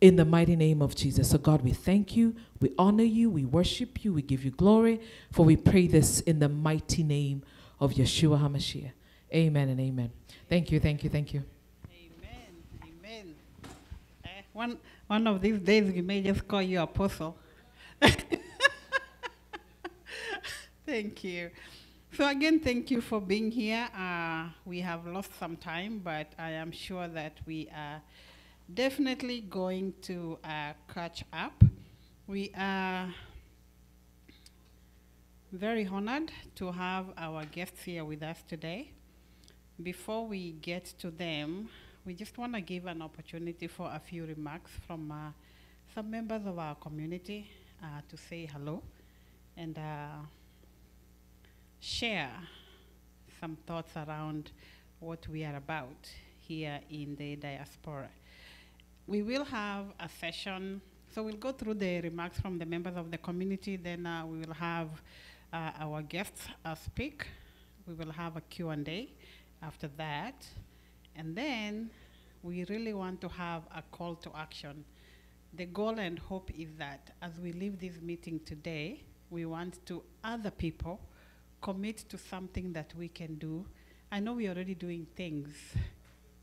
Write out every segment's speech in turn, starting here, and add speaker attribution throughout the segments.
Speaker 1: in the mighty name of Jesus. So God, we thank you, we honor you, we worship you, we give you glory, for we pray this in the mighty name of Yeshua HaMashiach. Amen and amen. Thank you, thank you, thank you.
Speaker 2: Amen, amen. One of these days we may just call you apostle. Thank you. So again, thank you for being here. We have lost some time, but I am sure that we are definitely going to catch up. We are very honored to have our guests here with us today. Before we get to them, we just want to give an opportunity for a few remarks from some members of our community to say hello and share some thoughts around what we are about here in the diaspora. We will have a session, so we'll go through the remarks from the members of the community, then we will have our guests speak. We will have a Q&A after that, and then we really want to have a call to action. The goal and hope is that as we leave this meeting today, we want to other people commit to something that we can do. I know we're already doing things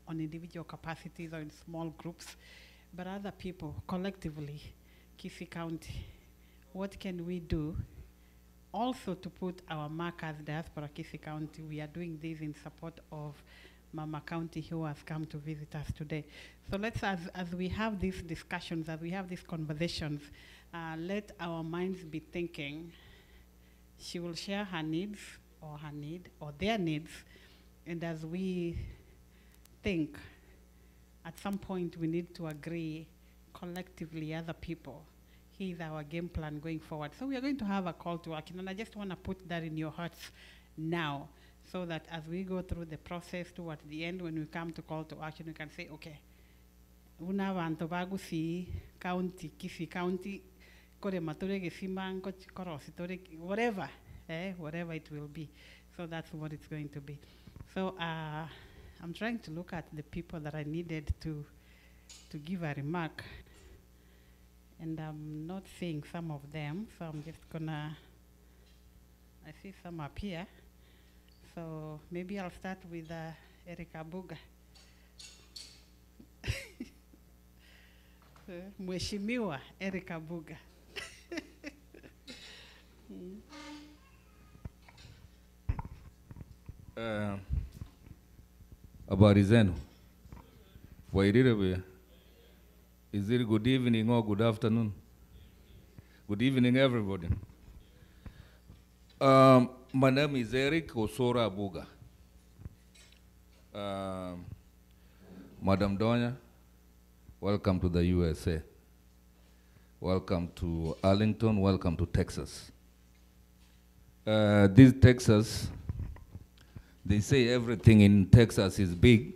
Speaker 2: on individual capacities or in small groups, but other people, collectively, Kisii County, what can we do also to put our mark as Diaspora Kisii County? We are doing this in support of Mama County who has come to visit us today. So let's, as we have these discussions, as we have these conversations, let our minds be thinking. She will share her needs or her need or their needs, and as we think, at some point we need to agree collectively, other people, here's our game plan going forward. So we are going to have a call to action, and I just want to put that in your hearts now, so that as we go through the process towards the end, when we come to call to action, we can say, okay, una vanto bagusi county, Kisii County, whatever, whatever it will be. So that's what it's going to be. So I'm trying to look at the people that I needed to give a remark, and I'm not seeing some of them, so I'm just gonna, I see some up here. So maybe I'll start with Erika Buga. Mheshimiwa Erika Buga.
Speaker 3: Habari zenu. Wairire. Is it good evening or good afternoon? Good evening, everybody. My name is Eric Osora Buga. Madam Donya, welcome to the USA. Welcome to Arlington, welcome to Texas. This Texas, they say everything in Texas is big,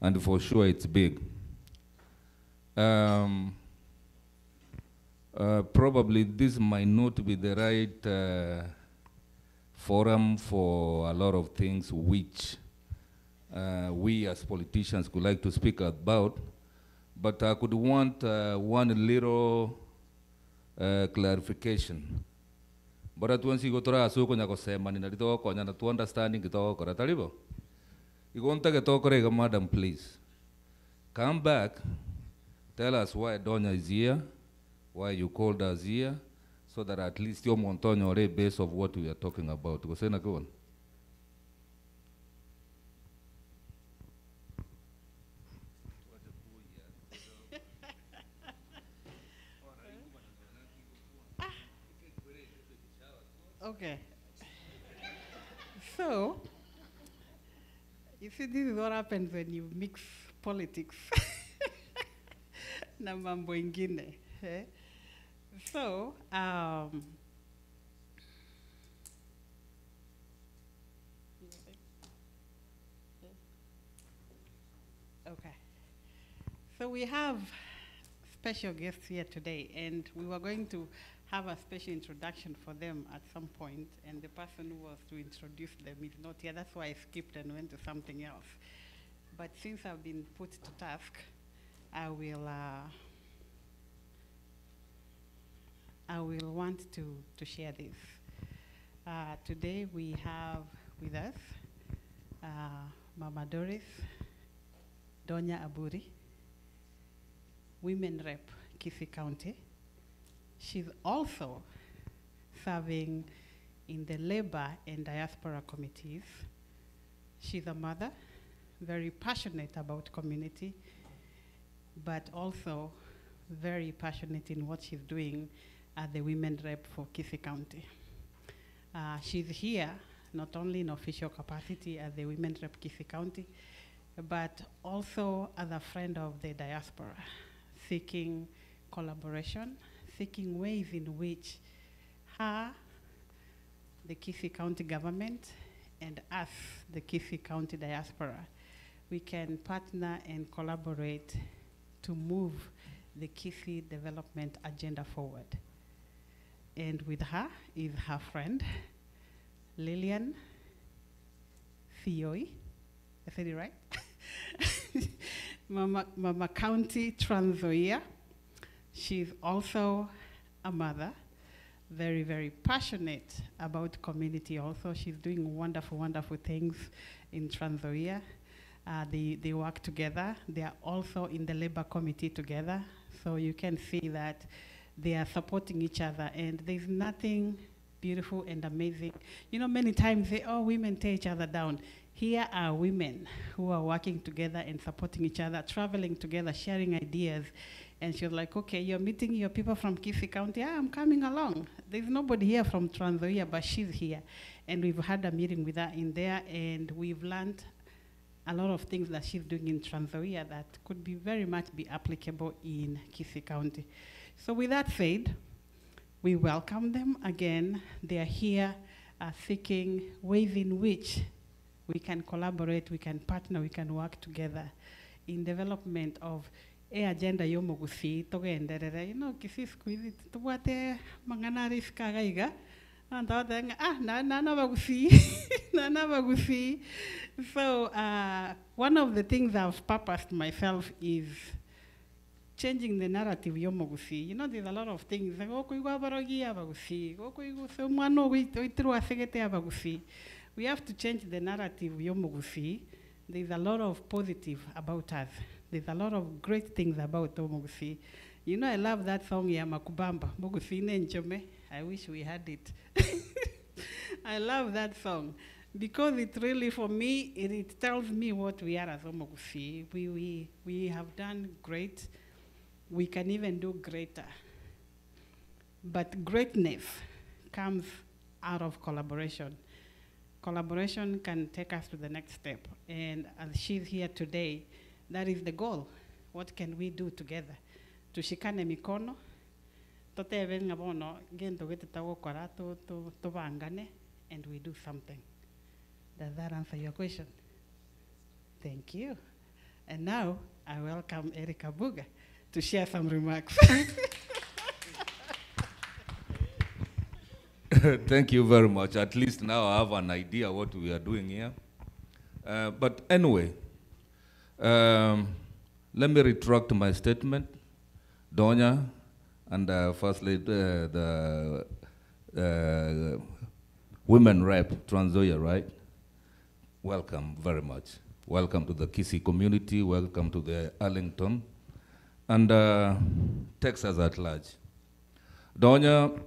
Speaker 3: and for sure it's big. Probably this might not be the right forum for a lot of things which we as politicians could like to speak about, but I could want one little clarification. But at once you go to Rasuko Nakosema, and I talk on to understanding the talk or a talibo. You won't take a talk, madam, please. Come back, tell us why Donya is here, why you called us here, so that at least your Montonio or a base of what we are talking about. Go say go on.
Speaker 2: Okay. So, you see, this is what happens when you mix politics na mambo ingine. So, okay. So we have special guests here today, and we were going to have a special introduction for them at some point, and the person who was to introduce them is not here. That's why I skipped and went to something else. But since I've been put to task, I will want to share this. Today we have with us Mama Doris Donya Aburi, Women Rep, Kisii County. She's also serving in the labor and diaspora committees. She's a mother, very passionate about community, but also very passionate in what she's doing as the Women Rep for Kisii County. She's here not only in official capacity as the Women Rep Kisii County, but also as a friend of the diaspora, seeking collaboration, seeking ways in which her, the Kisii County government, and us, the Kisii County diaspora, we can partner and collaborate to move the Kisii development agenda forward. And with her is her friend, Lillian Fioi. I said it right? Mama County Trans Nzoia. She's also a mother, very, very passionate about community also. She's doing wonderful, wonderful things in Trans Nzoia. They work together. They are also in the labor committee together. So you can see that they are supporting each other, and there's nothing beautiful and amazing. You know, many times they, oh, women tear each other down. Here are women who are working together and supporting each other, traveling together, sharing ideas. And she was like, okay, you're meeting your people from Kisii County. Yeah, I'm coming along. There's nobody here from Trans Nzoia, but she's here. And we've had a meeting with her in there, and we've learned a lot of things that she's doing in Trans Nzoia that could be very much be applicable in Kisii County. So with that said, we welcome them again. They are here seeking ways in which we can collaborate, we can partner, we can work together in development of agenda yomugusi togenderera. You know, Kisii siku hizi tuwate mangana riska gaiga. Na bagusi. So one of the things I've purposed myself is changing the narrative yomugusi. You know, there's a lot of things like we have to change the narrative yomugusi. There's a lot of positive about us. There's a lot of great things about Omugusi. You know, I love that song, Yamakubamba. Mugusi Nenjome. I wish we had it. I love that song because it really, for me, it tells me what we are as Omugusi. We have done great. We can even do greater. But greatness comes out of collaboration. Collaboration can take us to the next step. And as she's here today, that is the goal. What can we do together? Tushikane mikono, totebe ngabono, gento gete tawo kwara to bangane, and we do something. Does that answer your question? Thank you. And now I welcome Erica Buga to share some remarks.
Speaker 3: Thank you very much. At least now I have an idea what we are doing here. But anyway, let me retract my statement. Donya and firstly the Women Rep Trans Nzoia, right? Welcome very much. Welcome to the Kisii community. Welcome to the Arlington and Texas at large. Donya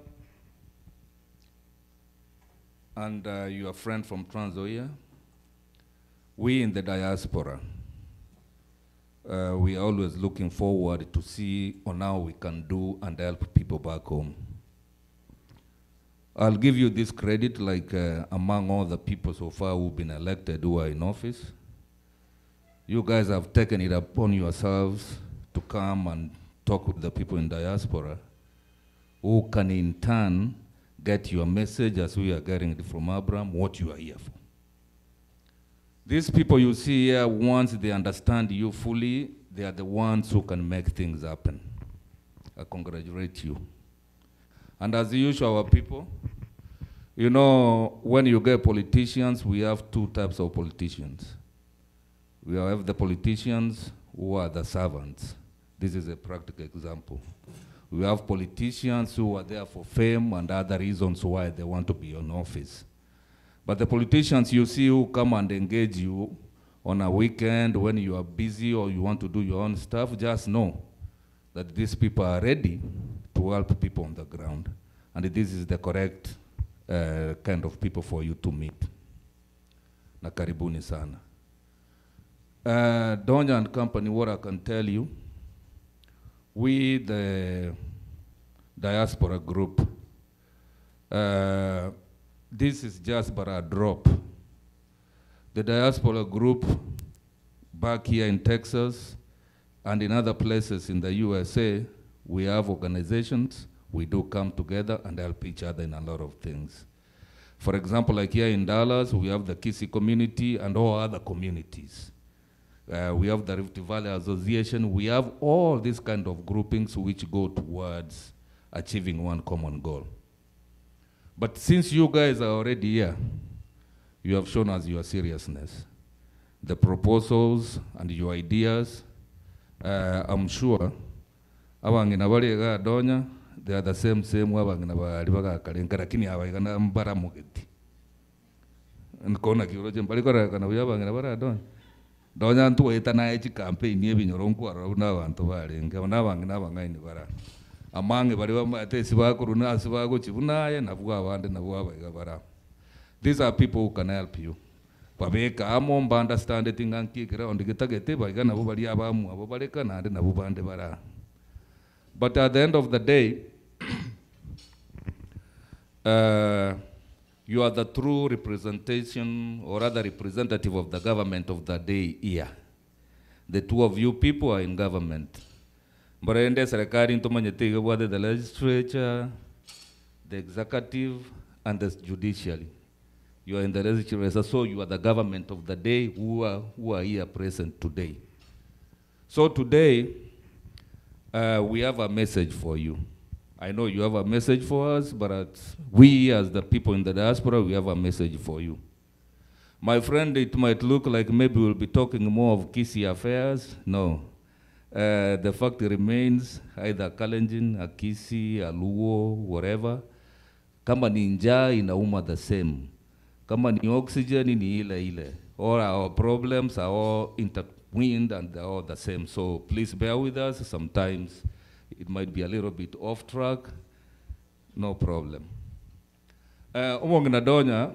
Speaker 3: and your friend from Trans Nzoia, we in the diaspora, we are always looking forward to see on how we can do and help people back home. I'll give you this credit, like among all the people so far who've been elected who are in office, you guys have taken it upon yourselves to come and talk with the people in diaspora who can in turn get your message as we are getting it from Abraham, what you are here for. These people you see here, once they understand you fully, they are the ones who can make things happen. I congratulate you. And as usual, our people, you know, when you get politicians, we have two types of politicians. We have the politicians who are the servants, This is a practical example. We have politicians who are there for fame and other reasons why they want to be in office. But the politicians you see who come and engage you on a weekend when you are busy or you want to do your own stuff, just know that these people are ready to help people on the ground. And this is the correct kind of people for you to meet. Na karibuni sana. Donya and Company, what I can tell you, we, the diaspora group, this is just but a drop. The diaspora group back here in Texas and in other places in the USA, we have organizations. We do come together and help each other in a lot of things. For example, like here in Dallas, we have the Kisi community and all other communities. We have the Rift Valley Association. We have all these kind of groupings which go towards achieving one common goal. But since you guys are already here, you have shown us your seriousness. The proposals and your ideas, I'm sure, abangina bali ga Donya, they are the same abangina bali baga kalenga lakini abangina mbara mugeti. Nkona kiroje mbali kora kana abangina bara Donya. Donya ntu weta na echi campaign ye binyoronko aruna abantu balenga nabangina bangaini bara. Amange bali bamate sibakuruna sibago chibunaye nabwa abande nabwa abaga bara. These are people who can help you. Babeka amo mba understand it nganki ground gitagete baga nabo bali abamu abo baleka nande nabo bande bara. But at the end of the day, you are the true representation or other representative of the government of the day here. The two of you people are in government. But in the legislature, the executive, and the judiciary. You are in the legislature, so you are the government of the day who are here present today. So today, we have a message for you. I know you have a message for us, but we as the people in the diaspora, we have a message for you. My friend, it might look like maybe we'll be talking more of Kisi affairs. No. The fact remains, either Kalenjin, a Kisi, a Luo, whatever, kama ni njaa inauma the same. Kama ni oxygen ni ile. All our problems are all intertwined and they're all the same. So please bear with us. Sometimes it might be a little bit off track. No problem. Umongina Donya,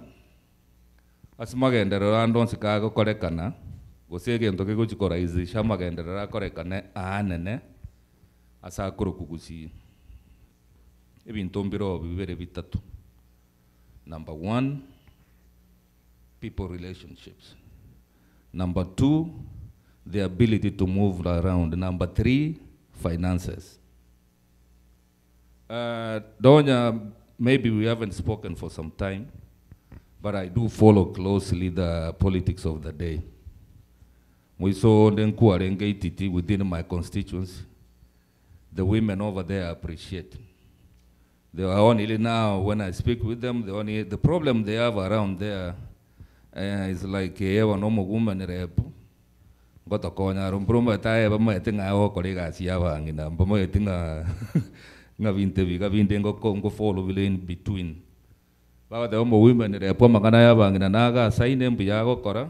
Speaker 3: asimagendera andon sikago korekana. Gosege ntoke kuchikoraizisha magendera korekane aanene asakuru kugusi. Ebintu mbiro bibere bitatu. Number 1, people relationships. Number 2, the ability to move around. Number 3, finances. Donya, maybe we haven't spoken for some time, but I do follow closely the politics of the day. We saw within my constituency. The women over there appreciate. They are only now, when I speak with them, the problem they have around there is like a normal woman rep. Got a corner, Rumbruma Taya, Bamatinga, colleague, Siavang, and Bamotinga Navintevi, Congo follow in between. But the homo women rep, Maganayavang, and Naga, sign them, Piago Cora.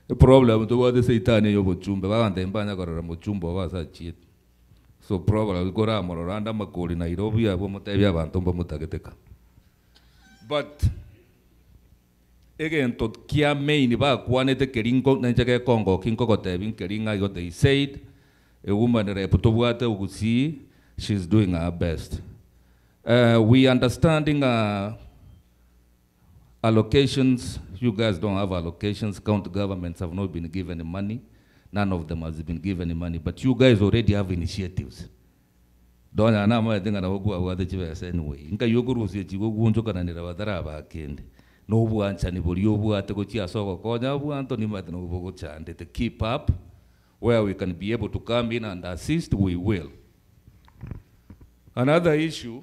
Speaker 3: The problem to what the Satan Yobuchumba and then Banagora Muchumba was a cheat. So probably go around Moranda Makoli, Nairobi, Abomotavia, and Tombamutagateka. But again, to Kia main about Quanete Keringo, Nanjaka Congo, King Kokotevin, Keringa, what they said, a woman Reputuata would see she's doing her best. We understanding allocations, you guys don't have allocations, county governments have not been given the money. None of them has been given any money, but you guys already have initiatives. Don't I know I think I will go out the anyway. Inka Yoguru said you won't look at any Radaraba kind. No one, anybody, you want to go to Soko Konya, Anthony Matanovo, and to keep up where we can be able to come in and assist, we will. Another issue,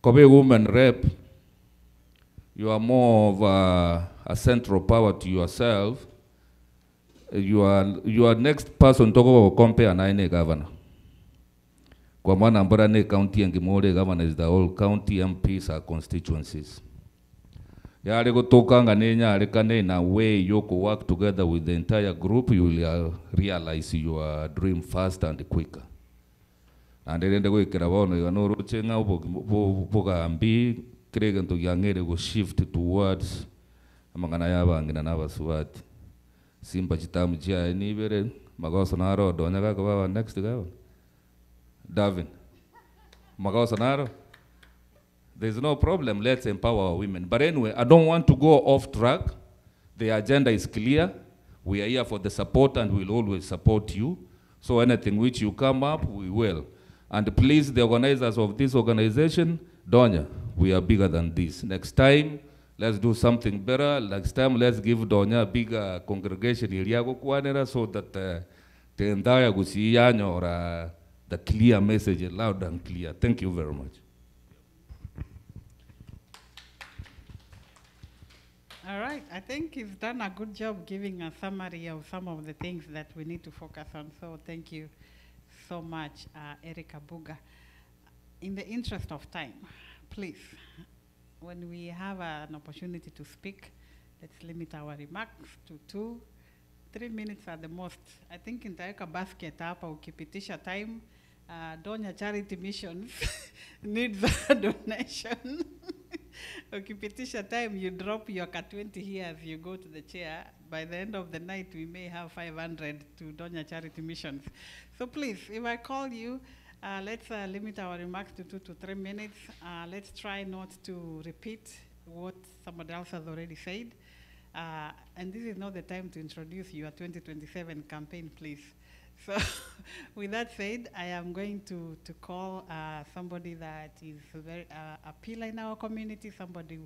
Speaker 3: Kobe woman rep, you are more of a central power to yourself. your next person to compare na ine governor. Kwa maana mbora ne county ngimore governor is the whole county MPs are constituencies. Yale gutokanga ne nyale kane na way you co work together with the entire group, you will realize your dream faster and quicker. And then go ikira bono ya no ruchenga boga ambi kregen to yangere go shift towards amangana yabangina nabaswati simba chitamu chia ni bere magoso naro donya ga ba next ga Davin magoso naro. There's no problem, let's empower our women. But anyway, I don't want to go off track. The agenda is clear. We are here for the support and we'll always support you. So anything which you come up, we will. And please, the organizers of this organization, Donya, we are bigger than this. Next time, let's do something better. Next time, let's give Donya a bigger congregation so that the entire Gusiyanyo or the clear message, loud and clear. Thank you very much.
Speaker 2: All right, I think he's done a good job giving a summary of some of the things that we need to focus on. So thank you so much, Erica Buga. In the interest of time, please, when we have an opportunity to speak, let's limit our remarks to 2-3 minutes at the most. I think in Taika basket hapa ukipitisha time, Donya Charity Missions needs a donation. Ukipitisha time, you drop your K20 here as you go to the chair. By the end of the night, we may have 500 to Donya Charity Missions. So please, if I call you, let's limit our remarks to 2 to 3 minutes. Let's try not to repeat what somebody else has already said. And this is not the time to introduce your 2027 campaign, please. So with that said, I am going to call somebody that is very a pillar in our community, somebody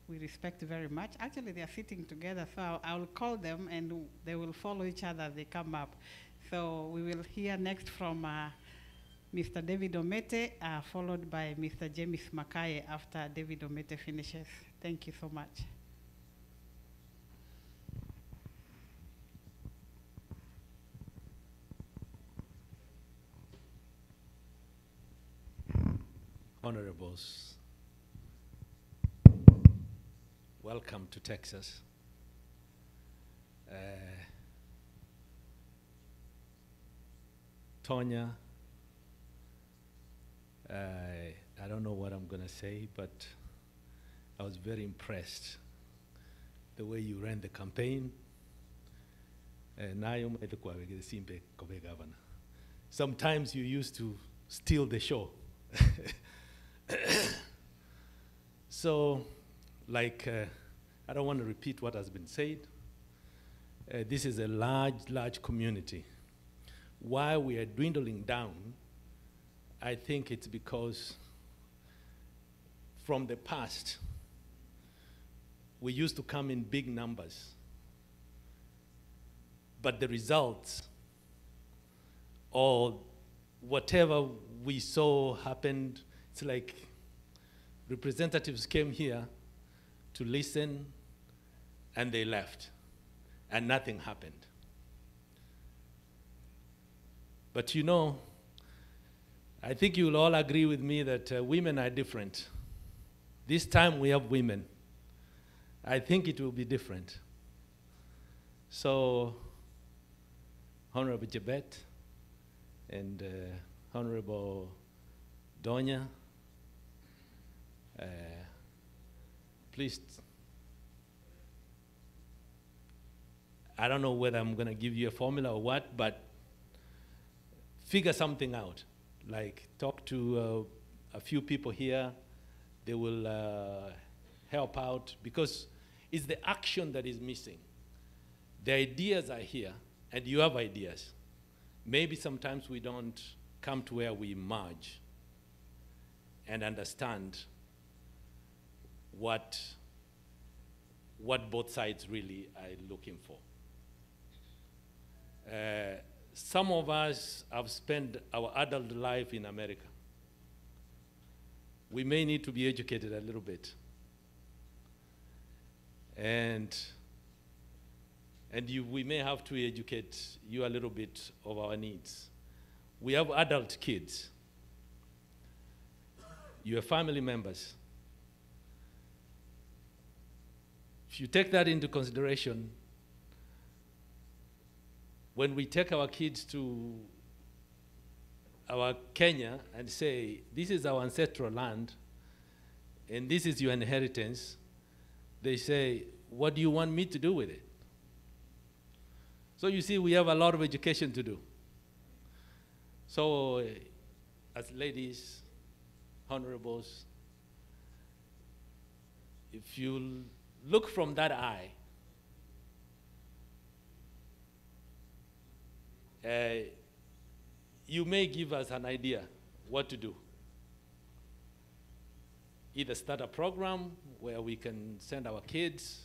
Speaker 2: we respect very much. Actually, they are sitting together, so I'll call them and they will follow each other as they come up. So we will hear next from Mr. David Omete, followed by Mr. James Makaye after David Omete finishes. Thank you so much.
Speaker 4: Honorables, welcome to Texas. Tonya, I don't know what I'm going to say, but I was very impressed the way you ran the campaign. Sometimes you used to steal the show. So, like, I don't want to repeat what has been said. This is a large community. Why we are dwindling down, I think it's because from the past, we used to come in big numbers. But the results, or whatever we saw happened, it's like representatives came here to listen and they left and nothing happened. But you know, I think you'll all agree with me that women are different. This time we have women. I think it will be different. So, Honorable Jebet and Honorable Donya, please, I don't know whether I'm going to give you a formula or what, but figure something out. Like, talk to a few people here. They will help out, because it's the action that is missing. The ideas are here, and you have ideas. Maybe sometimes we don't come to where we merge and understand what both sides really are looking for. Some of us have spent our adult life in America. We may need to be educated a little bit. And And we may have to educate you a little bit of our needs. We have adult kids. You are family members. If you take that into consideration, when we take our kids to our Kenya and say, this is our ancestral land, and this is your inheritance, they say, what do you want me to do with it? So you see, we have a lot of education to do. So as ladies, honorables, if you look from that eye, you may give us an idea what to do. Either start a program where we can send our kids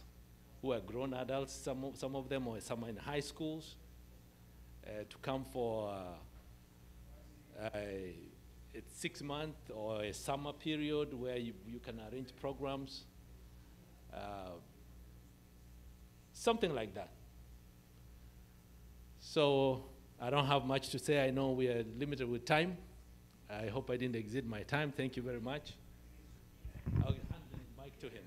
Speaker 4: who are grown adults, some of them, or some are in high schools, to come for a 6-month or a summer period where you can arrange programs, something like that. So I don't have much to say. I know we are limited with time. I hope I didn't exceed my time. Thank you very much. I'll hand the mic to him.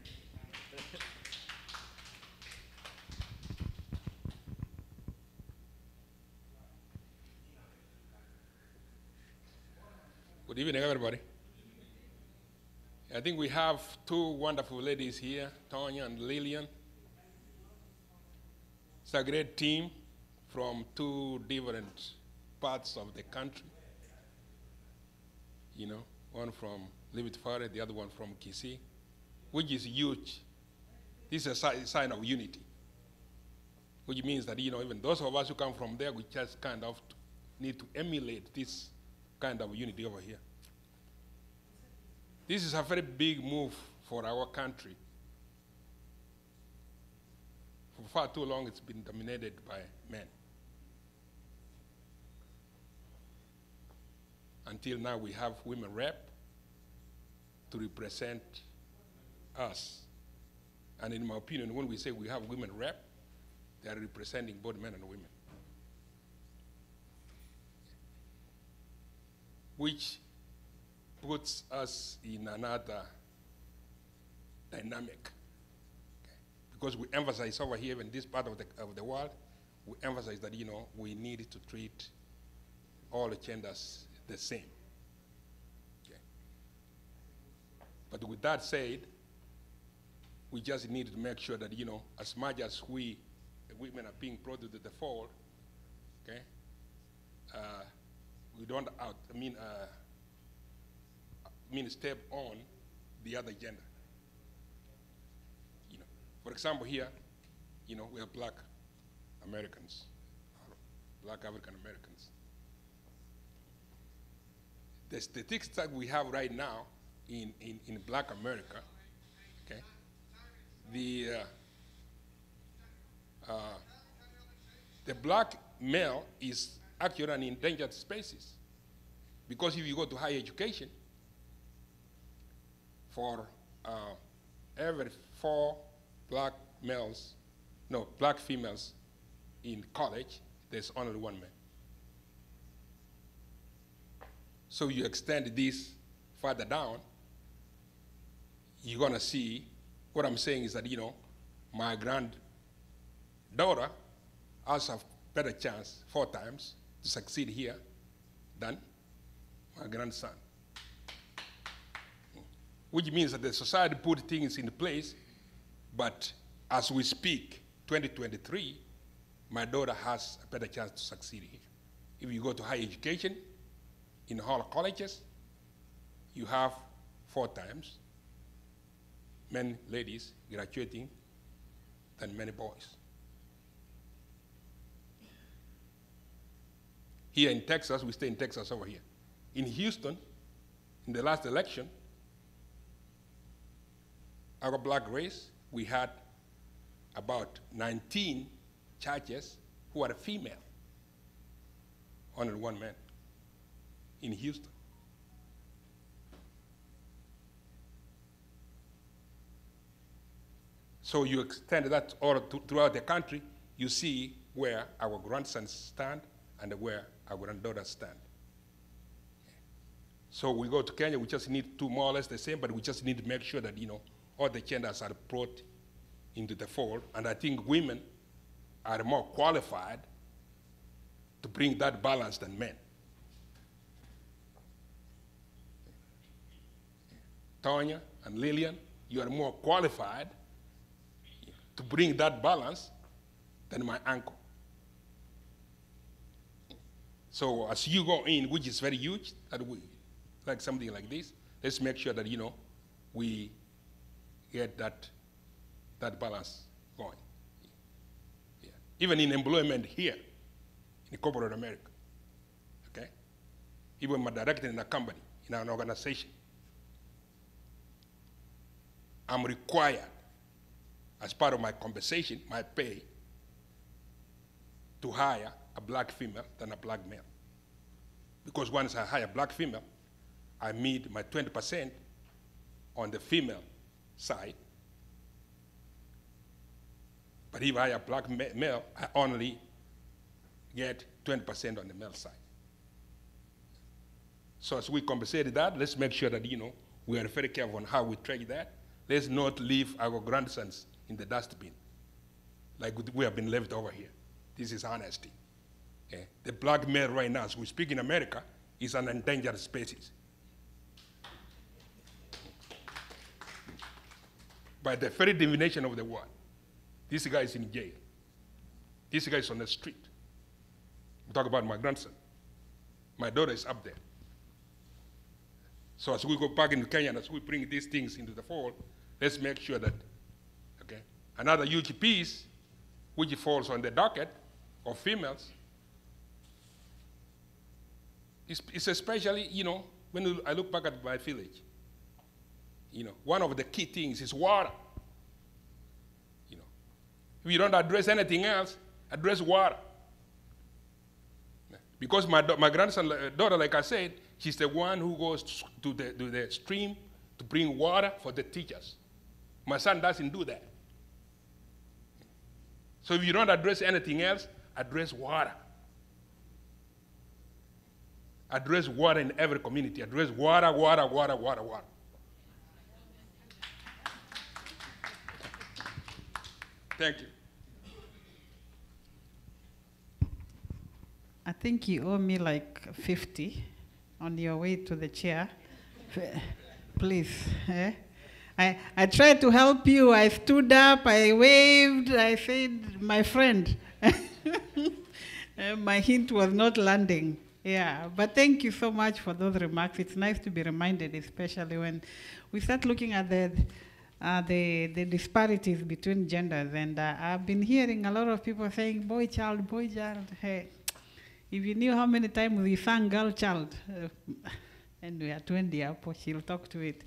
Speaker 5: Good evening, everybody. I think we have two wonderful ladies here, Tonya and Lillian. It's a great team from two different parts of the country. You know, one from Limit Forest, the other one from Kisii, which is huge. This is a sign of unity, which means that, you know, even those of us who come from there, we just kind of need to emulate this kind of unity over here. This is a very big move for our country. For far too long, it's been dominated by men. Until now, we have women rep to represent us. And in my opinion, when we say we have women rep, they are representing both men and women. Which puts us in another dynamic. Okay? Because we emphasize over here in this part of the world, we emphasize that, you know, we need to treat all the genders the same. Okay? But with that said, we just need to make sure that, you know, as much as we, the women, are being brought to the fold, okay, we don't step on the other gender. You know, for example, here, you know, we have Black Americans, Black African Americans. The statistics that we have right now in Black America, okay, the black male is actually an endangered species, because if you go to higher education, for every 4 black females in college, there's only 1 man. So you extend this further down, you're gonna see, what I'm saying is that, you know, my granddaughter has a better chance 4 times to succeed here than my grandson. Which means that the society put things in place, but as we speak, 2023, my daughter has a better chance to succeed here. If you go to higher education, in all colleges, you have 4 times many ladies graduating than many boys. Here in Texas, we stay in Texas over here. In Houston, in the last election, our black race, we had about 19 judges who are female, only 1 man in Houston. So you extend that all throughout the country, you see where our grandsons stand and where our granddaughters stand. So we go to Kenya, we just need two more or less the same, but we just need to make sure that, all the genders are brought into the fold. And I think women are more qualified to bring that balance than men. Tonya and Lillian, you are more qualified to bring that balance than my uncle. So as you go in, which is very huge, that we, like something like this, let's make sure that, we get that balance going. Yeah. Even in employment here, in corporate America, okay? Even my director in a company, in an organization, I'm required, as part of my compensation, my pay, to hire a black female than a black male. Because once I hire a black female, I meet my 20% on the female side. But if I hire a black male, I only get 20% on the male side. So as we compensate that, let's make sure that, we are very careful on how we trade that. Let's not leave our grandsons in the dustbin like we have been left over here. This is honesty. Okay? The black male right now, as we speak in America, is an endangered species. By the very definition of the word, this guy is in jail. This guy is on the street. We talk about my grandson. My daughter is up there. So as we go back into Kenya and as we bring these things into the fold, let's make sure that, okay, another huge piece which falls on the docket of females is especially, when I look back at my village, one of the key things is water. If you don't address anything else, address water. Because my grandson daughter, like I said, she's the one who goes to the stream to bring water for the teachers. My son doesn't do that. So if you don't address anything else, address water. Address water in every community. Address water, water, water, water, water. Thank you.
Speaker 2: I think you owe me like 50 on your way to the chair. Please. I tried to help you. I stood up, I waved, I said, my friend. My hint was not landing. Yeah, but thank you so much for those remarks. It's nice to be reminded, especially when we start looking at the disparities between genders. And I've been hearing a lot of people saying, boy, child, boy, child. Hey, if you knew how many times we sang girl, child, and we are 20 up, she'll talk to it.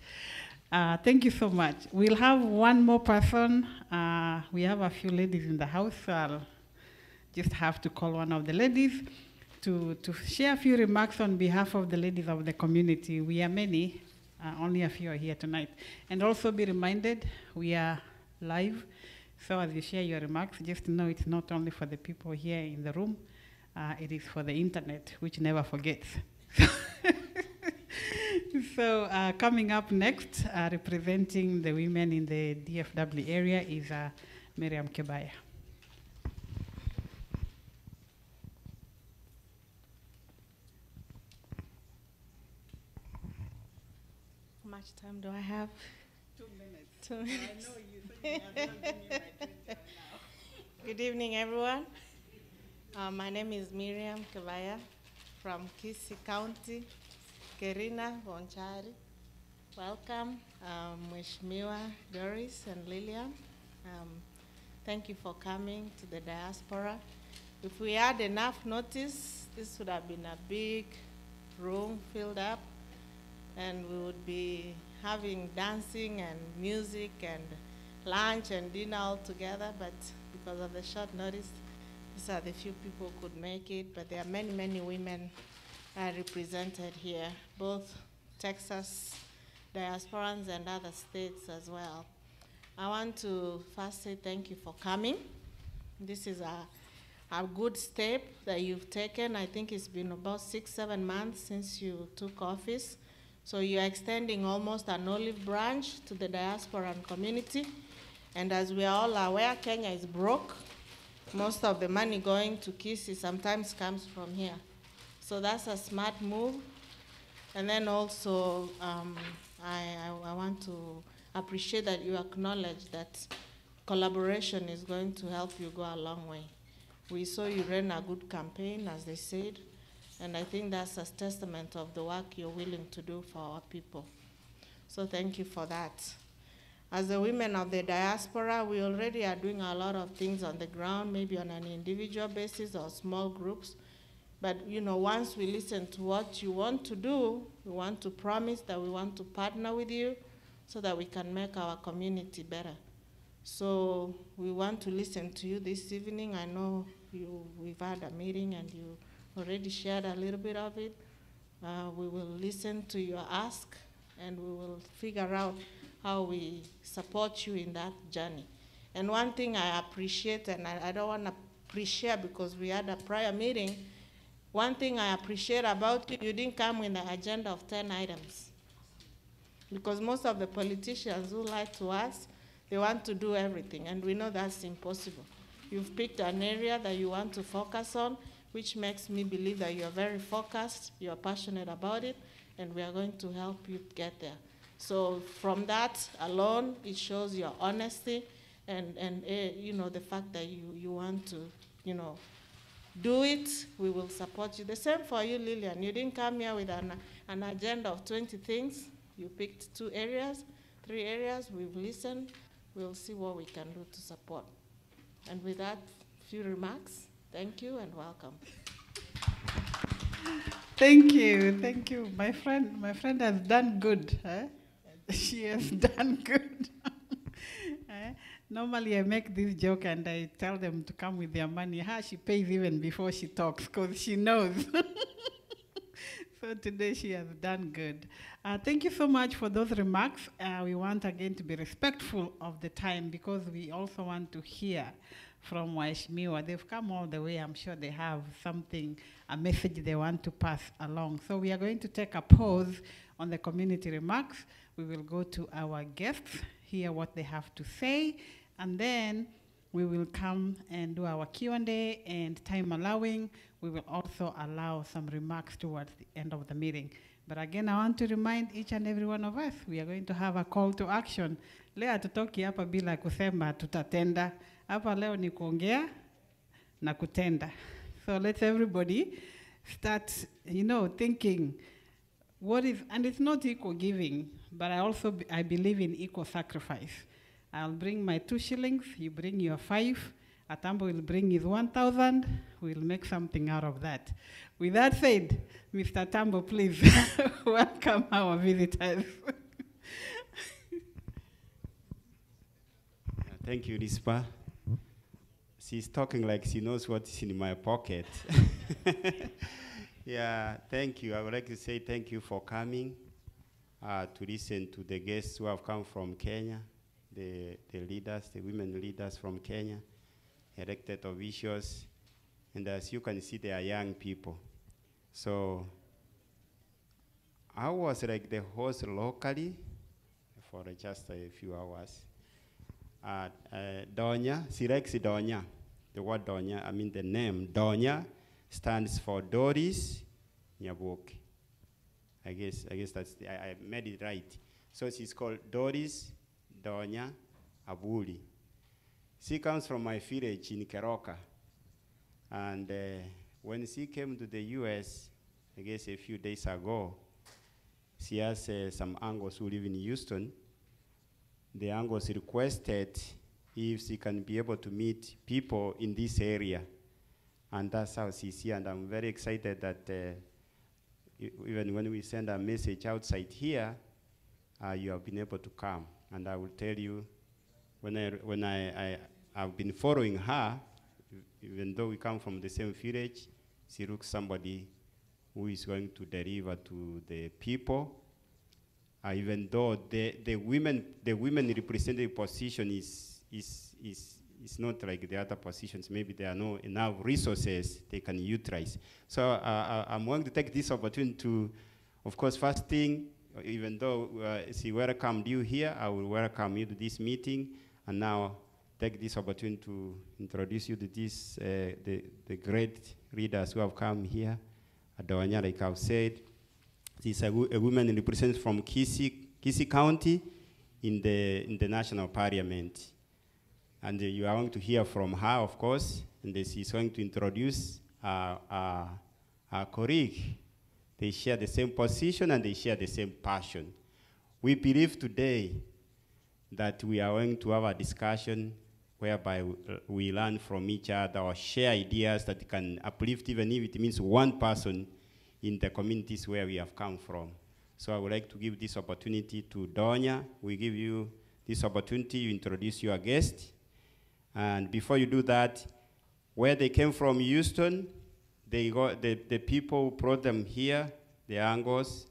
Speaker 2: Thank you so much. We'll have one more person. We have a few ladies in the house, so I'll just have to call one of the ladies to share a few remarks on behalf of the ladies of the community. We are many, only a few are here tonight. And also be reminded, we are live, so as you share your remarks, just know it's not only for the people here in the room, it is for the internet, which never forgets. So coming up next, representing the women in the DFW area is Miriam Kebaya.
Speaker 6: How much time do I have?
Speaker 2: 2 minutes.
Speaker 6: 2 minutes.
Speaker 2: I know you think I'm not giving you my 20 right now.
Speaker 6: Good evening, everyone. My name is Miriam Kebaya from Kisii County, Kerina, Bonchari. Welcome, Mheshimiwa Doris and Lillian. Thank you for coming to the diaspora. If we had enough notice, this would have been a big room filled up, and we would be having dancing and music and lunch and dinner all together, but because of the short notice, these are the few people who could make it, but there are many, many women represented here, both Texas diasporans and other states as well. I want to first say thank you for coming. This is a good step that you've taken. I think it's been about 6-7 months since you took office. So you're extending almost an olive branch to the diaspora and community. And as we are all aware, Kenya is broke. Most of the money going to Kisii sometimes comes from here. So that's a smart move. And then also, I want to appreciate that you acknowledge that collaboration is going to help you go a long way. We saw you ran a good campaign, as they said, and I think that's a testament of the work you're willing to do for our people. So thank you for that. As the women of the diaspora, we already are doing a lot of things on the ground, maybe on an individual basis or small groups. But you know, once we listen to what you want to do, we want to promise that we want to partner with you so that we can make our community better. So we want to listen to you this evening. I know we've had a meeting and you already shared a little bit of it. We will listen to your ask and we will figure out how we support you in that journey. And one thing I appreciate, and I don't want to pre-share because we had a prior meeting, one thing I appreciate about you, you didn't come with an agenda of 10 items. Because most of the politicians who lie to us, they want to do everything, and we know that's impossible. You've picked an area that you want to focus on, which makes me believe that you're very focused, you're passionate about it, and we are going to help you get there. So from that alone, it shows your honesty and you know, the fact that you want to, you know, do it. We will support you. The same for you, Lillian. You didn't come here with an agenda of 20 things. You picked 2 areas, 3 areas. We've listened. We'll see what we can do to support. And with that, few remarks. Thank you and welcome.
Speaker 2: Thank you. My friend has done good. She has done good. Normally I make this joke and I tell them to come with their money. She pays even before she talks because she knows. So today she has done good. Thank you so much for those remarks. We want again to be respectful of the time because we also want to hear from Waheshimiwa. They've come all the way. I'm sure they have something, a message they want to pass along. So we are going to take a pause on the community remarks. We will go to our guests, hear what they have to say, and then we will come and do our Q&A, and time allowing, we will also allow some remarks towards the end of the meeting. But again, I want to remind each and every one of us, we are going to have a call to action. Leo hatutoki hapa bila kusema tutatenda. Hapa leo ni kuongea na kutenda. So let's everybody start, you know, thinking what is, and it's not equal giving, but I believe in equal sacrifice. I'll bring my 2 shillings, you bring your 5, Atambo will bring his 1,000, we'll make something out of that. With that said, Mr. Tambo, please welcome our visitors.
Speaker 7: Thank you, Rispa. She's talking like she knows what's in my pocket. Yeah, thank you. I would like to say thank you for coming to listen to the guests who have come from Kenya, the leaders, the women leaders from Kenya, elected officials, and as you can see, they are young people. So I was like the host locally for just a few hours. Donya, she likes Donya. The word Donya, I mean the name Donya stands for Doris Nyaboke. I guess that's I made it right. So she's called Doris Donya Abuli. She comes from my village in Keroka. And when she came to the US, I guess a few days ago, she has some Anglos who live in Houston. The Anglos requested if she can be able to meet people in this area. And that's how she's here. And I'm very excited that even when we send a message outside here, you have been able to come. And I will tell you, when I've been following her, even though we come from the same village, she looks somebody who is going to deliver to the people. Even though the women representative position is it's not like the other positions. Maybe there are no enough resources they can utilize. So I'm going to take this opportunity to, of course, first thing, even though she welcomed you here, I will welcome you to this meeting, and now take this opportunity to introduce you to this, the great leaders who have come here. Adonya, like I've said, she's a woman represents from Kisii County in the National Parliament. And you are going to hear from her, of course, and she's going to introduce our colleague. They share the same position and they share the same passion. We believe today that we are going to have a discussion whereby we learn from each other or share ideas that can uplift, even if it means one person in the communities where we have come from. So I would like to give this opportunity to Donya. We give you this opportunity to introduce your guest. And before you do that, where they came from, Houston, they got the people who brought them here, the Angos,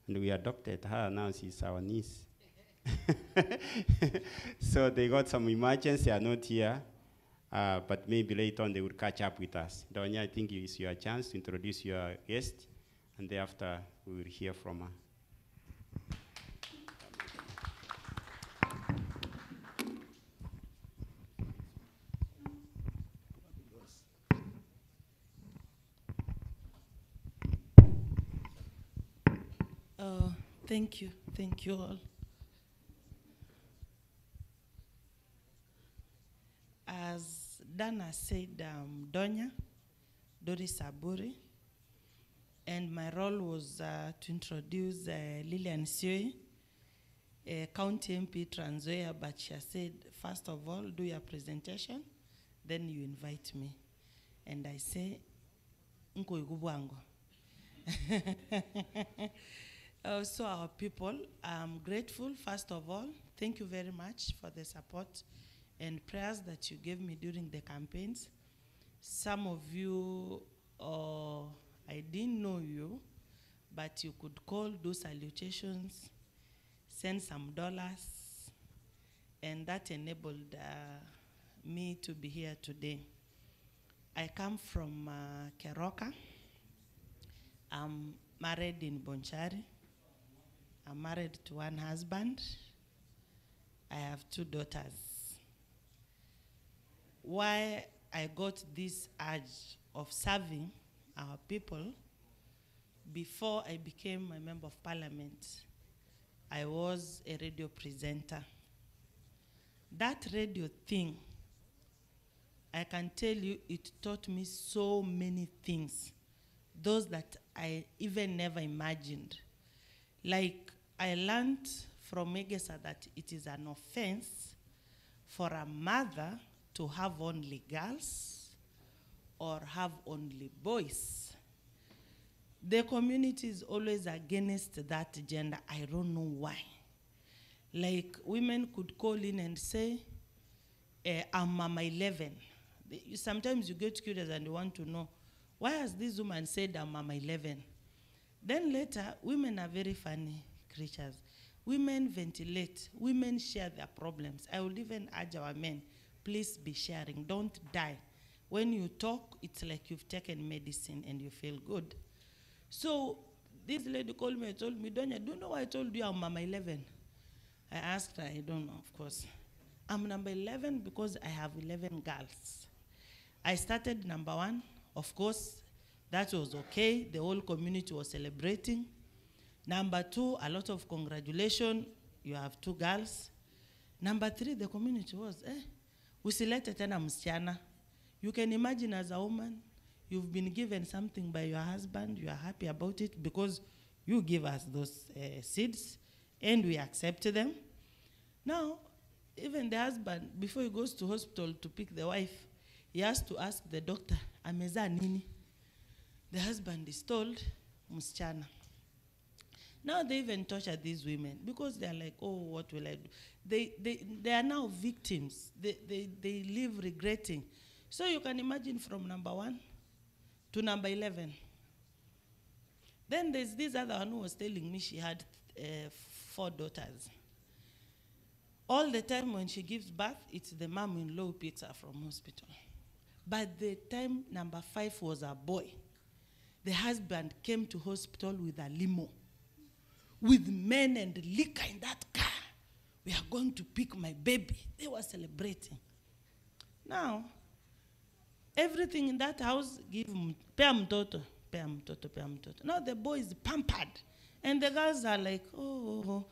Speaker 7: and we adopted her. Now she's our niece. So they got some emergency, they are not here, but maybe later on they will catch up with us. Donya, I think it's your chance to introduce your guest, and thereafter we will hear from her.
Speaker 8: Thank you all. As Dana said, Donya, Doris Aburi, and my role was to introduce Lillian Sioi, County MP Trans Nzoia, but she said, first of all, do your presentation, then you invite me. And I say, Nko Igubwango. So our people, I'm grateful, first of all. Thank you very much for the support and prayers that you gave me during the campaigns. Some of you, I didn't know you, but you could call, do salutations, send some dollars, and that enabled me to be here today. I come from Keroka. I'm married in Bonchari. I'm married to one husband. I have 2 daughters. Why I got this urge of serving our people, before I became a member of parliament, I was a radio presenter. That radio thing, I can tell you, it taught me so many things, those that I even never imagined. Like, I learned from Megesa that it is an offense for a mother to have only girls or have only boys. The community is always against that gender. I don't know why. Like, women could call in and say, I'm Mama 11. Sometimes you get curious and you want to know, why has this woman said I'm Mama 11? Then later, women are very funny creatures. Women ventilate. Women share their problems. I would even urge our men, please be sharing. Don't die. When you talk, it's like you've taken medicine and you feel good. So this lady called me and told me, Donya, do you know why I told you I'm Mama 11? I asked her, I don't know, of course. I'm number 11 because I have 11 girls. I started number 1, of course. That was okay. The whole community was celebrating. Number 2, a lot of congratulations. You have 2 girls. Number 3, the community was, usilete tena msichana. You can imagine as a woman, you've been given something by your husband. You are happy about it because you give us those seeds and we accept them. Now, even the husband, before he goes to hospital to pick the wife, he has to ask the doctor, ameza nini? The husband is told, msichana. Now they even torture these women because they're like, oh, what will I do? They are now victims. They live regretting. So you can imagine from number 1 to number 11. Then there's this other one who was telling me she had 4 daughters. All the time when she gives birth, it's the mom-in-law who picks her from hospital. But the time number 5 was a boy, the husband came to hospital with a limo, with men and liquor in that car. We are going to pick my baby. They were celebrating. Now, everything in that house, give him, pay mtoto. Now the boy is pampered. And the girls are like, oh.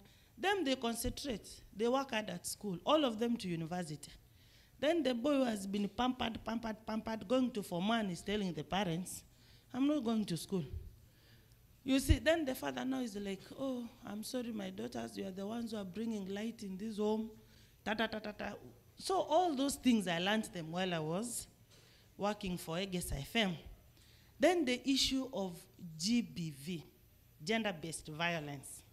Speaker 8: Them they concentrate. They work hard at school. All of them to university. Then the boy who has been pampered, going to Form 1 is telling the parents, I'm not going to school. You see, then the father now is like, oh, I'm sorry, my daughters, you are the ones who are bringing light in this home. So all those things I learned them while I was working for Eges FM. Then the issue of GBV, gender-based violence.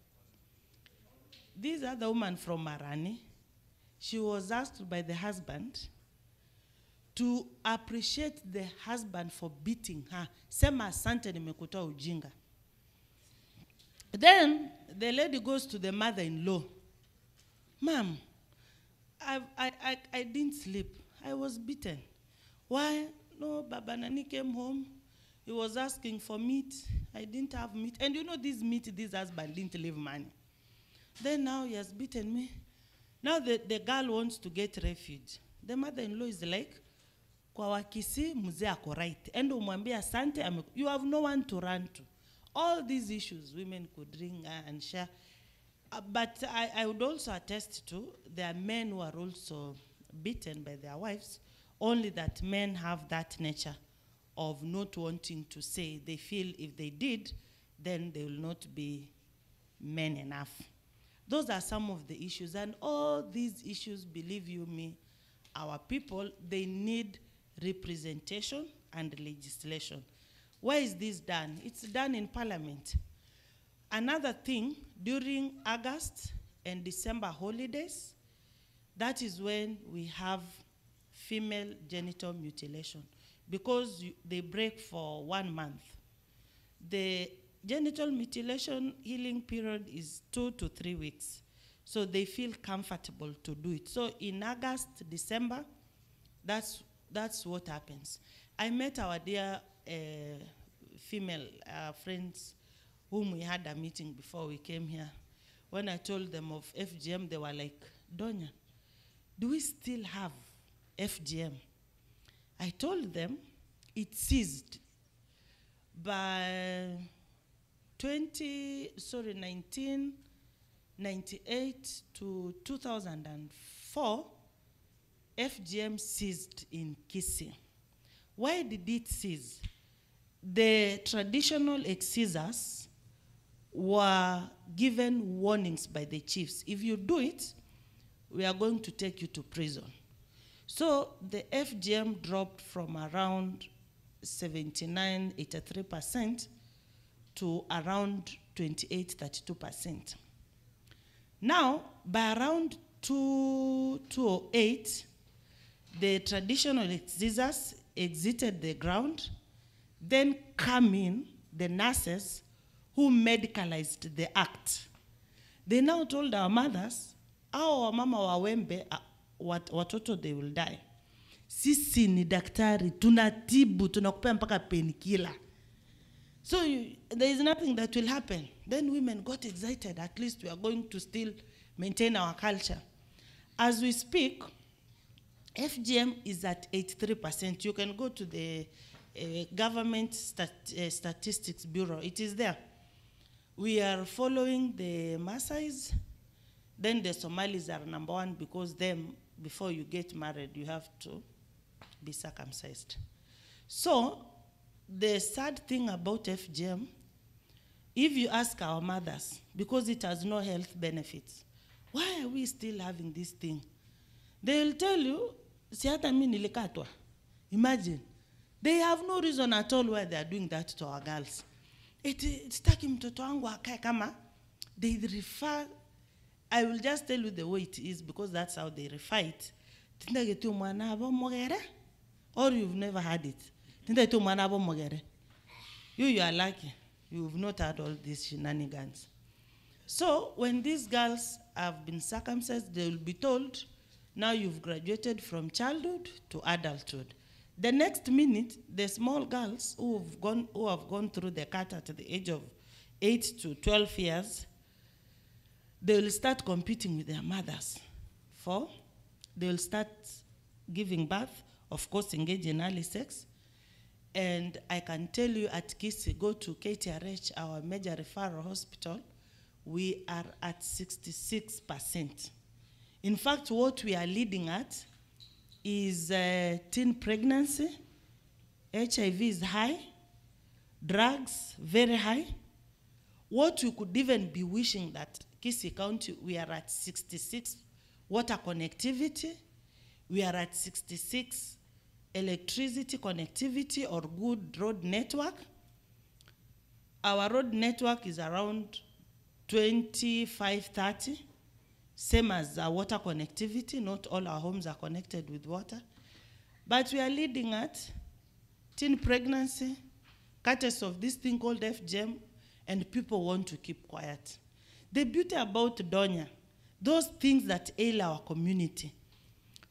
Speaker 8: This other woman from Marani, she was asked by the husband to appreciate the husband for beating her. Sema asante nimekutoa ujinga. Then the lady goes to the mother-in-law. Ma'am, I didn't sleep. I was beaten. Why? No, Baba Nani came home. He was asking for meat. I didn't have meat. And you know this meat, this husband didn't leave money. Then now he has beaten me. Now the girl wants to get refuge. The mother-in-law is like, kwa wakisi mzee ako right. Endo umwambia asante, you have no one to run to. All these issues women could ring and share. But I would also attest to, there are men who are also beaten by their wives, only that men have that nature of not wanting to say. They feel if they did, then they will not be men enough. Those are some of the issues. And all these issues, believe you me, our people, they need representation and legislation. Where is this done? It's done in Parliament. Another thing, during August and December holidays, that is when we have female genital mutilation, because they break for 1 month. The genital mutilation healing period is 2 to 3 weeks. So they feel comfortable to do it. So in August, December, that's what happens. I met our dear female friends whom we had a meeting before we came here. When I told them of FGM, they were like, Donya, do we still have FGM? I told them it ceased by 1998 to 2004, FGM ceased in Kisii. Why did it cease? The traditional excisors were given warnings by the chiefs. If you do it, we are going to take you to prison. So the FGM dropped from around 79, 83% to around 28, 32%. Now, by around 2008, the traditional excisors exited the ground, then come in the nurses who medicalized the act. They now told our mothers, our mama wawembe, watoto they will die. Sisi ni daktari, tunatibu, tunakupea mpaka painkiller. So there is nothing that will happen. Then women got excited, at least we are going to still maintain our culture. As we speak, FGM is at 83%. You can go to the government statistics bureau. It is there. We are following the Maasais. Then the Somalis are number 1, because them, before you get married, you have to be circumcised. So the sad thing about FGM, if you ask our mothers, because it has no health benefits, why are we still having this thing? They will tell you, si hata mimi nilikatwa. Imagine. They have no reason at all why they are doing that to our girls. It's taki mtoto wangu akae kama, they refer, I will just tell you the way it is, because that's how they refer it. Tinda getu mwana abo mogere, or you've never had it. Tinda getu mwana abo mogere. You are lucky. You've not had all these shenanigans. So when these girls have been circumcised, they will be told, now you've graduated from childhood to adulthood. The next minute, the small girls who have gone through the cut at the age of 8 to 12 years, they will start competing with their mothers. They will start giving birth, of course, engage in early sex. And I can tell you at Kisi, go to KTRH, our major referral hospital, we are at 66%. In fact, what we are leading at is teen pregnancy, HIV is high, drugs very high. What we could even be wishing that Kisi County, we are at 66 water connectivity, we are at 66 electricity connectivity or good road network. Our road network is around 25, 30, same as our water connectivity. Not all our homes are connected with water. But we are leading at teen pregnancy, cases of this thing called FGM, and people want to keep quiet. The beauty about Donya, those things that ail our community,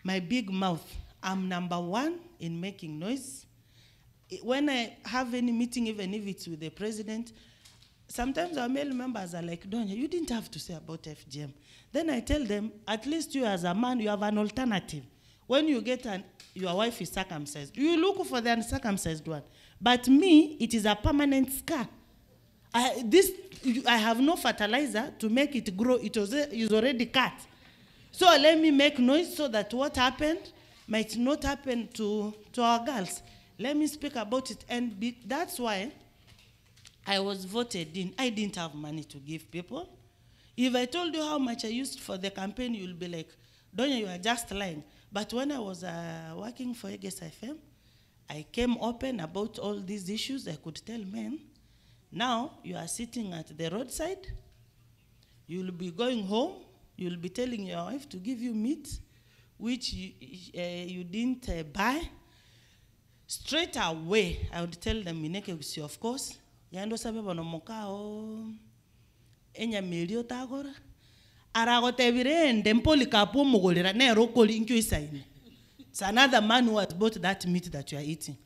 Speaker 8: my big mouth, I'm number one in making noise. When I have any meeting, even if it's with the president, sometimes our male members are like, Donya, you didn't have to say about FGM. Then I tell them, at least you as a man, you have an alternative. When you get your wife is circumcised, you look for the uncircumcised one. But me, it is a permanent scar. I have no fertilizer to make it grow. It's already cut. So let me make noise so that what happened might not happen to our girls. Let me speak about it. And that's why I was voted in. I didn't have money to give people. If I told you how much I used for the campaign, you'll be like, Donya, you are just lying. But when I was working for Eges FM, I came open about all these issues. I could tell men, now you are sitting at the roadside, you'll be going home, you'll be telling your wife to give you meat, which you didn't buy. Straight away, I would tell them, Mineke, of course, yando sabe bonomokao, enya milio tagora, aragote virende mpoli kapo mogolera ne rokoli inkyo isaini. It's another man who has bought that meat that you are eating.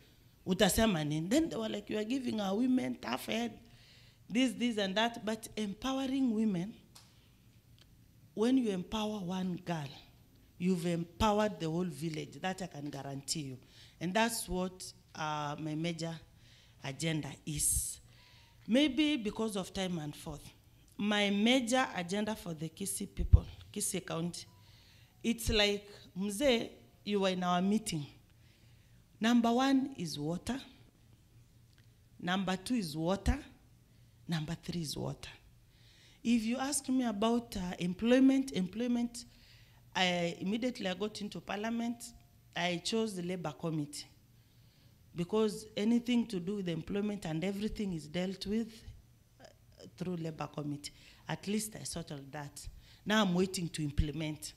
Speaker 8: Utasema nini? Then they were like, you are giving our women tough head, this and that. But empowering women, when you empower one girl, you've empowered the whole village. That I can guarantee you. And that's what my major agenda is. Maybe because of time and forth, my major agenda for the Kisi people, Kisi County, it's like, Mzee, you were in our meeting. Number one is water. Number two is water. Number three is water. If you ask me about employment, immediately I got into parliament, I chose the labor committee. Because anything to do with employment and everything is dealt with through labor committee. At least I settled that. Now I'm waiting to implement.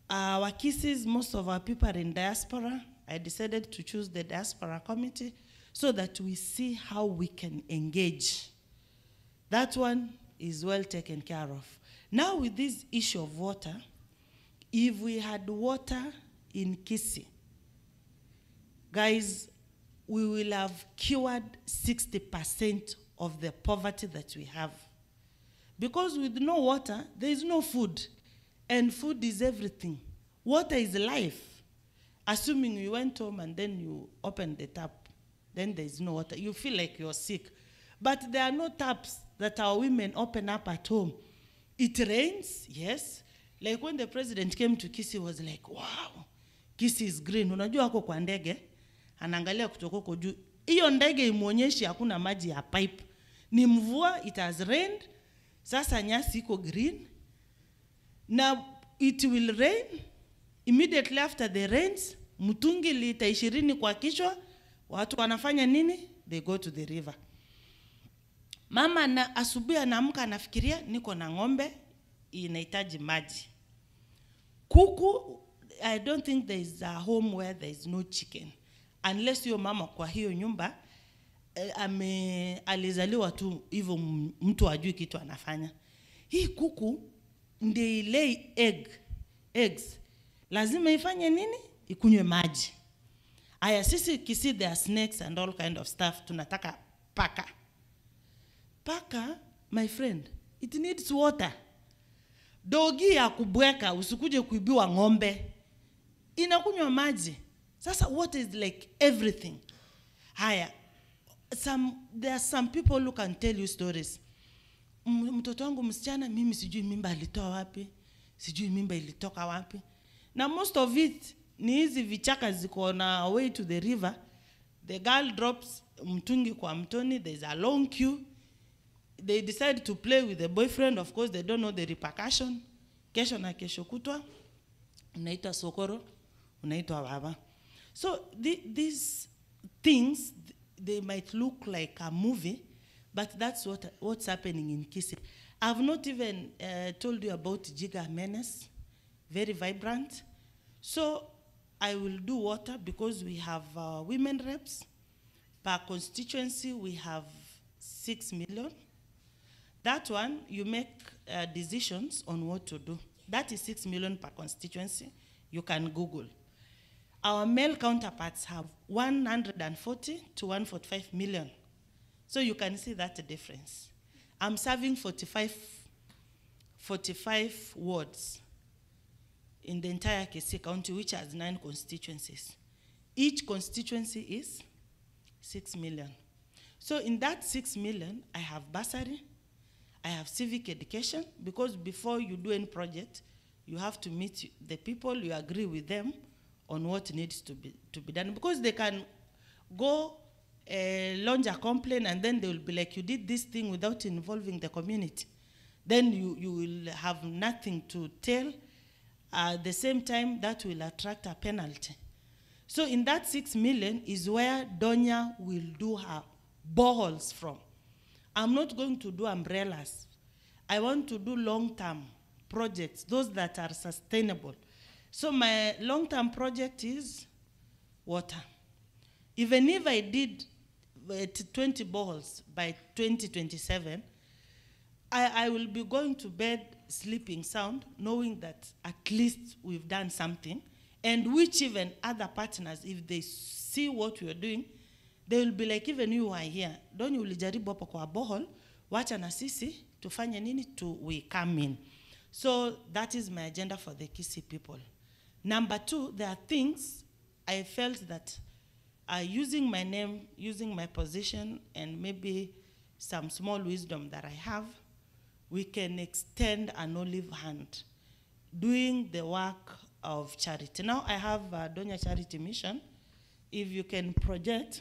Speaker 8: Our cases, most of our people are in diaspora. I decided to choose the diaspora committee so that we see how we can engage. That one is well taken care of. Now with this issue of water, if we had water in Kisi, guys, we will have cured 60% of the poverty that we have. Because with no water, there is no food. And food is everything. Water is life. Assuming you went home and then you open the tap, then there is no water. You feel like you're sick. But there are no taps that our women open up at home. It rains, yes. Like when the president came to Kisi, was like, wow, Kisi is green. Unajua ako kwa ndege, anaangalia kutoka huko juu. Hiyo ndege imuonyeshi hakuna maji ya pipe. Ni mvua, it has rained. Sasa nyasi iko green. Now it will rain. Immediately after the rains, mtungi lita 20 kwa kichwa, watu wanafanya nini? They go to the river. Mama na asubuhi anaamka anafikiria niko na ng'ombe inahitaji maji. Kuku, I don't think there is a home where there is no chicken. Unless your mama kwa hiyo nyumba alizaliwa tu hivyo mtu ajui kitu anafanya. Hii kuku ndio lay eggs. Lazima ifanye nini? Ikunywe maji. Aya, sisi Kisii there are snakes and all kind of stuff. Tunataka paka. Paka, my friend, it needs water. Dogi ya kubweka, usikuje kuibiwa ng'ombe. Inakunywa maji. Sasa water is like everything. Haya, there are some people who can tell you stories. Mtoto wangu msichana, mimi sijui mimba alitoa wapi, sijui mimba ilitoka wapi. Na most of it ni hizi vichaka ziko na way to the river. The girl drops mtungi kwa mtoni, there's a long queue. They decide to play with the boyfriend. Of course, they don't know the repercussion. Kesho na kesho kutwa, unaitwa sokoro, unaitwa baba. So these things, they might look like a movie, but that's what's happening in Kisii. I've not even told you about Jiga Menace, very vibrant. So I will do water because we have women reps. Per constituency, we have 6 million. That one, you make decisions on what to do. That is 6 million per constituency. You can Google. Our male counterparts have 140 to 145 million. So you can see that difference. I'm serving 45 wards in the entire Kisii County, which has 9 constituencies. Each constituency is 6 million. So in that 6 million, I have bursary, I have civic education, because before you do any project, you have to meet the people, you agree with them on what needs to be done. Because they can go launch a complaint and then they will be like, you did this thing without involving the community. Then you will have nothing to tell. At the same time, that will attract a penalty. So in that 6 million is where Donya will do her boreholes from. I'm not going to do umbrellas. I want to do long-term projects, those that are sustainable. So my long-term project is water. Even if I did 20 boreholes by 2027, I will be going to bed sleeping sound, knowing that at least we've done something, and which even other partners, if they see what we are doing, they will be like, even you are here, don't you ulijaribu hapo kwa borehole, wacha na sisi tufanye nini we come in. So that is my agenda for the Kisii people. Number 2, there are things I felt that using my name, using my position, and maybe some small wisdom that I have, we can extend an olive hand doing the work of charity. Now I have Donya Charity Mission. If you can project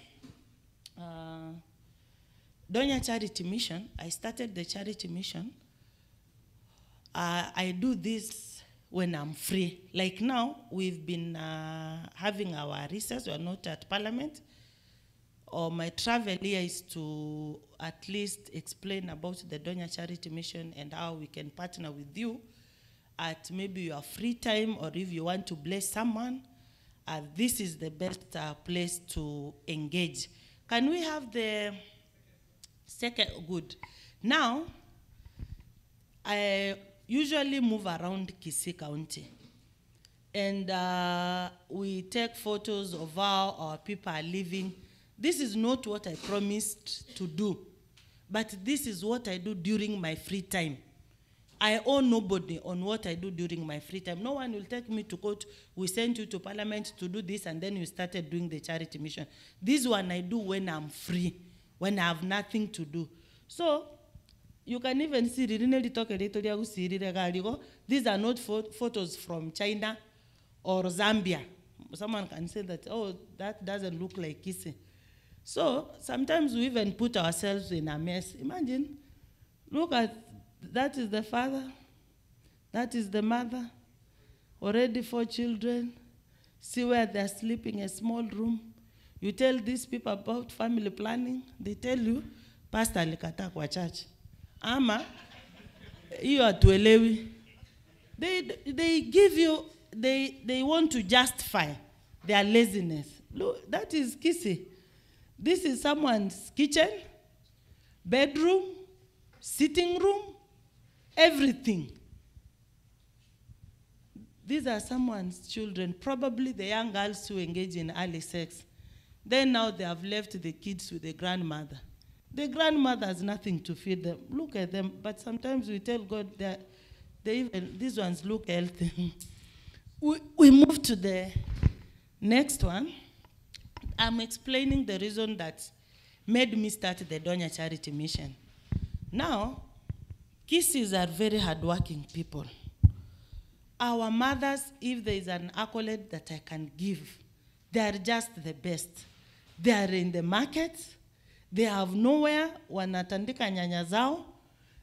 Speaker 8: Donya Charity Mission, I started the charity mission. I do this when I'm free. Like now, we've been having our recess. We're not at Parliament. Or my travel here is to at least explain about the Donya Charity Mission and how we can partner with you at maybe your free time, or if you want to bless someone, this is the best place to engage. Can we have the second? Good. Now, I usually move around Kisii County, and we take photos of how our people are living. This is not what I promised to do, but this is what I do during my free time. I owe nobody on what I do during my free time. No one will take me to court. We sent you to Parliament to do this, and then you started doing the charity mission. This one I do when I'm free, when I have nothing to do. So you can even see, these are not photos from China or Zambia. Someone can say that, oh, that doesn't look like Kisii. So sometimes we even put ourselves in a mess. Imagine, look at, that is the father, that is the mother, already 4 children. See where they're sleeping, a small room. You tell these people about family planning, they tell you, Pastor alikata kwa church. Ama, you are tuelewi. They give you, they want to justify their laziness. Look, that is Kisii. This is someone's kitchen, bedroom, sitting room, everything. These are someone's children, probably the young girls who engage in early sex. Then now they have left the kids with the grandmother. The grandmother has nothing to feed them. Look at them, but sometimes we tell God that these ones look healthy. We move to the next one. I'm explaining the reason that made me start the Donya Charity Mission. Now, Kisses are very hardworking people. Our mothers, if there is an accolade that I can give, they are just the best. They are in the market. They have nowhere. Wanatandika nyanya zao.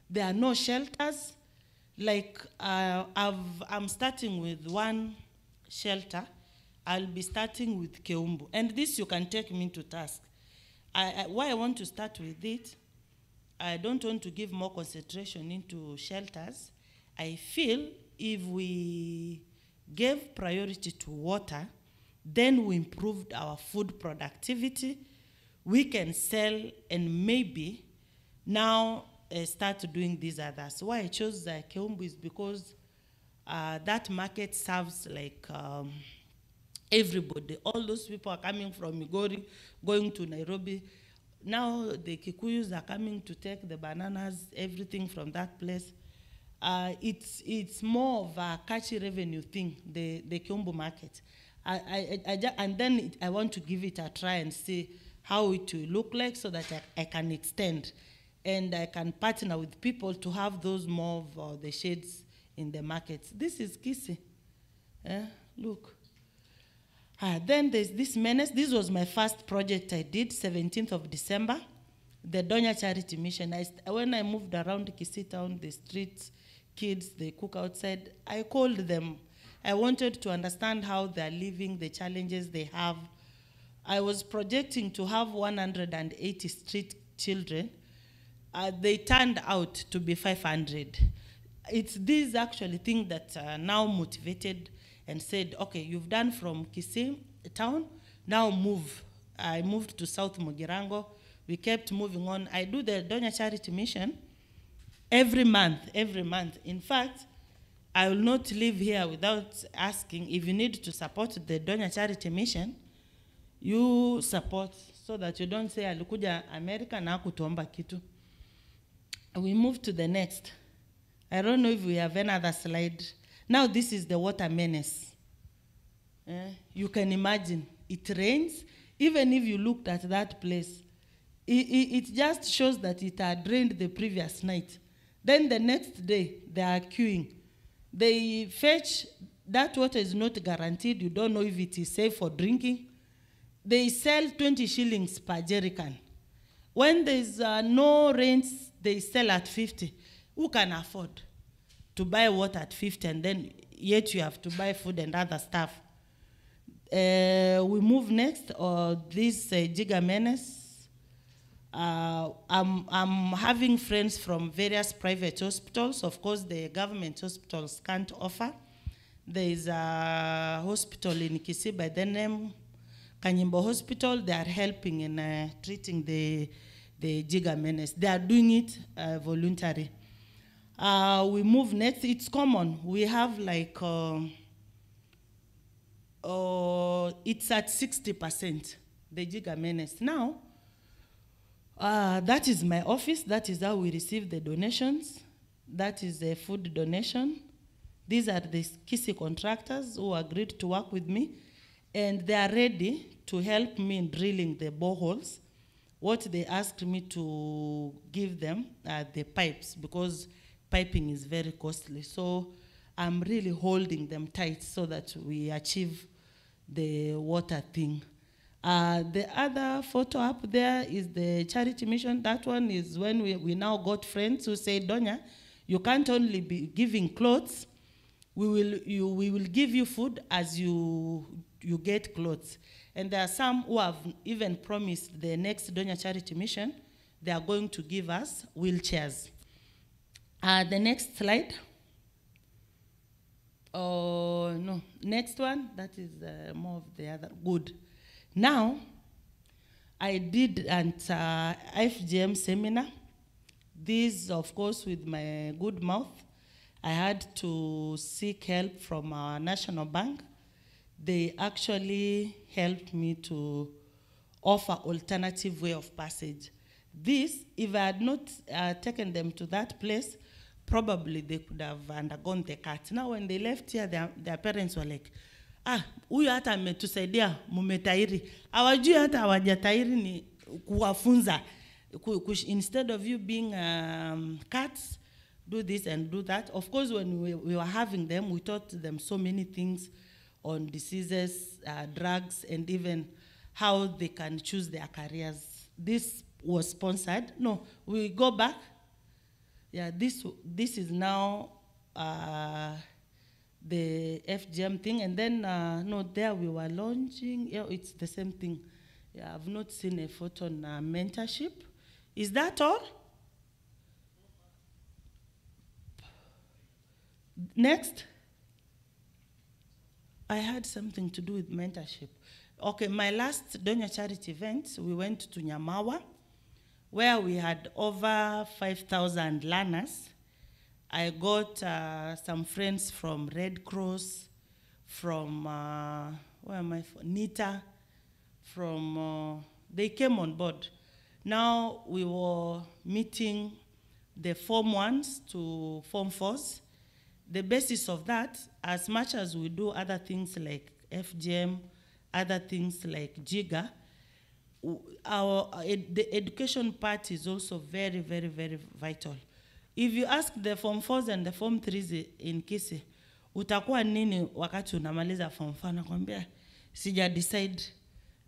Speaker 8: There are no shelters. Like, I'm starting with one shelter. I'll be starting with Keumbu. And this you can take me to task. Why I want to start with it, I don't want to give more concentration into shelters. I feel if we gave priority to water, then we improved our food productivity, we can sell and maybe now start doing these others. Why I chose Keumbu is because that market serves like everybody. All those people are coming from Migori, going to Nairobi. Now the Kikuyus are coming to take the bananas, everything from that place. It's more of a catchy revenue thing, the Keumbu market. And then I want to give it a try and see how it will look like so that I can extend. And I can partner with people to have those more of the shades in the markets. This is Kisi. Look. Then there's this menace. This was my first project I did, 17th of December, the Donya Charity Mission. When I moved around Kisii town, the street kids, they cook outside, I called them. I wanted to understand how they're living, the challenges they have. I was projecting to have 180 street children. They turned out to be 500. It's these actually things that now motivated and said, okay, you've done from Kisii town, now move. I moved to South Mugirango. We kept moving on. I do the Donya Charity Mission every month. In fact, I will not live here without asking if you need to support the Donya Charity Mission, you support so that you don't say, alikuja America na kutuomba kitu. We move to the next. I don't know if we have another slide. Now this is the water menace. You can imagine, it rains. Even if you looked at that place, it just shows that it had rained the previous night. Then the next day, they are queuing. They fetch, that water is not guaranteed. You don't know if it is safe for drinking. They sell 20 shillings per jerrycan. When there's no rains, they sell at 50. Who can afford to buy water at 50 and then yet you have to buy food and other stuff? We move next, this Giga Menace. I'm having friends from various private hospitals. Of course, the government hospitals can't offer. There is a hospital in Kisii by the name Kanyimbo Hospital. They are helping in treating the Giga Menace. They are doing it voluntary. We move next. It's common. We have like, it's at 60%, the Giga Menace. Now, that is my office. That is how we receive the donations. That is a food donation. These are the Kisii contractors who agreed to work with me, and they are ready to help me in drilling the boreholes. What they asked me to give them are the pipes, because piping is very costly. So I'm really holding them tight so that we achieve the water thing. The other photo up there is the charity mission. That one is when we now got friends who say, Donya, you can't only be giving clothes, we will give you food as you get clothes. And there are some who have even promised the next Donya Charity Mission, they are going to give us wheelchairs. The next slide. Oh, no. Next one, that is more of the other. Good. Now, I did an FGM seminar. This, of course, with my good mouth, I had to seek help from our National Bank. They actually helped me to offer alternative way of passage. This, if I had not taken them to that place, probably they could have undergone the cut. Now, when they left here, their parents were like, huyu hata ametusaidia mumetairi. Hawajui hata hawajatairi ni kuwafunza. Instead of you being cats, do this and do that. Of course, when we were having them, we taught them so many things on diseases, drugs, and even how they can choose their careers. This was sponsored. No, we go back. Yeah, this is now the FGM thing. And then, no, there we were launching. Yeah, it's the same thing. Yeah, I've not seen a photo on mentorship. Is that all? Next. I had something to do with mentorship. Okay, my last Donya charity event, we went to Nyamawa, where we had over 5,000 learners. I got some friends from Red Cross, from, where am I from? NITA, from, they came on board. Now we were meeting the Form 1s to Form 4s. The basis of that, as much as we do other things like FGM, other things like JIGA, the education part is also very, very, very vital. If you ask the Form 4s and the Form 3s in Kisii, utakuwa nini wakati unamaliza Form 4? Nakwambia, sija decide.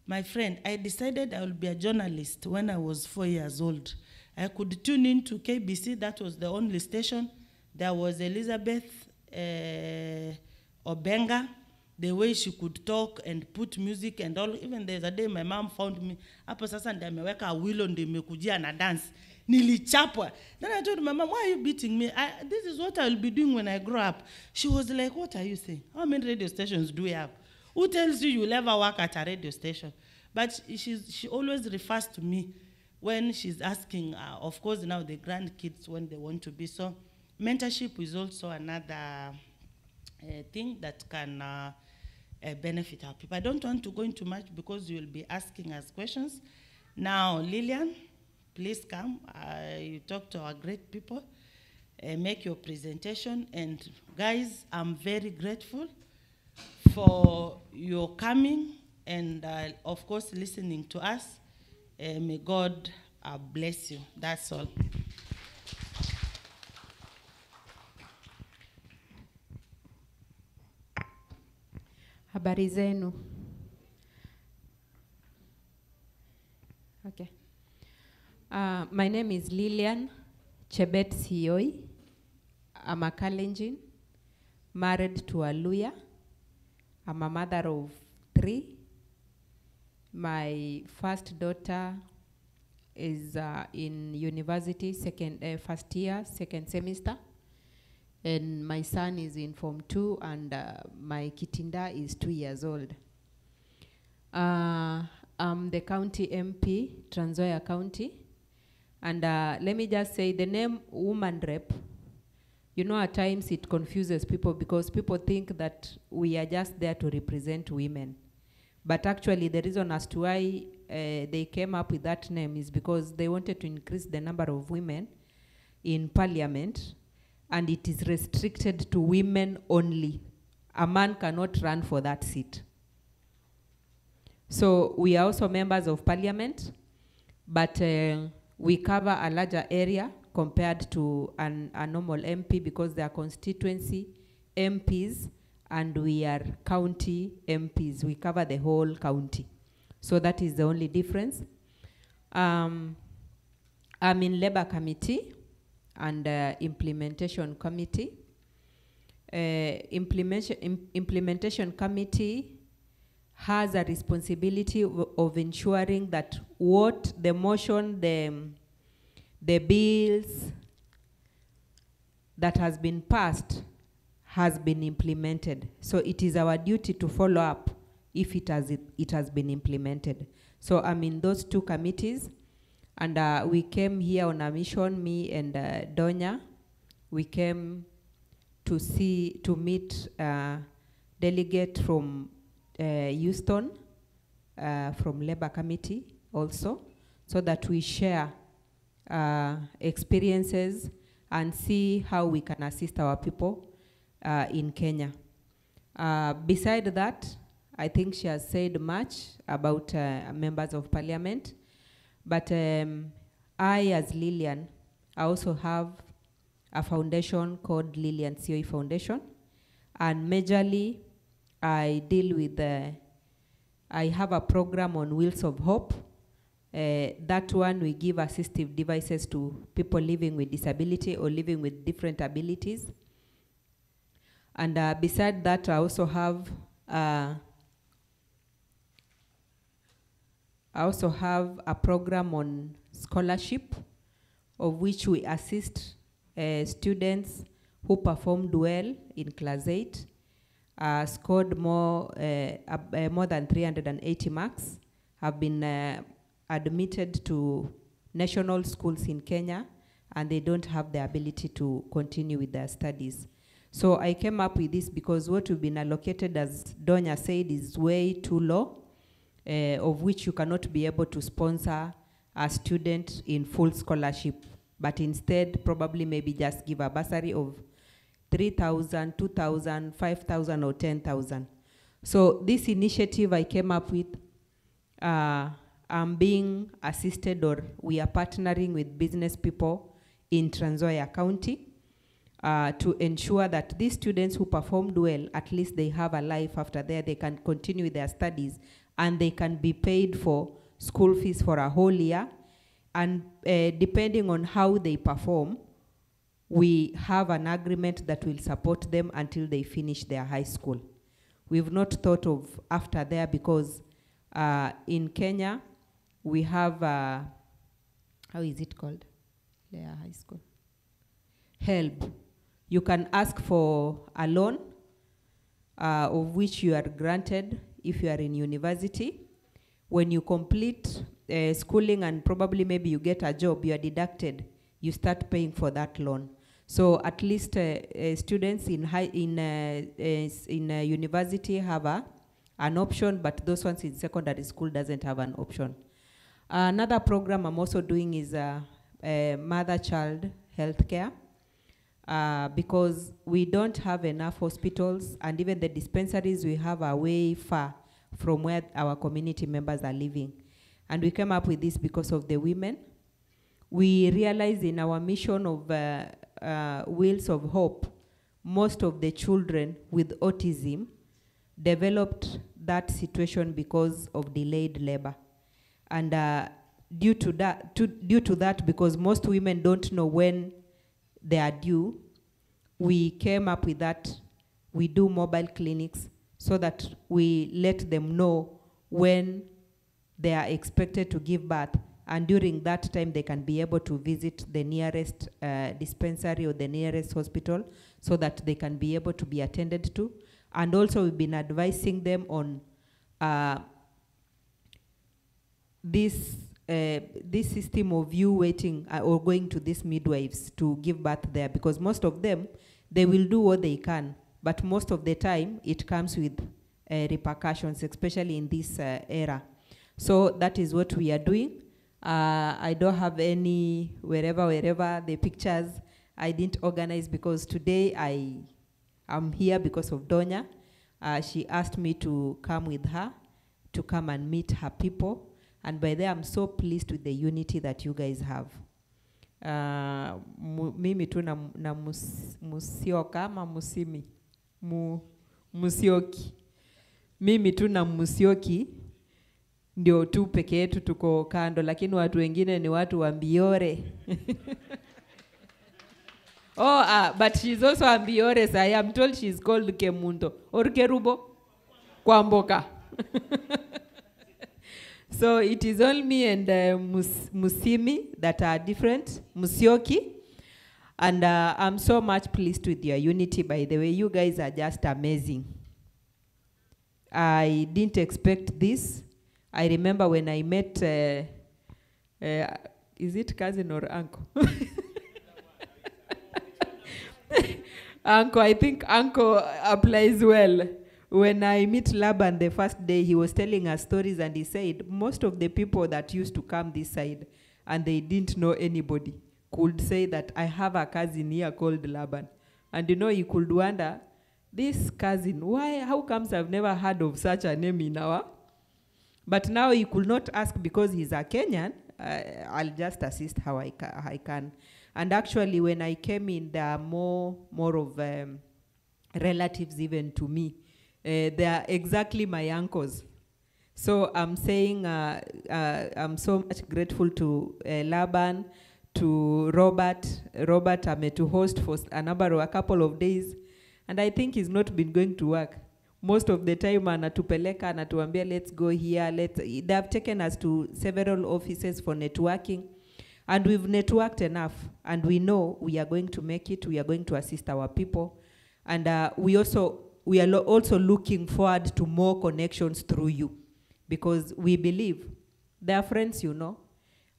Speaker 8: My friend, I decided I will be a journalist when I was 4 years old. I could tune into KBC, that was the only station. There was Elizabeth Obenga, the way she could talk and put music and all. Even there's a day my mom found me, hapo sasa ndiye ameweka wilo ndiye nimekujia na dance. Nilichapwa. Then I told my mom, why are you beating me? This is what I will be doing when I grow up. She was like, what are you saying? How many radio stations do we have? Who tells you you'll ever work at a radio station? But she always refers to me when she's asking, of course, now the grandkids when they want to be. So mentorship is also another thing that can benefit our people. I don't want to go into much because you will be asking us questions. Now, Lillian, please come. You talk to our great people. Make your presentation. And guys, I'm very grateful for your coming and, of course, listening to us. May God bless you. That's all.
Speaker 9: Habari zenu. Okay. My name is Lillian Chebet Sioi. I'm a Kalenjin, married to a Luya. I'm a mother of 3. My first daughter is in university, first year, second semester. And my son is in Form 2, and my Kitinda is 2 years old. I'm the county MP, Trans Nzoia County. And let me just say, the name woman rep, you know, at times it confuses people because people think that we are just there to represent women. But actually, the reason as to why they came up with that name is because they wanted to increase the number of women in parliament, and it is restricted to women only. A man cannot run for that seat. So we are also members of parliament, but we cover a larger area compared to a normal MP because they are constituency MPs and we are county MPs. We cover the whole county. So that is the only difference. I'm in Labor Committee and Implementation Committee. Implementation Committee has a responsibility of ensuring that what the motion, the bills that has been passed has been implemented. So it is our duty to follow up if it has been implemented. So I'm in those 2 committees. And we came here on a mission, me and Donya. We came to meet delegate from Houston, from Labor Committee also, so that we share experiences and see how we can assist our people in Kenya. Beside that, I think she has said much about members of parliament, but I, as Lillian, I also have a foundation called Lillian COE Foundation, and majorly I deal with, I have a program on Wheels of Hope. That one, we give assistive devices to people living with disability or living with different abilities. And beside that, I also have a program on scholarship, of which we assist students who performed well in class 8, scored more than 380 marks, have been admitted to national schools in Kenya, and they don't have the ability to continue with their studies. So I came up with this because what we've been allocated, as Donya said, is way too low, of which you cannot be able to sponsor a student in full scholarship, but instead probably maybe just give a bursary of 3,000, 2,000, 5,000, or 10,000. So this initiative I came up with, I'm being assisted, or we are partnering with business people in Trans Nzoia County to ensure that these students who performed well, at least they have a life after there, they can continue with their studies, and they can be paid for school fees for a whole year. And depending on how they perform, we have an agreement that will support them until they finish their high school. We've not thought of after there because in Kenya, we have, how is it called? Their high school. HELB. You can ask for a loan, of which you are granted if you are in university. When you complete schooling and probably maybe you get a job, you are deducted, you start paying for that loan. So at least students in university have an option, but those ones in secondary school doesn't have an option. Another program I'm also doing is mother-child healthcare, because we don't have enough hospitals, and even the dispensaries we have are way far from where our community members are living. And we came up with this because of the women. We realized in our mission of Wheels of Hope, most of the children with autism developed that situation because of delayed labor. And due to that, because most women don't know when they are due, we came up with that. We do mobile clinics so that we let them know when they are expected to give birth, and during that time they can be able to visit the nearest dispensary or the nearest hospital so that they can be able to be attended to. And also we've been advising them on this system of you waiting or going to these midwives to give birth there, because most of them, they will do what they can, but most of the time it comes with repercussions, especially in this era. So that is what we are doing. I don't have any wherever the pictures I didn't organize, because today I'm here because of Donya. She asked me to come with her to come and meet her people. And by there, I'm so pleased with the unity that you guys have. Mimi tu na musioka ama musimi. Musioki. Mimi tu na musioki ndio tu peke yetu tuko kando, lakini watu wengine ni watu wa Mbiore. But she's also a Mbiore, so I am told she's called Kemundo or Kerubo Kwamboka. So it is only me and Musimi that are different, Musioki. And I'm so much pleased with your unity, by the way. You guys are just amazing. I didn't expect this. I remember when I met is it cousin or uncle? Uncle, I think uncle applies well. When I meet Laban the first day, he was telling us stories and he said, most of the people that used to come this side and they didn't know anybody could say that I have a cousin here called Laban. And you know, you could wonder, this cousin, how comes I've never heard of such a name in our? But now he could not ask because he's a Kenyan. I'll just assist how I can. And actually, when I came in, there are more of relatives even to me. They are exactly my uncles. So I'm saying I'm so much grateful to Laban, to Robert. Robert, I'm to host for a couple of days. And I think he's not been going to work. Most of the time, anatupeleka, anatuambia, let's go here. They have taken us to several offices for networking. And we've networked enough. And we know we are going to make it. We are going to assist our people. And we are also looking forward to more connections through you. Because we believe, they are friends, you know.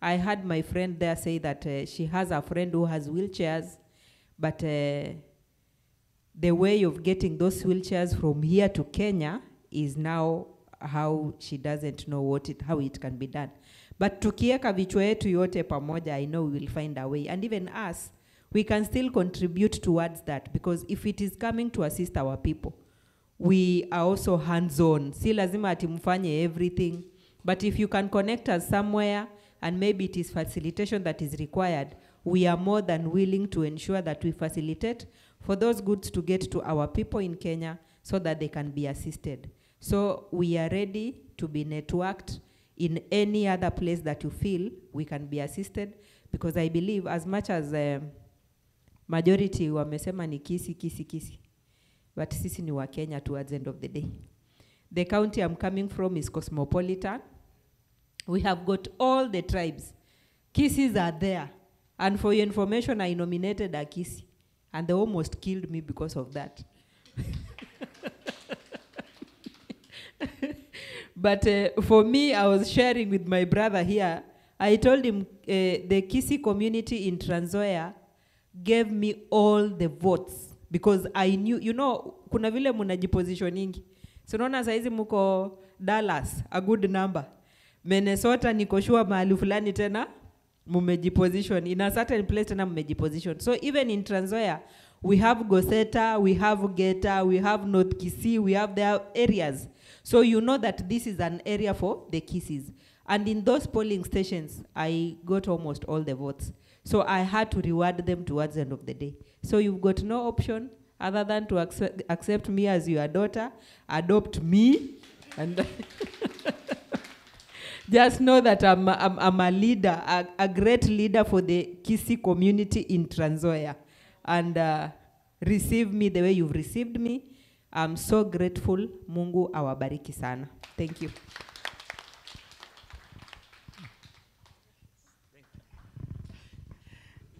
Speaker 9: I had my friend there say that she has a friend who has wheelchairs. But the way of getting those wheelchairs from here to Kenya is now how she doesn't know how it can be done. But tukieka vichwa yetu yote pamoja, I know we will find a way. And even us, we can still contribute towards that, because if it is coming to assist our people, we are also hands-on. Si lazima ati mfanye everything. But if you can connect us somewhere, and maybe it is facilitation that is required, we are more than willing to ensure that we facilitate for those goods to get to our people in Kenya so that they can be assisted. So we are ready to be networked in any other place that you feel we can be assisted, because I believe as much as majority wamesema ni kisi, but sisi ni wa Kenya towards the end of the day. The county I'm coming from is cosmopolitan. We have got all the tribes. Kisis are there. And for your information, I nominated a Kisi. And they almost killed me because of that. But for me, I was sharing with my brother here. I told him the Kisi community in Trans Nzoia gave me all the votes. Because I knew, you know, kuna vile munajipositioningi. So naona saizi muko Dallas, a good number. Minnesota niko sure mahali fulani tena mumejiposition. In a certain place tena mumejiposition. So even in Trans Nzoia, we have Goseta, we have Geta, we have North Kisii, we have their areas. So you know that this is an area for the Kisis. And in those polling stations, I got almost all the votes. So I had to reward them towards the end of the day. So you've got no option other than to accept me as your daughter, adopt me, and just know that I'm a leader, a great leader for the Kisii community in Trans Nzoia. And receive me the way you've received me. I'm so grateful. Mungu awabariki sana. Thank you.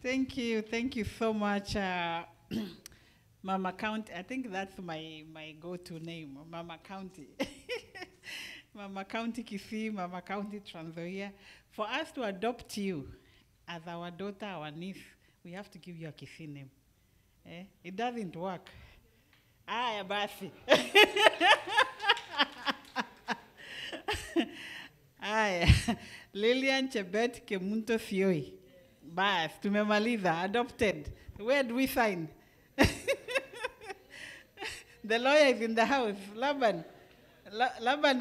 Speaker 2: Thank you so much, Mama County. I think that's my go-to name, Mama County. Mama County Kisii, Mama County Trans Nzoia. For us to adopt you as our daughter, our niece, we have to give you a Kisii name. It doesn't work. Aya basi. Aya. Lilian Chebet Kemunto Sioi. Bas, tumemaliza, adopted. Where do we sign? The lawyer is in the house. Laban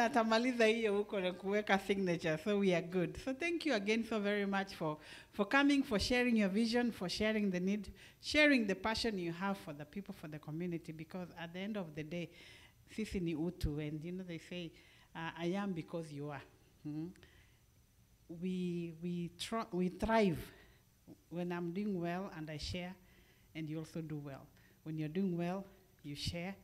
Speaker 2: atamaliza hiyo huko na kuweka signature, so we are good. So thank you again so very much for coming, for sharing your vision, for sharing the need, sharing the passion you have for the people, for the community, because at the end of the day, sisi ni utu, and you know they say, I am because you are. We thrive when I'm doing well and I share, and you also do well. When you're doing well, you share,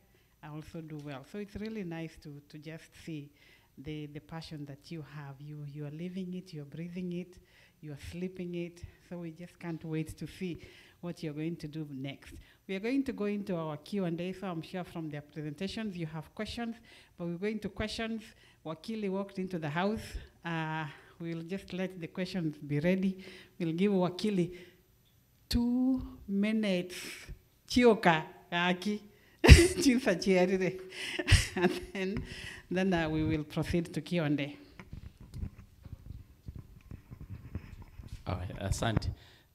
Speaker 2: I also do well. So it's really nice to just see the passion that you have. You are living it, you're breathing it, you are sleeping it. So we just can't wait to see what you're going to do next. We are going to go into our Q&A, so I'm sure from their presentations you have questions, but we're going to questions. Wakili walked into the house. we'll just let the questions be ready. We'll give Wakili 2 minutes. Chioka, aki, chinsa chiarire. And then we will proceed to Q&A.
Speaker 10: All right, asante.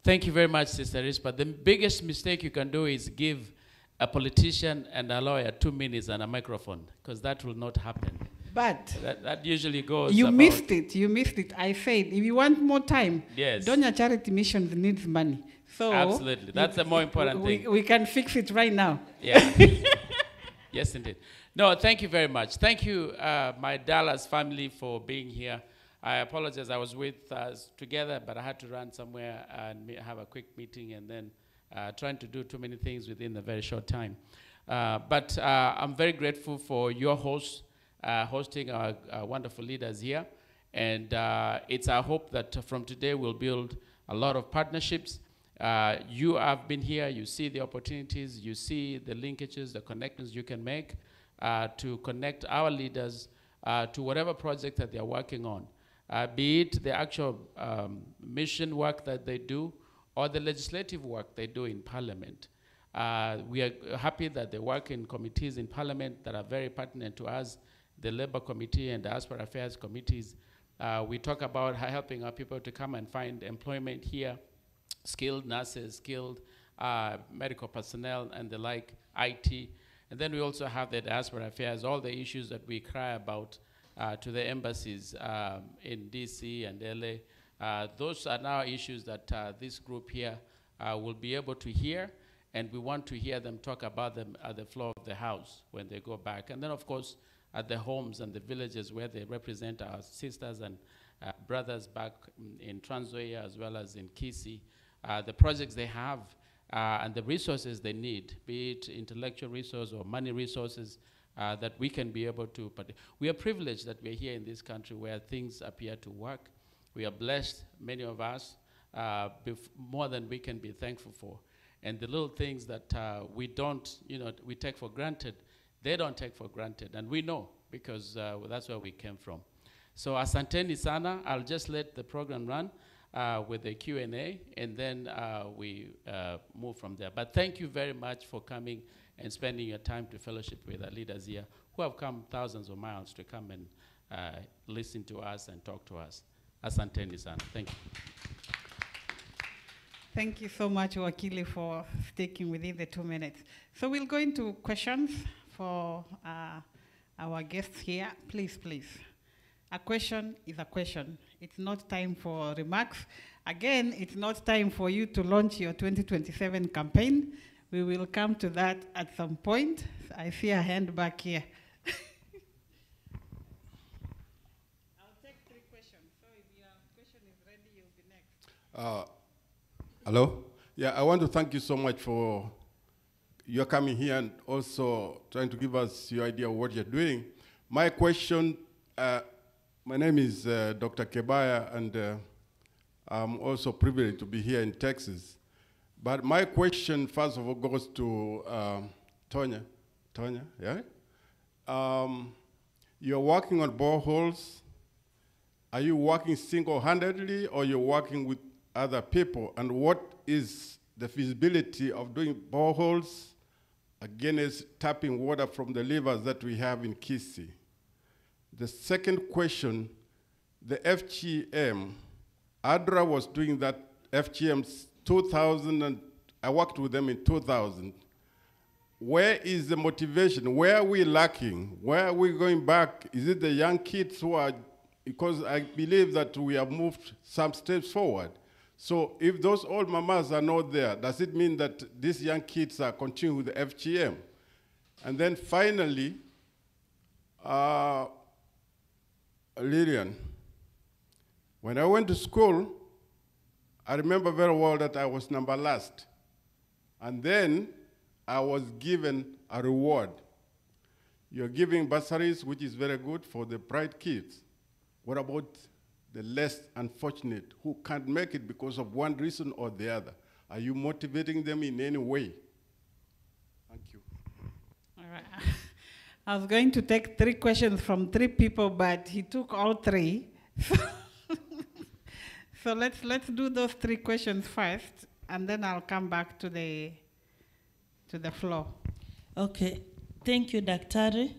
Speaker 10: Thank you very much, Sister Rispa. The biggest mistake you can do is give a politician and a lawyer 2 minutes and a microphone, because that will not happen.
Speaker 2: But
Speaker 10: that usually goes.
Speaker 2: you missed it. You missed it. I said, if you want more time,
Speaker 10: Yes.
Speaker 2: Donya Charity Missions needs money. So
Speaker 10: Absolutely. That's the more important thing.
Speaker 2: We can fix it right now.
Speaker 10: Yeah. Yes, indeed. No, thank you very much. Thank you, my Dallas family, for being here. I apologize. I was with us together, but I had to run somewhere and have a quick meeting, and then trying to do too many things within a very short time. But I'm very grateful for your host hosting our wonderful leaders here. And it's our hope that from today we'll build a lot of partnerships. You have been here, you see the opportunities, you see the linkages, the connections you can make to connect our leaders to whatever project that they're working on. Be it the actual mission work that they do or the legislative work they do in Parliament. We are happy that they work in committees in Parliament that are very pertinent to us, the Labour Committee and Diaspora Affairs Committees. We talk about helping our people to come and find employment here, skilled nurses, skilled medical personnel and the like, IT. And then we also have the Diaspora Affairs, all the issues that we cry about to the embassies in DC and LA. Those are now issues that this group here will be able to hear, and we want to hear them talk about them at the floor of the House when they go back. And then, of course, at the homes and the villages where they represent our sisters and brothers back in Trans Nzoia as well as in Kisii, the projects they have and the resources they need, be it intellectual resource or money resources, that we can be able to. But we are privileged that we are here in this country where things appear to work. We are blessed, many of us, more than we can be thankful for. And the little things that we don't, we take for granted, they don't take for granted. And we know, because that's where we came from. So asanteni sana. I'll just let the program run with the Q&A, and then we move from there. But thank you very much for coming and spending your time to fellowship with our leaders here who have come thousands of miles to come and listen to us and talk to us. Asanteni sana. Thank you.
Speaker 2: Thank you so much, Wakili, for sticking within the 2 minutes. So we'll go into questions for our guests here. Please, please. A question is a question. It's not time for remarks. Again, it's not time for you to launch your 2027 campaign. We will come to that at some point. I see a hand back here. I'll take 3 questions. So if your question is ready, you'll be next.
Speaker 5: Hello? Yeah, I want to thank you so much for your coming here and also trying to give us your idea of what you're doing. My question, my name is Dr. Kebaya, and I'm also privileged to be here in Texas. But my question, first of all, goes to Tonya. Tonya, yeah? You're working on boreholes. Are you working single-handedly, or you're working with other people? And what is the feasibility of doing boreholes against tapping water from the rivers that we have in Kisii? The second question, the FGM, ADRA was doing that FGM 2000, and I worked with them in 2000. Where is the motivation? Where are we lacking? Where are we going back? Is it the young kids who are, because I believe that we have moved some steps forward. So if those old mamas are not there, does it mean that these young kids are continuing with the FGM? And then finally, Lillian, when I went to school, I remember very well that I was number last. And then I was given a reward. You're giving bursaries, which is very good for the bright kids. What about the less unfortunate who can't make it because of one reason or the other? Are you motivating them in any way? Thank you.
Speaker 2: All right. I was going to take 3 questions from 3 people, but he took all 3. So let's do those 3 questions first, and then I'll come back to the floor.
Speaker 8: Okay, thank you, Daktari.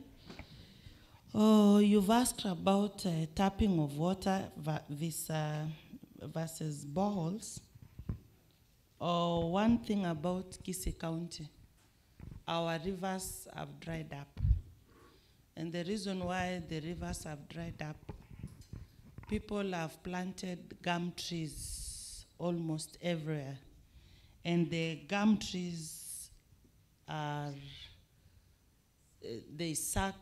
Speaker 8: Oh, you've asked about tapping of water versus boreholes. Oh, one thing about Kisii County, our rivers have dried up. And the reason why the rivers have dried up, people have planted gum trees almost everywhere. And the gum trees are, they suck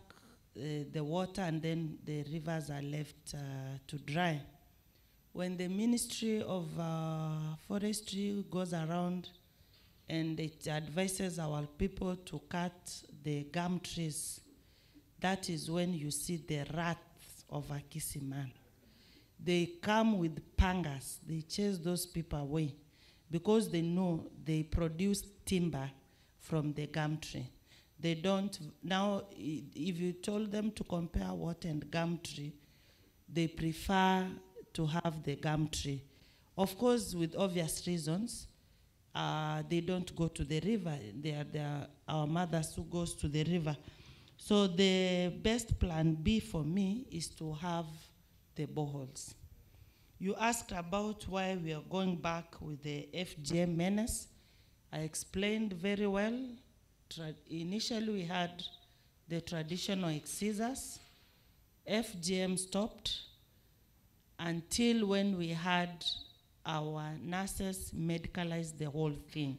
Speaker 8: the water, and then the rivers are left to dry. When the Ministry of Forestry goes around and it advises our people to cut the gum trees, that is when you see the wrath of a Kisii man. They come with pangas, they chase those people away because they know they produce timber from the gum tree. They don't, now if you told them to compare water and gum tree, they prefer to have the gum tree. Of course, with obvious reasons, they don't go to the river. They are our mothers who goes to the river. So the best plan B for me is to have the boreholes. You asked about why we are going back with the FGM menace. I explained very well. Initially, we had the traditional excisors. FGM stopped until when we had our nurses medicalize the whole thing.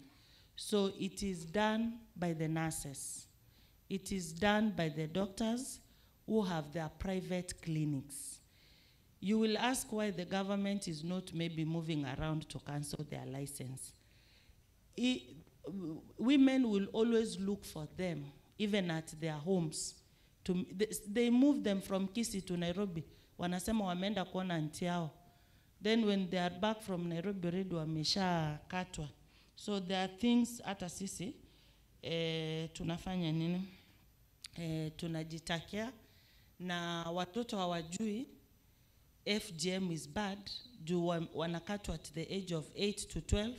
Speaker 8: So it is done by the nurses. It is done by the doctors who have their private clinics. You will ask why the government is not maybe moving around to cancel their license. Women will always look for them, even at their homes. They move them from Kisii to Nairobi. Wanasema wameenda kuona aunti yao. Then when they are back from Nairobi already wamesha katwa. So there are things hata sisi tunafanya nini? Tunajitakia na watoto hawajui FGM is bad. Do wanakatwa at the age of 8 to 12.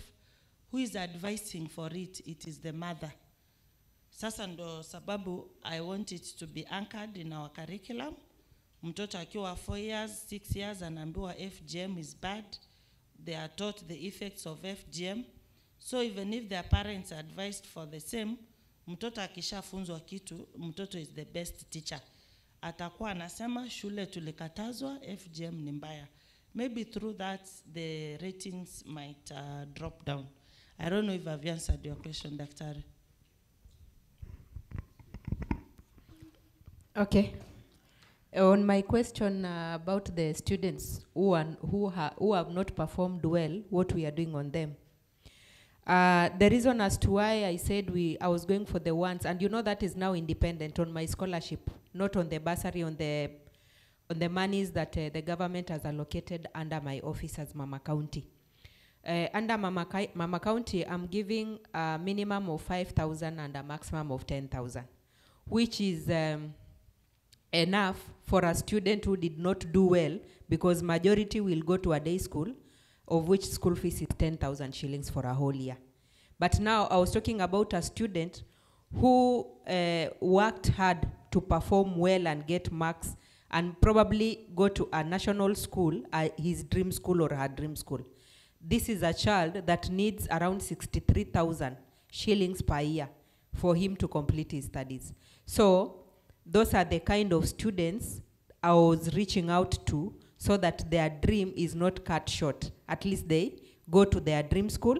Speaker 8: Who is advising for it? It is the mother. Sasa ndo sababu I want it to be anchored in our curriculum. Mtoto akiwa 4 years, 6 years anaambiwa FGM is bad. They are taught the effects of FGM. So even if their parents are advised for the same, mtoto akishafunzwa kitu, mtoto is the best teacher. Atakuwa anasema shule tulikatazwa, FGM ni mbaya. Maybe through that the ratings might drop down. I don't know if I've answered your question, Daktari.
Speaker 9: Okay. On my question about the students who have not performed well, what we are doing on them. The reason as to why I said I was going for the ones, and you know that is now independent on my scholarship, not on the bursary, on the monies that the government has allocated under my office as Mama County. Under Mama County, I'm giving a minimum of 5,000 and a maximum of 10,000, which is enough for a student who did not do well, because majority will go to a day school, of which school fees is 10,000 shillings for a whole year. But now I was talking about a student who worked hard to perform well and get marks and probably go to a national school, his dream school or her dream school. This is a child that needs around 63,000 shillings per year for him to complete his studies. So those are the kind of students I was reaching out to, so that their dream is not cut short. At least they go to their dream school.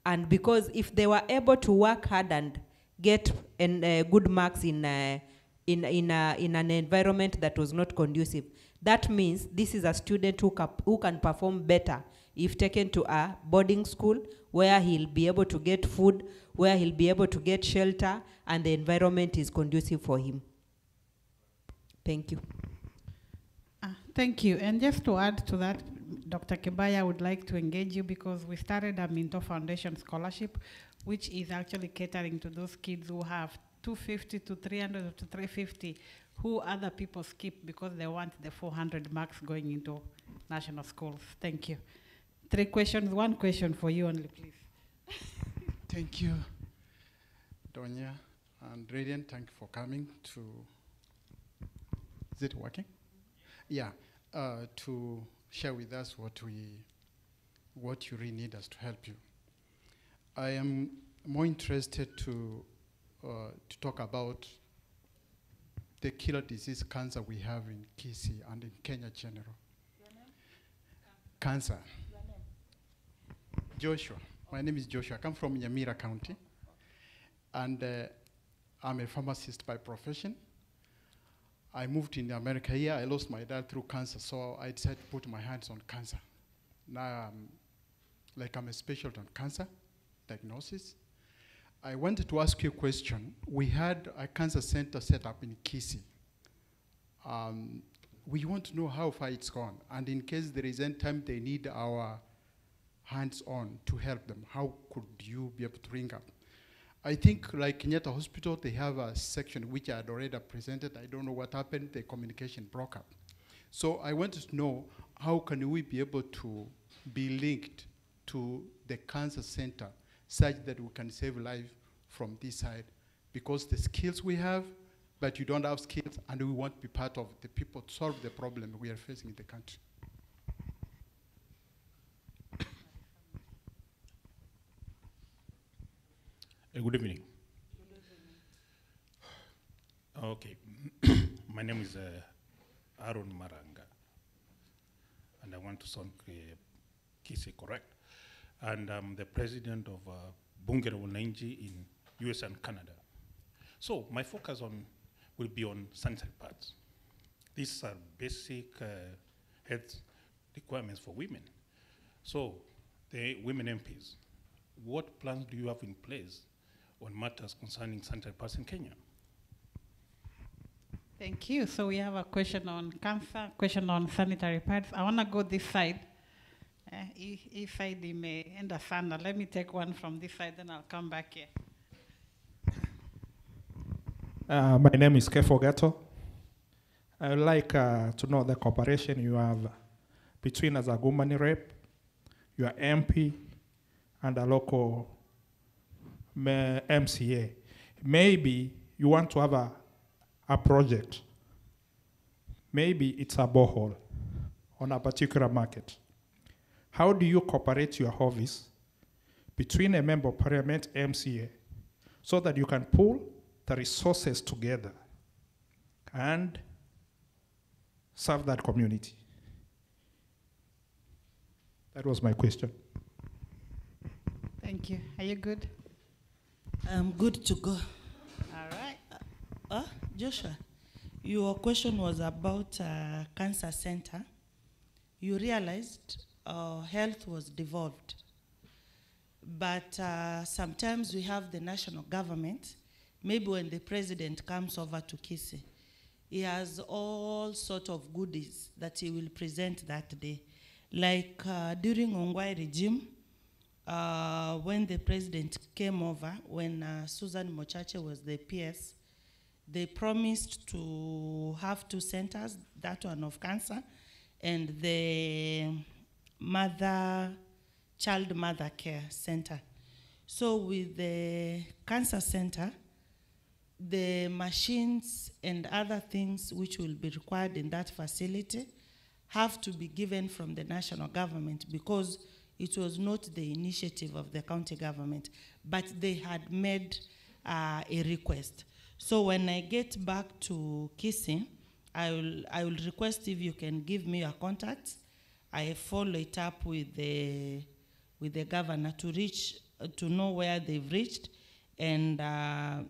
Speaker 9: And because if they were able to work hard and get good marks in an environment that was not conducive, that means this is a student who can perform better if taken to a boarding school where he'll be able to get food, where he'll be able to get shelter, and the environment is conducive for him. Thank you.
Speaker 2: Thank you. And just to add to that, Dr. Kibaya, I would like to engage you because we started a Minto Foundation scholarship, which is actually catering to those kids who have 250 to 300 to 350, who other people skip because they want the 400 marks going into national schools. Thank you. 3 questions, 1 question for you only, please.
Speaker 11: Thank you, Donya and Radiant. Thank you for coming to. Is it working? Yeah, to share with us what you really need us to help you. I am more interested to talk about the killer disease cancer we have in Kisii and in Kenya general. Your name? Cancer. Your name? Joshua. My name is Joshua. I come from Nyamira County, and I'm a pharmacist by profession. I moved in America here. I lost my dad through cancer, so I decided to put my hands on cancer. Now, I'm a specialist on cancer diagnosis. I wanted to ask you a question. We had a cancer center set up in Kisii. We want to know how far it's gone, and in case there is any time they need our hands-on to help them, how could you be able to ring up? I think like Kenyatta Hospital, they have a section which I had already presented. I don't know what happened, the communication broke up. So I wanted to know, how can we be able to be linked to the cancer center such that we can save life from this side? Because the skills we have, but you don't have skills, and we want to be part of the people to solve the problem we are facing in the country.
Speaker 12: Good evening. Okay, my name is Aaron Maranga, and I want to sound Kisii correct. And I'm the president of Bunge la Wananchi in US and Canada. So my focus will be on sanitary pads. These are basic health requirements for women. So the women MPs, what plans do you have in place on matters concerning sanitary pads in Kenya?
Speaker 2: Thank you. So we have a question on cancer, question on sanitary pads. I want to go this side. If I may understand, let me take one from this side, then I'll come back here.
Speaker 13: My name is Kefo Gato. I would like to know the cooperation you have between as a Gumani rep, your MP, and a local MCA. Maybe you want to have a project. Maybe it's a borehole on a particular market. How do you cooperate your office between a member of parliament, MCA, so that you can pull the resources together and serve that community? That was my question.
Speaker 2: Thank you. Are you good?
Speaker 8: I'm good to go.
Speaker 2: All right.
Speaker 8: Joshua, your question was about cancer center. You realized health was devolved. But sometimes we have the national government, maybe when the president comes over to Kisii, he has all sorts of goodies that he will present that day. Like during Ongwae regime, when the president came over, when Susan Mochache was the PS, they promised to have 2 centers, that one of cancer, and the child mother care center. So with the cancer center, the machines and other things which will be required in that facility have to be given from the national government, because it was not the initiative of the county government, but they had made a request. So when I get back to Kisii, I will request if you can give me your contacts. I follow it up with the governor to know where they've reached, and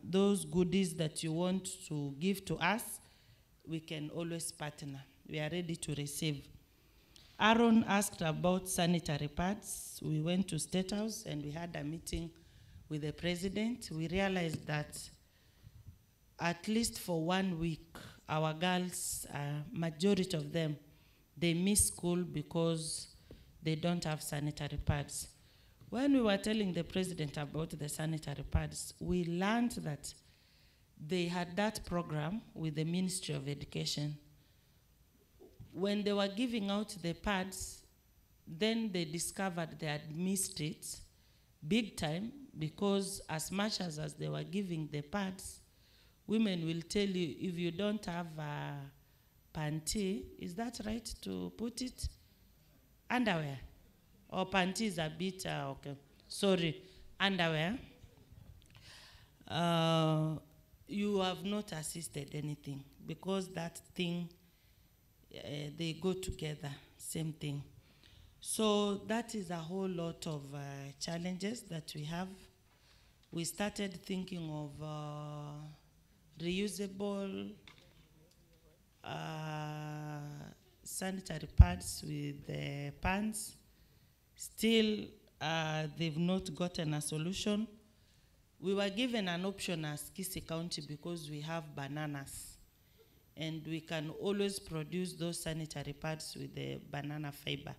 Speaker 8: those goodies that you want to give to us, we can always partner. We are ready to receive. Aaron asked about sanitary pads. We went to State House and we had a meeting with the president. We realized that at least for 1 week, our girls, majority of them, they miss school because they don't have sanitary pads. When we were telling the president about the sanitary pads, we learned that they had that program with the Ministry of Education. When they were giving out the pads, Then they discovered they had missed it big time, because as much as they were giving the pads, women will tell you, if you don't have a panty, is that right to put it? Underwear. Or panty is a bit, okay. Sorry, underwear. You have not assisted anything, because that thing, they go together, same thing. So that is a whole lot of challenges that we have. We started thinking of reusable sanitary pads with pants. Still, they've not gotten a solution. We were given an option as Kisii County because we have bananas, and we can always produce those sanitary pads with the banana fiber.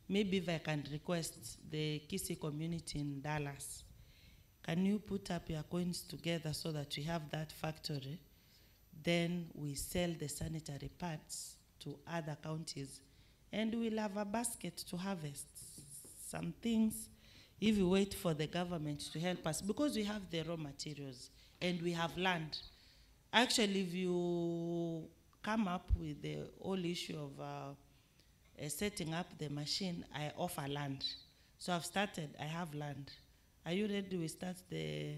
Speaker 8: Maybe if I can request the Kisii community in Dallas, can you put up your coins together so that we have that factory? Then we sell the sanitary pads to other counties, and we'll have a basket to harvest. Some things, if we wait for the government to help us, because we have the raw materials and we have land. Actually, if you come up with the whole issue of setting up the machine, I offer land. So I've started, I have land. Are you ready? We start the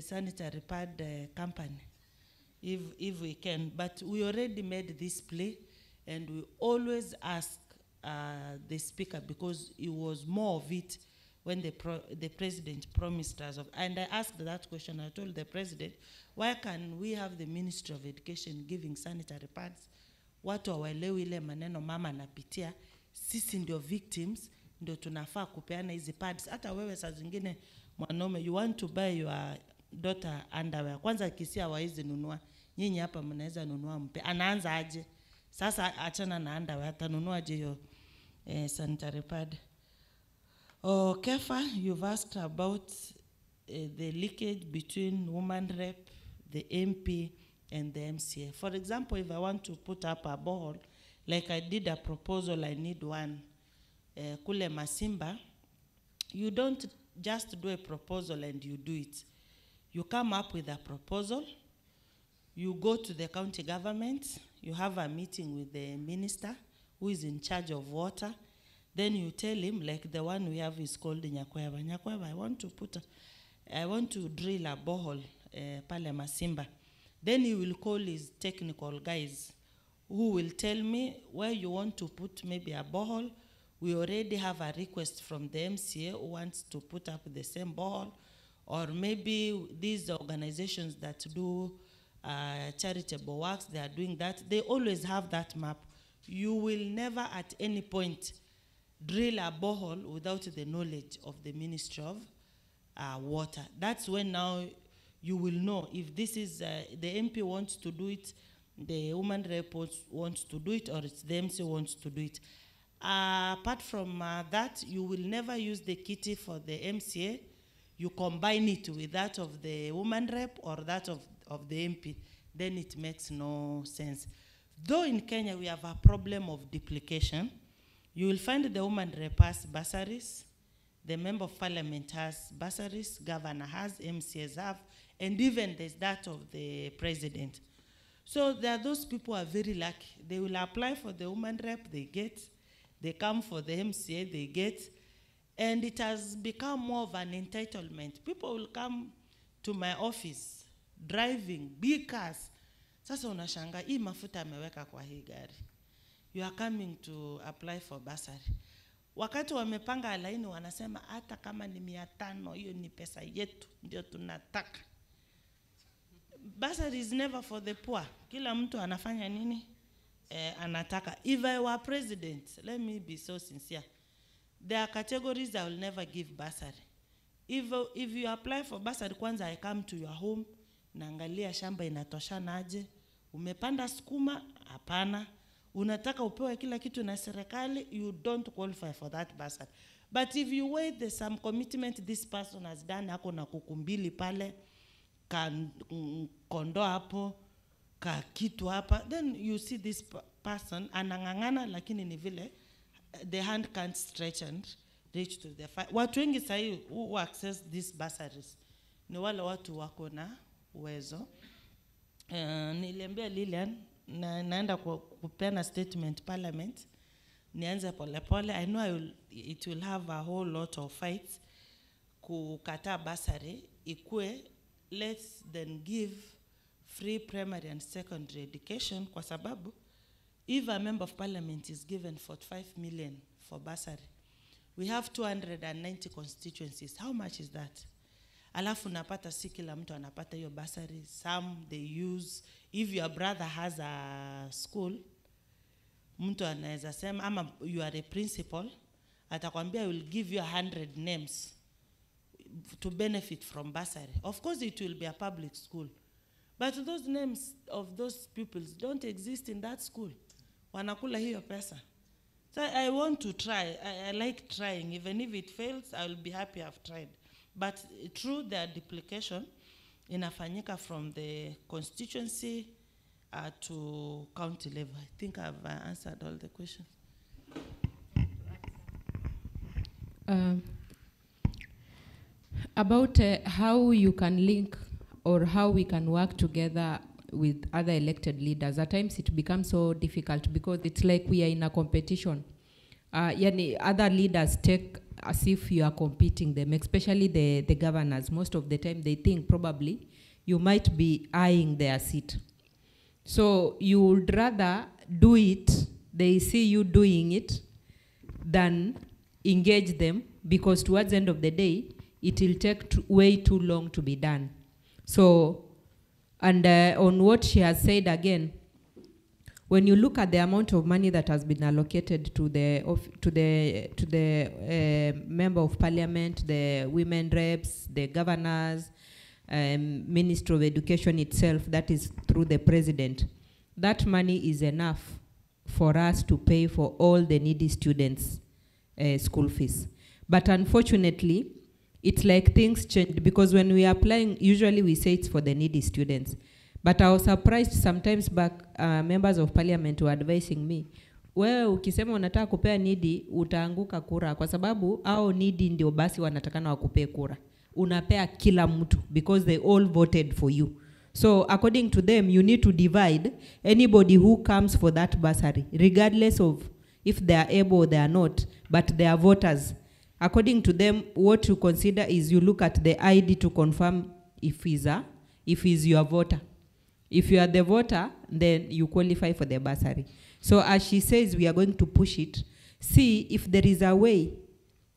Speaker 8: sanitary pad company, if we can. But we already made this play, and we always ask the speaker, because it was more of it when the president promised us. And I asked that question. I told the president, why can we have the Ministry of Education giving sanitary pads? Watu hawaelewi ile maneno mama napitia. Sisi ndio victims, ndio tunafaa kupeana hizi pads. Hata wewe saa zingine mwanaume, you want to buy your daughter underwear. Kwanza Kisii hawawezi nunua. Nyinyi hapa mnaweza nunua mpe. Anaanza aje? Sasa achana na underwear, atanunua aje hiyo sanitary pad? Oh, Kefa, you've asked about the leakage between woman rep, the MP, and the MCA. For example, if I want to put up a borehole, like I did a proposal, I need one, Kule Masimba, you don't just do a proposal and you do it. You come up with a proposal, you go to the county government, you have a meeting with the minister who is in charge of water, then you tell him, like the one we have is called Nyakweva. Nyakweva, I want to drill a borehole, Pale Masimba. Then he will call his technical guys who will tell me where you want to put maybe a borehole. We already have a request from the MCA who wants to put up the same borehole, or maybe these organizations that do charitable works, they are doing that. They always have that map. You will never at any point drill a borehole without the knowledge of the Ministry of Water. That's when now you will know if this is, the MP wants to do it, the woman rep wants to do it, or it's the MC wants to do it. Apart from that, you will never use the kitty for the MCA. You combine it with that of the woman rep or that of the MP. Then it makes no sense. Though in Kenya we have a problem of duplication, you will find the woman rep has bursaries, the member of parliament has bursaries, governor has, MCAs have, and even there's that of the president. So there are those people who are very lucky. They will apply for the woman rep, they get. They come for the MCA, they get. And it has become more of an entitlement. People will come to my office, driving big cars. Sasa unashanga, hii mafuta ameweka kwa hii gari. You are coming to apply for bursary. Wakati wamepanga laini wanasema, hata kama ni 500, hiyo ni pesa yetu, ndio tunataka. Bursary is never for the poor. Kila mtu anafanya nini? Anataka. If I were president, let me be so sincere. There are categories I will never give bursary. If you apply for bursary, kwanza I come to your home, naangalia shamba inatoshana aje, umepanda sukuma, hapana. Unataka upewe kila kitu na serikali, you don't qualify for that bursary. But if you wait, there's some commitment this person has done, hako na kukumbili pale, kondo hapo, ka kitu hapa, then you see this person anangangana, lakini ni vile the hand can't stretch and reach to the watu wengi sahi who access these bursaries ni wale watu wako na uwezo. Niliambia Lilian naenda kupeana statement parliament, nianze pole pole. I know it will have a whole lot of fights kukata bursary ikue. Let's then give free primary and secondary education kwa sababu if a member of parliament is given 45 million for bursary, we have 290 constituencies. How much is that? Alafu napata si kila mtu anapata hiyo bursary. Some they use, if your brother has a school, mtu anaweza sema ama you are a principal, atakwambia I will give you 100 names to benefit from bursary. Of course it will be a public school, but those names of those pupils don't exist in that school. Wanakula hiyo pesa. So I want to try. I like trying. Even if it fails, I will be happy I've tried. But through the duplication, inafanyika from the constituency to county level. I think I've answered all the questions.
Speaker 9: About how you can link or how we can work together with other elected leaders. At times it becomes so difficult because it's like we are in a competition. Yani other leaders take as if you are competing them, especially the governors. Most of the time they think probably you might be eyeing their seat. So you would rather do it, they see you doing it, than engage them, because towards the end of the day, it will take way too long to be done. So, and on what she has said again, when you look at the amount of money that has been allocated to the member of parliament, the women reps, the governors, Ministry of Education itself, that is through the president, that money is enough for us to pay for all the needy students' school fees. But unfortunately, it's like things change, because when we are applying, usually we say it's for the needy students. But I was surprised sometimes back, members of parliament were advising me, wewe ukisema unataka kupea needy, utaanguka kura, kwa sababu au needy ndio basi wanatakana wakupee kura. Unapea kila mtu, because they all voted for you. So according to them, you need to divide anybody who comes for that bursary, regardless of if they are able or they are not, but they are voters. According to them, what you consider is you look at the ID to confirm if he's your voter. If you are the voter, then you qualify for the bursary. So as she says, we are going to push it. See if there is a way,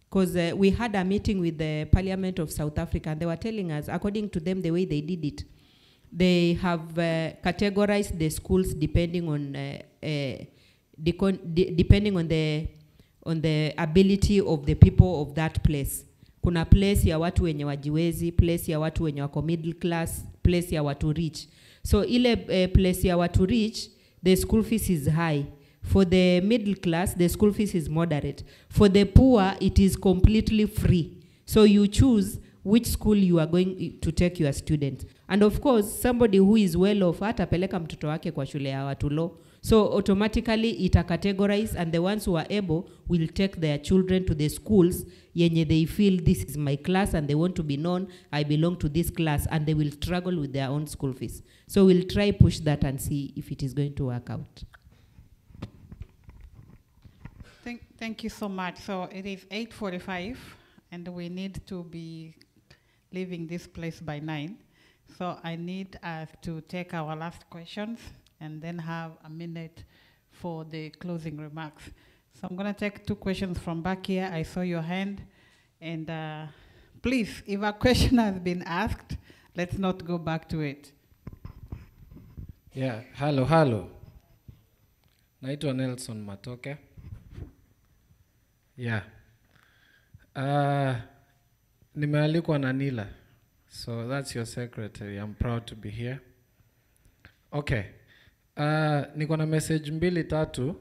Speaker 9: because we had a meeting with the Parliament of South Africa, and they were telling us, according to them, the way they did it, they have categorized the schools depending on depending on the ability of the people of that place. Kuna place ya watu wenye wajiwezi, place ya watu wenye wako middle class, place ya watu rich. So ile place ya watu rich, the school fees is high. For the middle class, the school fees is moderate. For the poor, it is completely free. So you choose which school you are going to take your student. And of course, somebody who is well off, atapeleka mtoto wake kwa shule ya watu low. So automatically it are categorized, and the ones who are able will take their children to the schools yenye they feel this is my class and they want to be known, I belong to this class, and they will struggle with their own school fees. So we'll try push that and see if it is going to work out.
Speaker 2: Thank you so much. So it is 8:45 and we need to be leaving this place by 9. So I need us to take our last questions and then have a minute for the closing remarks. So I'm gonna take 2 questions from back here. I saw your hand, and please, if a question has been asked, let's not go back to it.
Speaker 14: Yeah, hello. Naitwa Nelson Matoke. Yeah. Nimealikwa na Nila. So that's your secretary. I'm proud to be here. Okay. Niko na message 2-3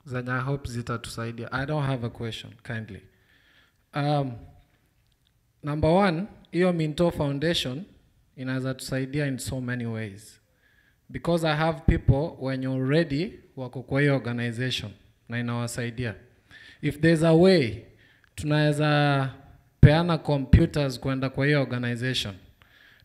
Speaker 14: zenye I hope zitatusaidia. I don't have a question, kindly. Number 1, hiyo Minto Foundation inaweza tusaidia in so many ways. Because I have people when you're ready wako kwa hiyo organization na inawasaidia. if there's a way tunaweza peana computers kwenda kwa hiyo organization.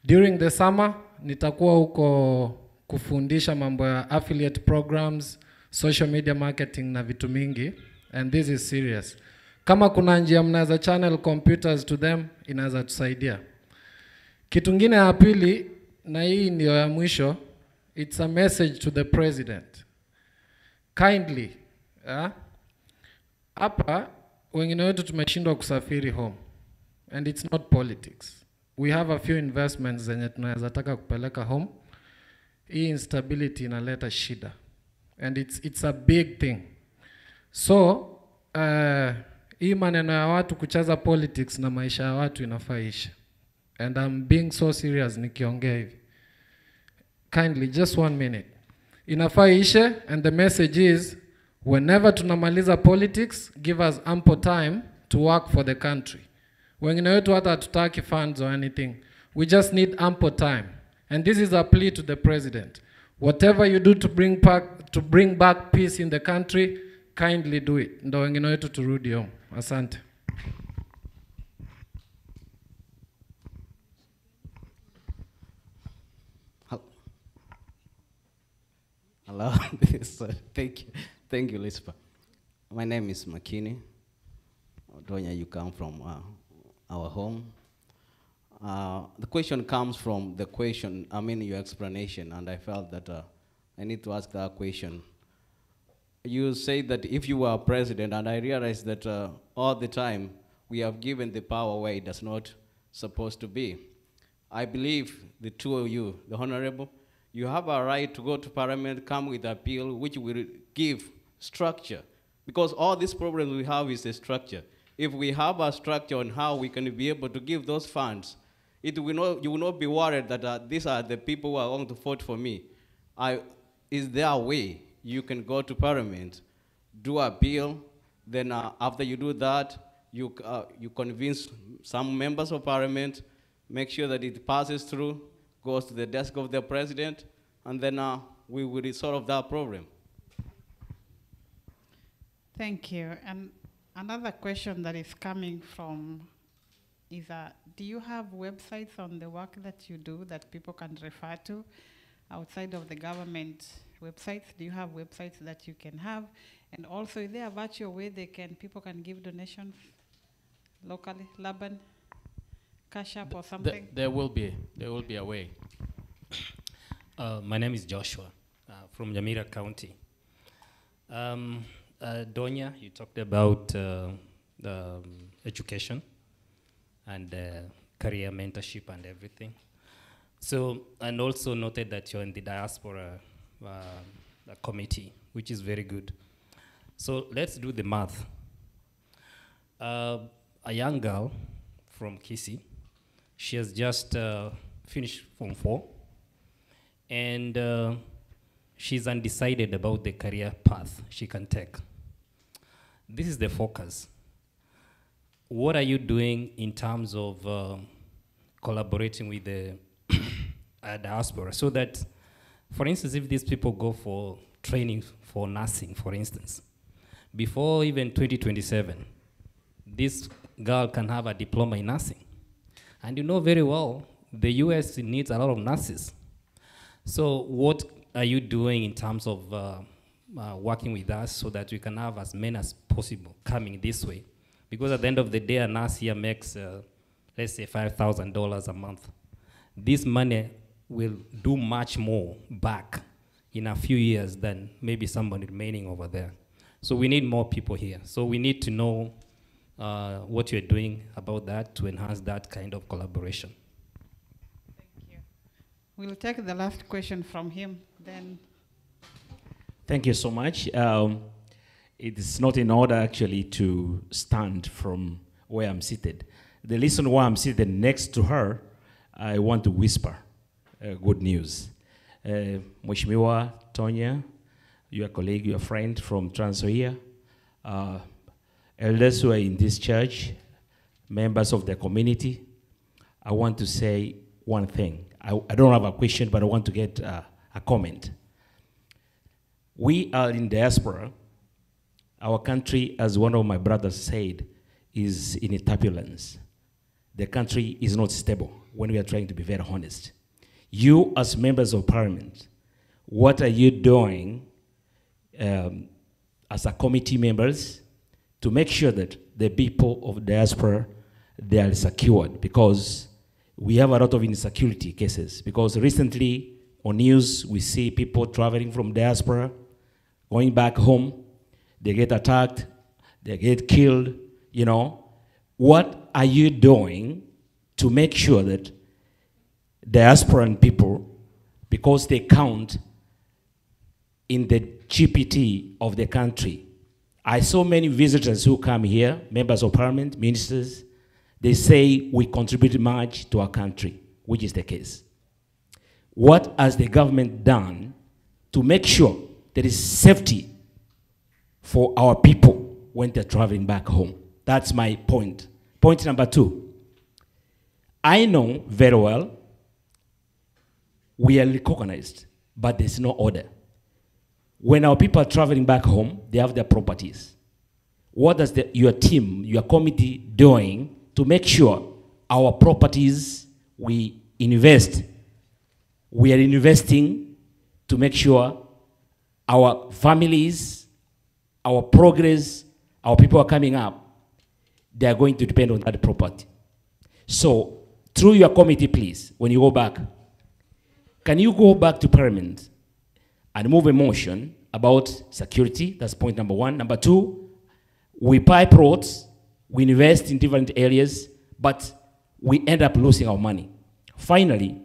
Speaker 14: During the summer nitakuwa huko kufundisha mambo ya affiliate programs, social media marketing na vitu mingi, and this is serious. Kama kuna njia mnaweza channel computers to them, inaweza tusaidia. Kitu ngine ya pili, na hii ndio ya mwisho, it's a message to the president. Kindly, hapa wengine wetu tumeshindwa kusafiri home, and it's not politics. We have a few investments zenye tunaweza taka kupeleka home. Hii instability inaleta shida, and it's a big thing. So hii maneno ya watu kucheza politics na maisha ya watu inafaa ishe. And I'm being so serious nikiongea hivi. Kindly, just 1 minute. Inafaa ishe, and the message is, whenever tunamaliza politics, give us ample time to work for the country. Wengine wetu hata hatutaki funds or anything. We just need ample time. And this is a plea to the president. Whatever you do to bring back peace in the country, kindly do it. Ndo wengine wetu turudi home. Asante.
Speaker 15: Hello. Thank you, Lispa. My name is Makini. Donya, you come from our home. The question comes from your explanation, and I felt that I need to ask that question. You say that if you were president, and I realized that all the time we have given the power where it does not supposed to be. I believe the two of you, the Honorable, you have a right to go to Parliament, come with a bill which will give structure. Because all these problems we have is a structure. If we have a structure on how we can be able to give those funds, you will not be worried that these are the people who are going to vote for me. Is there a way you can go to Parliament, do a bill, then after you do that, you convince some members of Parliament, make sure that it passes through, goes to the desk of the president, and then we will resolve that problem.
Speaker 2: Thank you. And another question that is coming from is, do you have websites on the work that you do that people can refer to outside of the government websites? Do you have websites that you can have? And also, is there a virtual way people can give donations locally? Laban, Cash App or something?
Speaker 16: There will be a way. My name is Joshua from Nyamira County. Donya, you talked about education and career mentorship and everything. So, and also noted that you're in the diaspora committee, which is very good. So let's do the math. A young girl from Kisii, she has just finished Form 4, and she's undecided about the career path she can take. This is the focus. What are you doing in terms of collaborating with the diaspora so that, for instance, if these people go for training for nursing, for instance, before even 2027, this girl can have a diploma in nursing. And you know very well, the US needs a lot of nurses. So what are you doing in terms of working with us so that we can have as many as possible coming this way? Because at the end of the day, a nurse here makes, let's say, $5,000 a month. This money will do much more back in a few years than maybe somebody remaining over there. So we need more people here. So we need to know what you're doing about that to enhance that kind of collaboration.
Speaker 2: Thank you. We'll take the last question from him, then.
Speaker 17: Thank you so much. It is not in order actually to stand from where I'm seated. The reason why I'm seated next to her, I want to whisper good news. Mheshimiwa Tonya, your colleague, your friend from Trans-Nzoia, elders who are in this church, members of the community, I want to say one thing. I don't have a question, but I want to get a comment. We are in diaspora, Our country, as one of my brothers said, is in a turbulence. The country is not stable when we are trying to be very honest. You, as members of parliament, what are you doing as a committee members to make sure that the people of diaspora, they are secured? Because we have a lot of insecurity cases. Because recently on news, we see people traveling from diaspora, going back home, they get attacked, they get killed, you know. What are you doing to make sure that diasporan people, because they count in the GPT of the country? I saw many visitors who come here, members of parliament, ministers, they say we contribute much to our country, which is the case. What has the government done to make sure there is safety for our people when they're traveling back home? That's my point. Point number 2. I know very well we are recognized, but there's no order. When our people are traveling back home, they have their properties. What does your team, your committee doing to make sure our properties we invest, we are investing to make sure our families, our progress, our people are coming up, they are going to depend on that property. So, through your committee, please, when you go back, can you go back to Parliament and move a motion about security? That's point number 1. Number 2, we pipe roads, we invest in different areas, but we end up losing our money. Finally,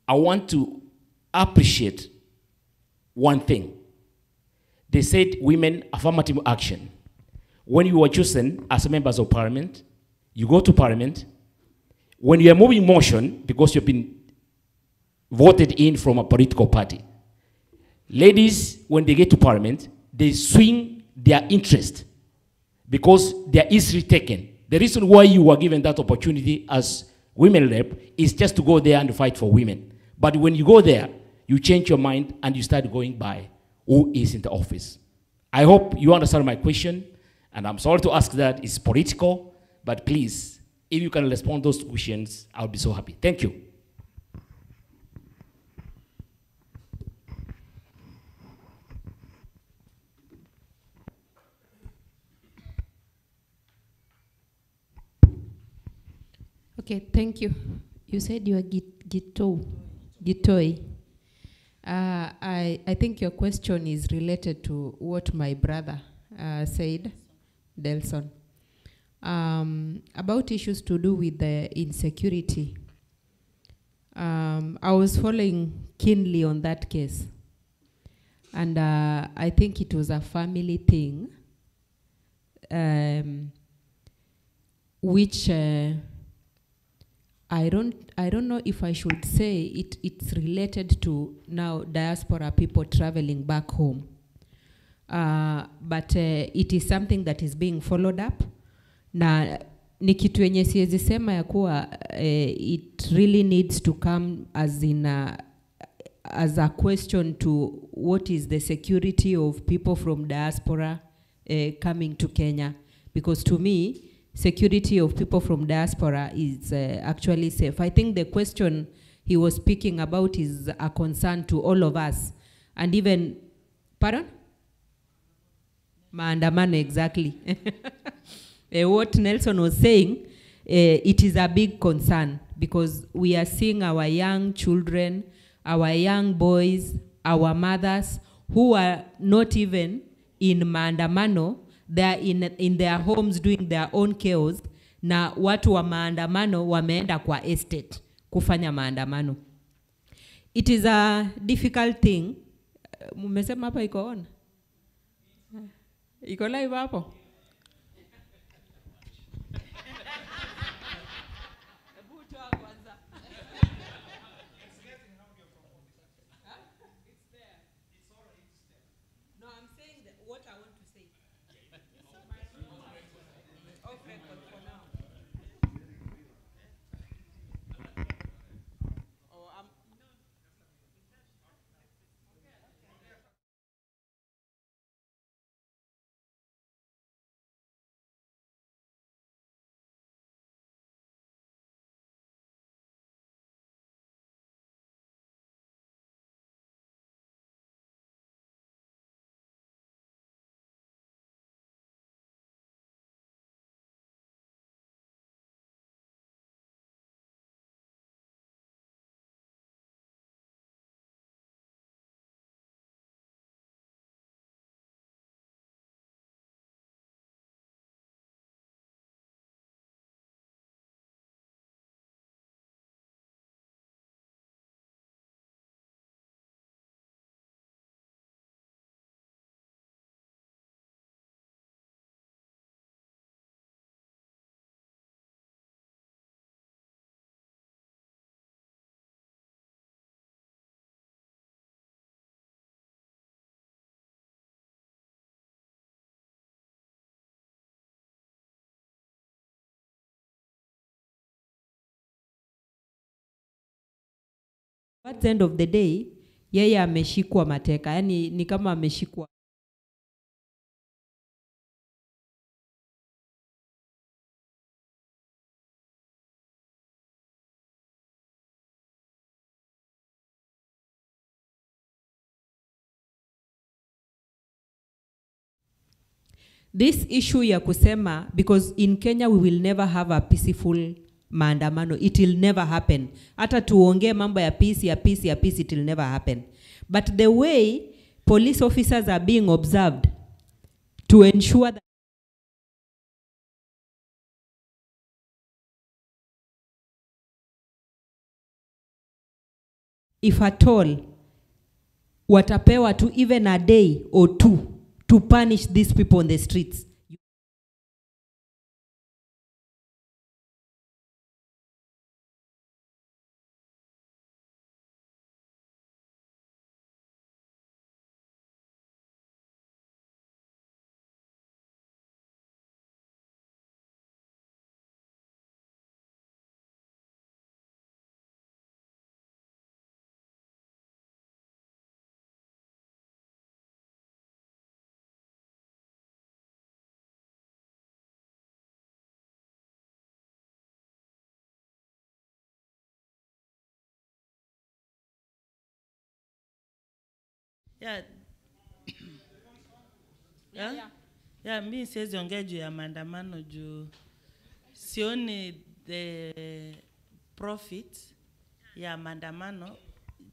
Speaker 17: I want to appreciate one thing. They said women affirmative action. When you were chosen as members of parliament, you go to parliament. When you are moving motion, because you've been voted in from a political party, ladies, when they get to parliament, they swing their interest because their history taken. The reason why you were given that opportunity as women rep is just to go there and fight for women. But when you go there, you change your mind and you start going by who is in the office. I hope you understand my question, and I'm sorry to ask that. It's political, but please, if you can respond to those questions, I'll be so happy. Thank you.
Speaker 9: Okay, thank you. You said you are Gitoi. I think your question is related to what my brother said, Delson, about issues to do with the insecurity. I was following keenly on that case, and I think it was a family thing, which I don't know if I should say it's related to now diaspora people traveling back home. But it is something that is being followed up. Na ni kitu yenye siwezi sema ya kuwa it really needs to come as in as a question to what is the security of people from diaspora coming to Kenya. Because to me, security of people from diaspora is actually safe. I think the question he was speaking about is a concern to all of us. And even, pardon? Maandamano, exactly. What Nelson was saying, it is a big concern because we are seeing our young children, our young boys, our mothers who are not even in maandamano. They are in their homes doing their own chaos, na watu wa maandamano wameenda kwa estate kufanya maandamano. It is a difficult thing. Mumesema hapa iko on? Iko live hapo? At the end of the day, yeye ameshikwa mateka, yani ni kama ameshikwa. This issue ya kusema, because in Kenya we will never have a peaceful maandamano, it will never happen. Hata tuongee mambo ya peace, it will never happen. But the way police officers are being observed to ensure that if at all watapewa to even a day or two to punish these people on the streets.
Speaker 8: Yeah. Yeah, mi siwezi ongea juu ya maandamano juu sioni the profit ya maandamano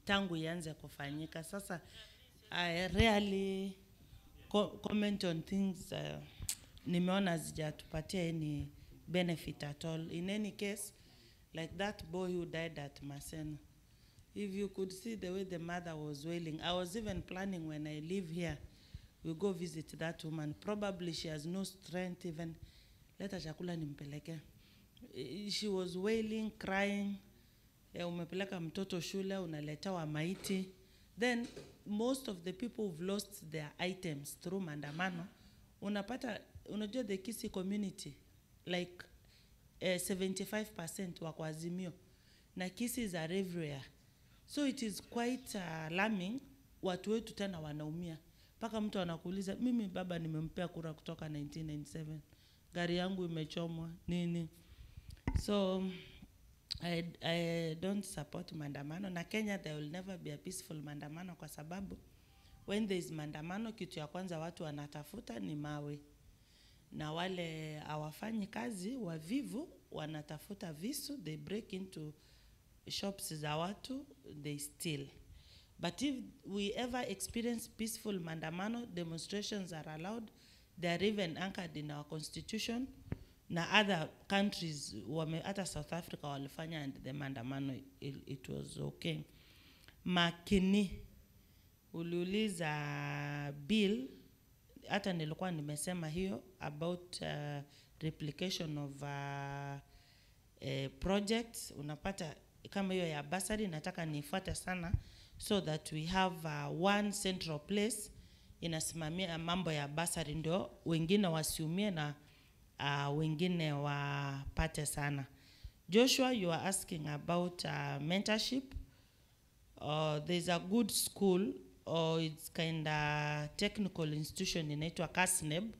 Speaker 8: tangu ianze kufanyika. Sasa I rarely comment on things nimeona zijatupatia any benefit at all. In any case, like that boy who died at Maseno, if you could see the way the mother was wailing, I was even planning when I live here, we go visit that woman. Probably she has no strength even. Leta chakula nimpeleke. She was wailing, crying. Umepeleka mtoto shule, unaleta wa maiti. Then most of the people who've lost their items through maandamano, unajua the Kisii community, like 75% wako Azimio. Na Kisii are everywhere. So it is quite alarming, watu wetu tena wanaumia. Paka mtu anakuuliza, mimi baba nimempea kura kutoka 1997. Gari yangu imechomwa, nini. So I don't support maandamano. Na Kenya there will never be a peaceful maandamano kwa sababu when there is maandamano, kitu ya kwanza watu wanatafuta ni mawe. Na wale hawafanyi kazi, wavivu, wanatafuta visu, they break into shops za watu, they steal. But if we ever experience peaceful maandamano, demonstrations are allowed, they are even anchored in our constitution. Na other countries, hata South Africa walifanya and the maandamano, it was okay. Makini, uliuliza bill, hata nilikuwa nimesema hiyo, about replication of projects, unapata kama hiyo ya basari, nataka nifuate sana, so that we have one central place inasimamia mambo ya basari, ndio wengine wasiumie na wengine wapate sana. Joshua, you are asking about mentorship. There's a good school, or it's kind of technical institution inaitwa Kasneb.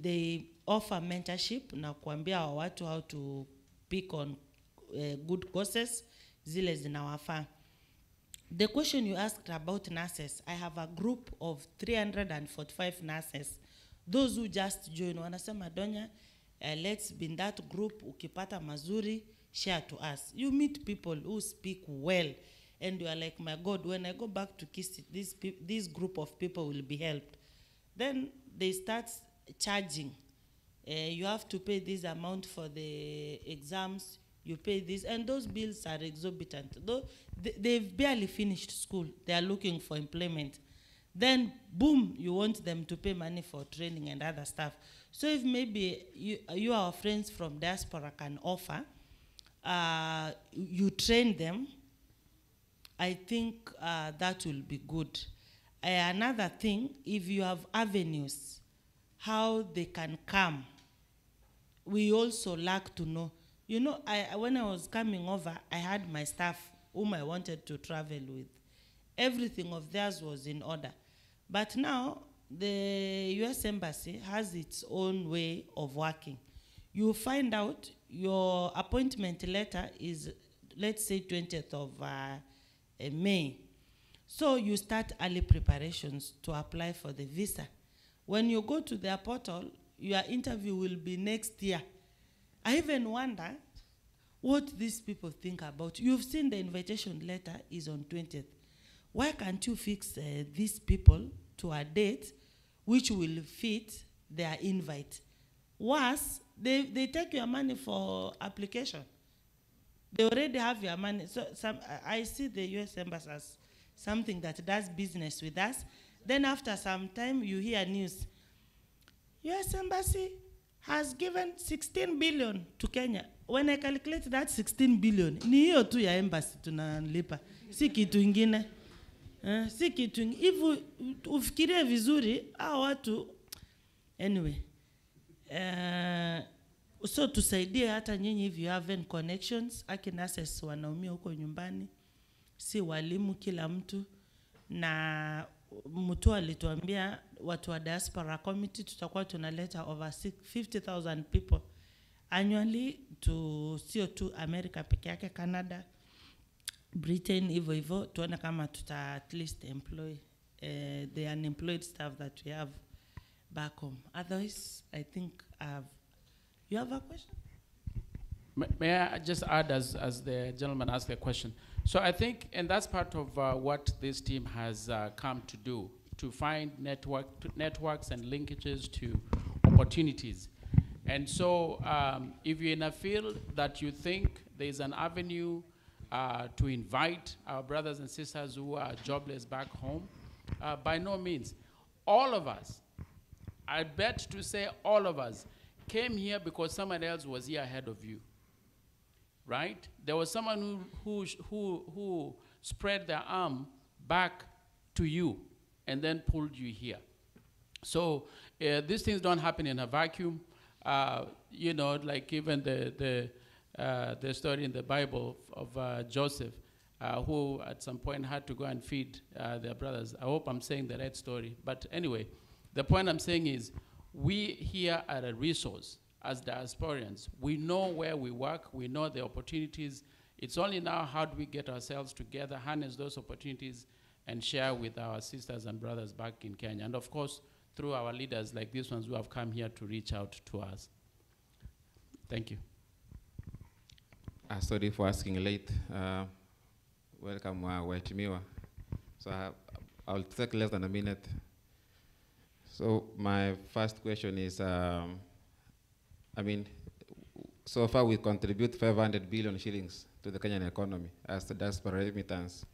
Speaker 8: They offer mentorship na kuambia watu how to pick on good courses zile zinawafaa. The question you asked about nurses, I have a group of 345 nurses. Those who just join, wanasema Donya, let's be in that group, ukipata mazuri, share to us. You meet people who speak well, and you are like, my God, when I go back to Kisii, this group of people will be helped. Then they start charging. You have to pay this amount for the exams, you pay this, and those bills are exorbitant. Though they've barely finished school, they are looking for employment. Then, boom, you want them to pay money for training and other stuff. So if maybe you our friends from diaspora can offer, you train them, I think that will be good. Another thing, if you have avenues, how they can come, we also like to know. You know, when I was coming over, I had my staff whom I wanted to travel with. Everything of theirs was in order. But now, the US Embassy has its own way of working. You find out your appointment letter is, let's say, 20th of May. So you start early preparations to apply for the visa. When you go to their portal, your interview will be next year. I even wonder what these people think about. You've seen the invitation letter is on 20th. Why can't you fix these people to a date which will fit their invite? Worse, they take your money for application. They already have your money. So I see the US Embassy as something that does business with us. Then after some time, you hear news. US Embassy has given 16 billion to Kenya. When I calculate that 16 billion, ni hiyo tu ya embassy tunalipa. Si kitu ingine. Si kitu ingine. If ufikirie vizuri, hao watu, anyway. So tusaidie hata nyinyi if you have any connections. Aki nurses wanaumia huko nyumbani. Si walimu kila mtu. Na mtu alituambia watu wa diaspora committee tutakuwa tunaleta over 50,000 people annually to CO2 America peke yake, Canada, Britain, hivyo tuone kama tuta at least employ the unemployed staff that we have back home. Otherwise, I think you have a question?
Speaker 10: May I just add as the gentleman asked the question? So I think, and that's part of what this team has come to do, to find networks and linkages to opportunities. And so if you're in a field that you think there's an avenue to invite our brothers and sisters who are jobless back home, by no means. All of us, I bet to say all of us, came here because someone else was here ahead of you. Right? There was someone who spread their arm back to you and then pulled you here. So these things don't happen in a vacuum. You know, like even the story in the Bible of Joseph, who at some point had to go and feed their brothers. I hope I'm saying the right story. But anyway, the point I'm saying is we here are a resource. As diasporians, we know where we work, we know the opportunities. It's only now how do we get ourselves together, harness those opportunities, and share with our sisters and brothers back in Kenya. And of course, through our leaders like these ones who have come here to reach out to us. Thank you.
Speaker 18: Sorry for asking late. Welcome, Waheshimiwa. So I'll take less than a minute. So my first question is, I mean, so far we contribute 500 billion shillings to the Kenyan economy as the diaspora remittance.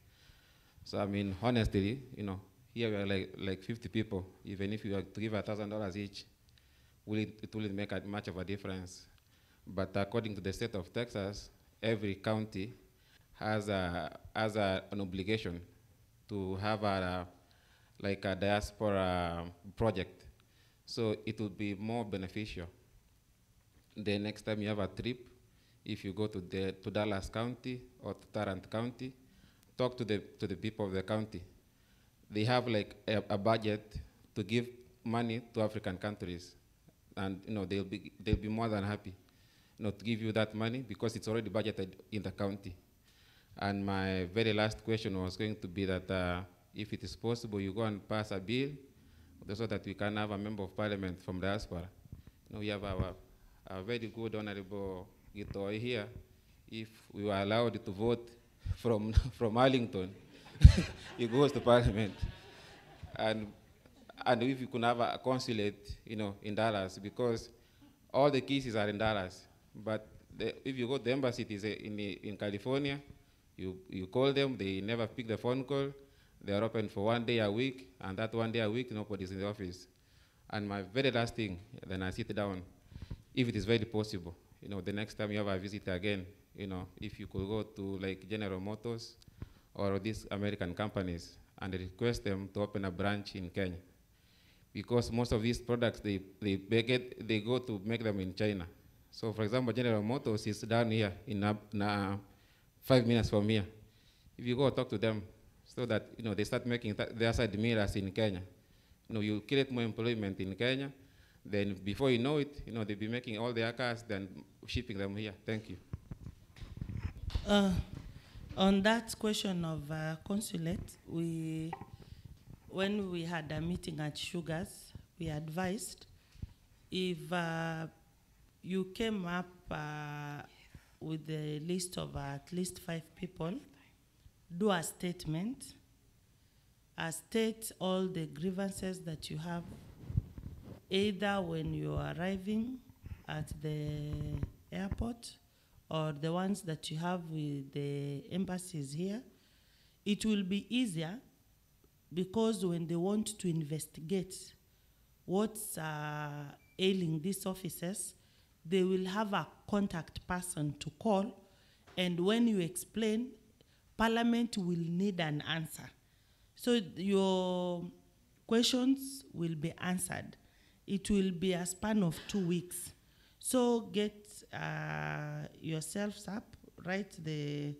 Speaker 18: So I mean, honestly, you know, here we are like 50 people. Even if you are to give $1,000 each, it wouldn't make much of a difference. But according to the state of Texas, every county has an obligation to have like a diaspora project. So it will be more beneficial. The next time you have a trip, if you go to Dallas County or to Tarrant County, talk to the people of the county. They have like a budget to give money to African countries, and you know they'll be more than happy, you know, to give you that money because it's already budgeted in the county. And my very last question was going to be that if it is possible, you go and pass a bill so that we can have a member of parliament from diaspora. You know, we have a very good honorable Gitoi here. If we were allowed to vote from Arlington, he goes to parliament. And if you could have a consulate, you know, in Dallas, because all the cases are in Dallas. But if you go to the embassy, it is in California, you call them, they never pick the phone call. They are open for 1 day a week, and that 1 day a week, nobody's in the office. And my very last thing, then I sit down, if it is very possible, you know, the next time you have a visit again, you know, if you could go to like General Motors or these American companies and request them to open a branch in Kenya. Because most of these products, they go to make them in China. So for example, General Motors is down here in 5 minutes from here. if you go talk to them, so that they start making their side mirrors in Kenya. You create more employment in Kenya. Then before you know it, they'll be making all their cars, then shipping them here. Thank you.
Speaker 8: On that question of consulate, when we had a meeting at Sugars, we advised if you came up with a list of at least 5 people, do a statement, state all the grievances that you have, either when you are arriving at the airport or the ones that you have with the embassies here. It will be easier because when they want to investigate what's ailing these officers, they will have a contact person to call, and when you explain, Parliament will need an answer. So your questions will be answered. It will be a span of 2 weeks. So get yourselves up, write the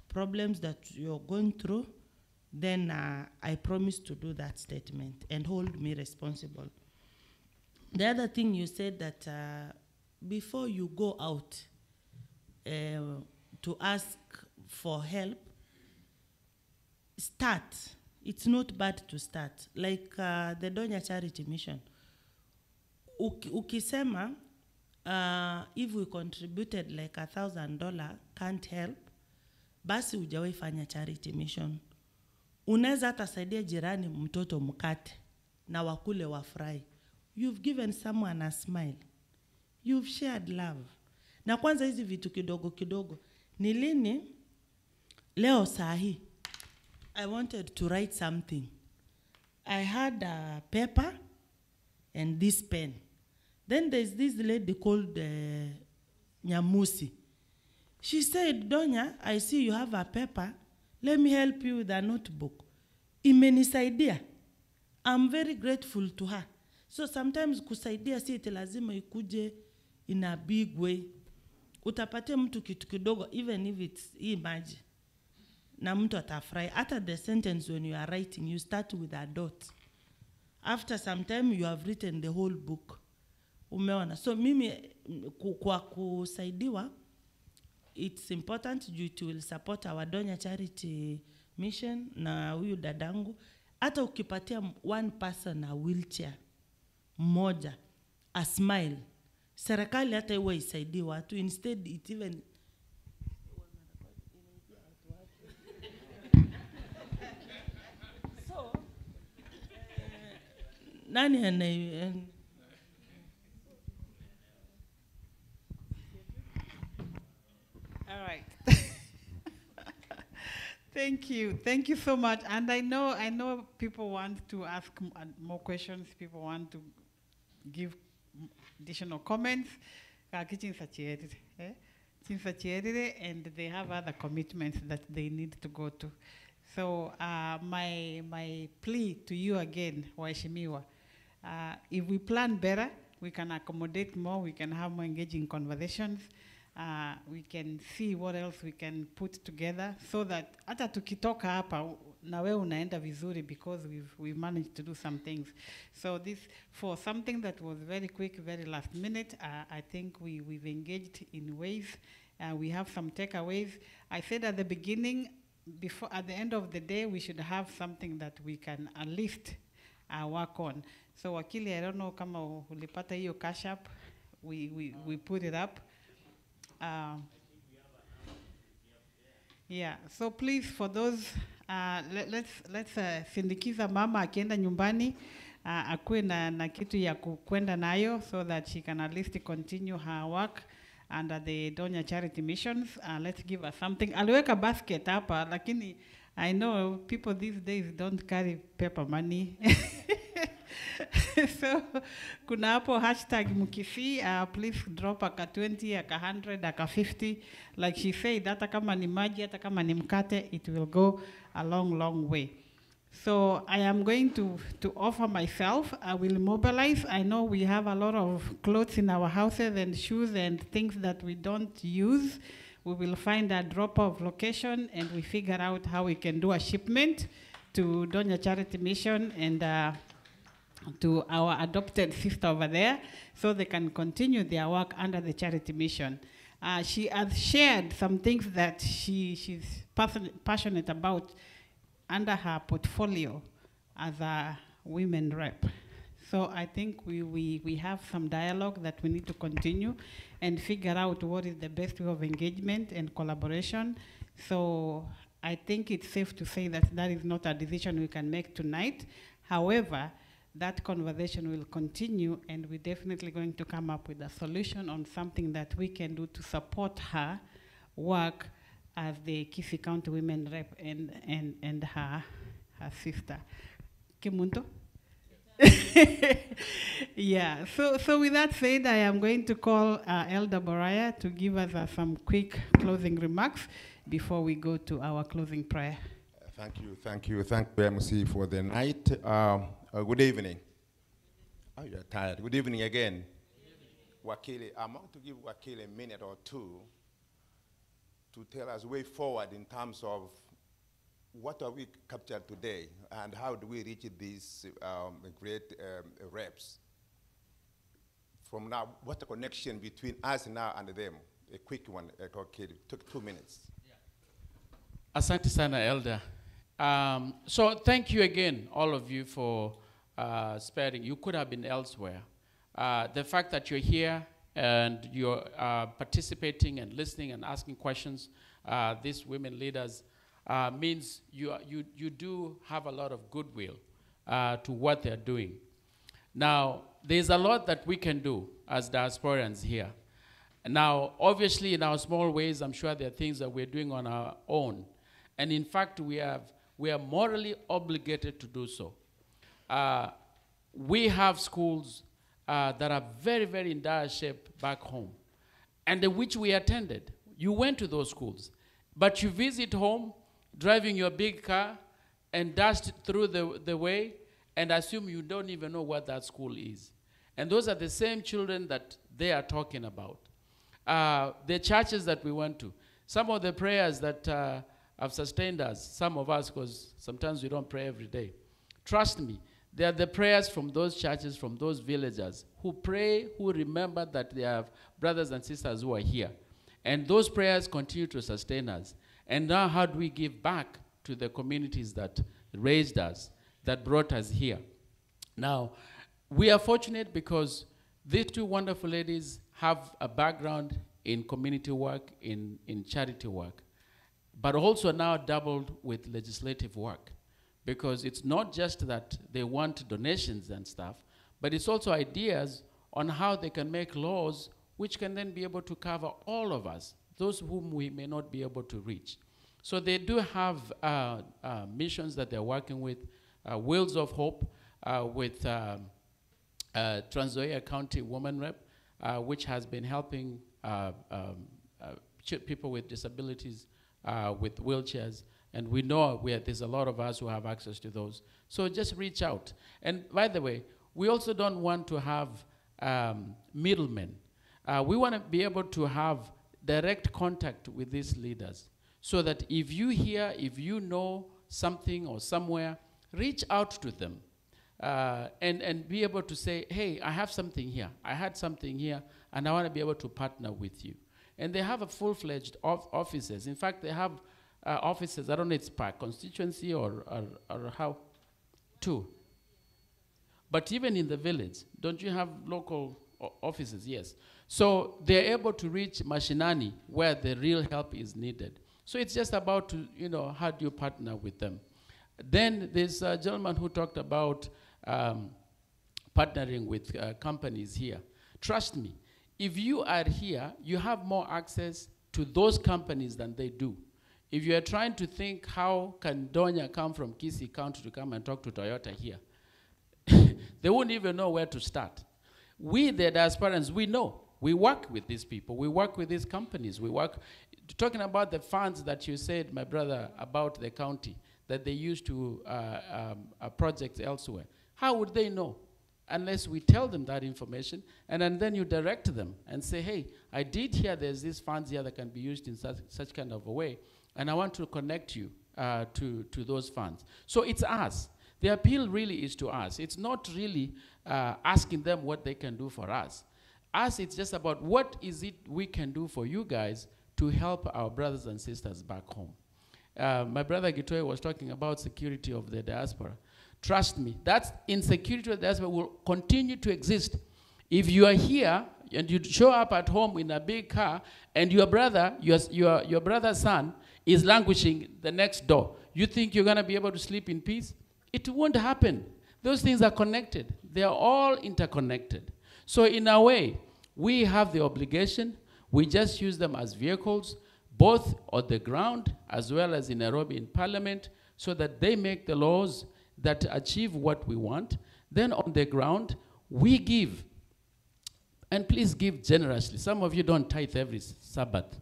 Speaker 8: problems that you're going through, then I promise to do that statement and hold me responsible. The other thing you said that before you go out to ask for help, start. It's not bad to start. Like the Donya Charity Mission. Ukisema, if we contributed like $1,000 can't help, basi hujawahi fanya charity mission. Unaweza hata saidia jirani mtoto mkate na wakule wafurahi. You've given someone a smile. You've shared love. Na kwanza hizi vitu kidogo kidogo. Ni lini leo sahi I wanted to write something. I had a paper and this pen. Then there's this lady called Nyamusi. She said, Donya, I see you have a paper. Let me help you with a notebook. Imenisaidia. I'm very grateful to her. So sometimes kusaidia si eti lazima ikuje in a big way. Utapatia mtu kitu kidogo, even if it's maji. Na mtu atafurahi. After the sentence when you are writing, you start with a dot. After some time, you have written the whole book. Umeona. So mimi kwa kusaidiwa, it's important it will support our Donya Charity Mission na huyu dadangu. Hata ukipatia one person a wheelchair, mmoja, a smile, serikali hata iwe isaidie watu. Instead, it even so, nani
Speaker 2: all right. Thank you so much. And I know people want to ask more questions. People want to give additional comments. And they have other commitments that they need to go to. So my plea to you again, Waheshimiwa, if we plan better, we can accommodate more, we can have more engaging conversations. We can see what else we can put together so that hata tukitoka hapa na wewe unaenda vizuri because we've managed to do some things. So this, for something that was very quick, very last minute, I think we've engaged in ways. We have some takeaways. I said at the beginning, at the end of the day, we should have something that we can at least work on. So Wakili, I don't know kama ulipata hiyo cash up. We put it up. Yeah, so please, for those, let's sindikiza mama akienda nyumbani, akuwe na kitu ya kukwenda nayo so that she can at least continue her work under the Donya Charity Missions. Let's give her something. Aliweka basket hapa, lakini I know people these days don't carry paper money. So kuna hapo hashtag mukisi, please drop aka 20, aka 100, aka 50. Like she said, hata kama ni maji, hata kama ni mkate, it will go a long way. So I am going to offer myself. I will mobilize. I know we have a lot of clothes in our houses and shoes and things that we don't use. we will find a drop-off location and we figure out how we can do a shipment to Donya Charity Mission and to our adopted sister over there so they can continue their work under the charity mission. She has shared some things that she's passionate about under her portfolio as a women rep. So I think we have some dialogue that we need to continue and figure out what is the best way of engagement and collaboration. So I think it's safe to say that that is not a decision we can make tonight. However, that conversation will continue and we're definitely going to come up with a solution on something that we can do to support her work as the Kisii County Women Rep and her sister. Kimunto? Yeah, so with that said, I am going to call Elder Boraya to give us some quick closing remarks before we go to our closing prayer.
Speaker 5: Thank you, MC, for the night. Good evening. Oh, you're tired. Good evening again. Wakili, I'm going to give Wakili a minute or two to tell us way forward in terms of what are we captured today and how do we reach these great reps. From now, what's the connection between us now and them? A quick one, okay, took 2 minutes.
Speaker 10: Asante sana, Elder. So thank you again, all of you, for sparing. You could have been elsewhere. The fact that you're here and you're participating and listening and asking questions, these women leaders, means you do have a lot of goodwill to what they're doing. Now, there's a lot that we can do as diasporans here. Now, obviously, in our small ways, I'm sure there are things that we're doing on our own. And in fact, we are morally obligated to do so. We have schools that are very, very in dire shape back home, and which we attended. You went to those schools, but you visit home, driving your big car, and dust through the way, and assume you don't even know what that school is. And those are the same children that they are talking about. The churches that we went to, some of the prayers that have sustained us, some of us, because sometimes we don't pray every day. Trust me, they are the prayers from those churches, from those villagers who pray, who remember that they have brothers and sisters who are here. And those prayers continue to sustain us. And now how do we give back to the communities that raised us, that brought us here? Now, we are fortunate because these two wonderful ladies have a background in community work, in charity work, but also now doubled with legislative work. Because it's not just that they want donations and stuff, but it's also ideas on how they can make laws which can then be able to cover all of us, those whom we may not be able to reach. So they do have missions that they're working with, Wheels of Hope, with Trans Nzoia County Women Rep, which has been helping people with disabilities with wheelchairs. And we know there's a lot of us who have access to those. So just reach out. And by the way, we also don't want to have middlemen. We want to be able to have direct contact with these leaders so that if you hear, if you know something or somewhere, reach out to them and be able to say, hey, I have something here. I had something here, and I want to be able to partner with you. And they have a full-fledged offices. In fact, they have offices, I don't know, it's per constituency or how? 2. But even in the village, don't you have local offices? Yes. So they're able to reach mashinani where the real help is needed. So it's just about, how do you partner with them? Then there's a gentleman who talked about partnering with companies here. Trust me, if you are here, you have more access to those companies than they do. If you are trying to think how can Donya come from Kisii County to come and talk to Toyota here, they wouldn't even know where to start. We, the diasporans, we know. We work with these people. We work with these companies. We work, talking about the funds that you said, my brother, about the county, that they use to projects elsewhere. How would they know? unless we tell them that information, and then you direct them and say, hey, I did hear there's these funds here that can be used in such kind of a way, and I want to connect you to those funds. So it's us. The appeal really is to us. It's not really asking them what they can do for us. Us, it's just about what is it we can do for you guys to help our brothers and sisters back home. My brother Gitoy was talking about security of the diaspora. Trust me, that insecurity of the diaspora will continue to exist. If you are here and you show up at home in a big car and your brother, your brother's son is languishing the next door, you think you're going to be able to sleep in peace? It won't happen. Those things are connected. They are all interconnected. So in a way, we have the obligation. We just use them as vehicles, both on the ground as well as in Nairobi in Parliament, so that they make the laws that achieve what we want. Then on the ground, we give. And please give generously. Some of you don't tithe every Sabbath.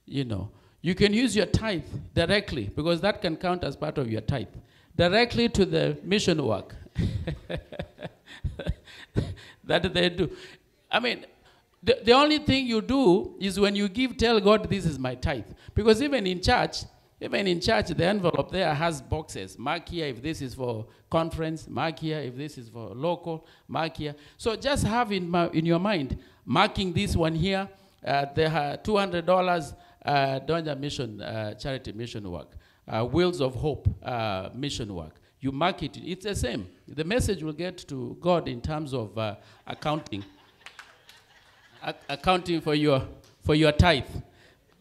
Speaker 10: You know, you can use your tithe directly, because that can count as part of your tithe, directly to the mission work that they do. I mean, the only thing you do is when you give, tell God, this is my tithe. Because even in church, the envelope there has boxes. Mark here if this is for conference, mark here if this is for local, mark here. So just have in your mind, marking this one here, there are $200 Donya mission, charity mission work, Wheels of Hope mission work. You mark it, it's the same. The message will get to God in terms of accounting for your tithe,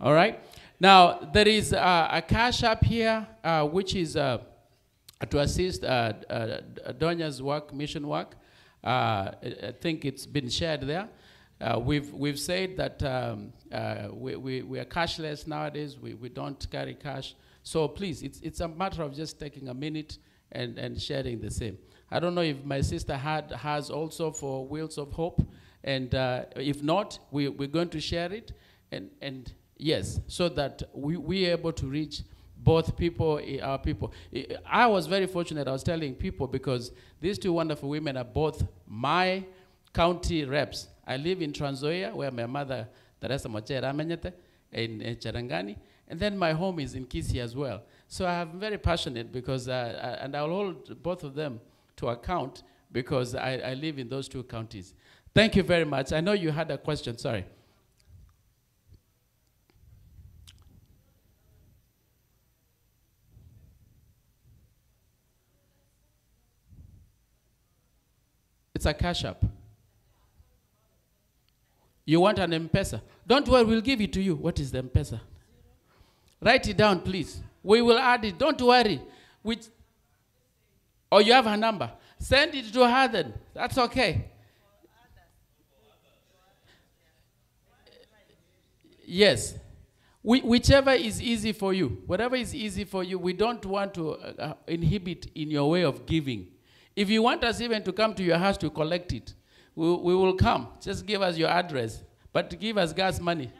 Speaker 10: all right? Now, there is a cash app here, which is to assist Donya's work, mission work. I think it's been shared there. We've said that we are cashless nowadays. We don't carry cash. So please, it's a matter of just taking a minute and sharing the same. I don't know if my sister has also for Wheels of Hope. And if not, we're going to share it. And yes, so that we are able to reach both people, our people. I was very fortunate, I was telling people, because these two wonderful women are both my county reps. I live in Trans Nzoia, where my mother, Teresa Mochera Amenyete, in Cherangani, and then my home is in Kisii as well. So I'm very passionate because, and I'll hold both of them to account because I live in those two counties. Thank you very much. I know you had a question, sorry. It's a cash app. You want an M-Pesa? Don't worry, we'll give it to you. What is the M-Pesa? Write it down, please. We will add it. Don't worry. Or you have her number. Send it to her then. That's okay. Yes. Whichever is easy for you. Whatever is easy for you, we don't want to inhibit in your way of giving. If you want us even to come to your house to collect it, we will come. Just give us your address. But give us gas money.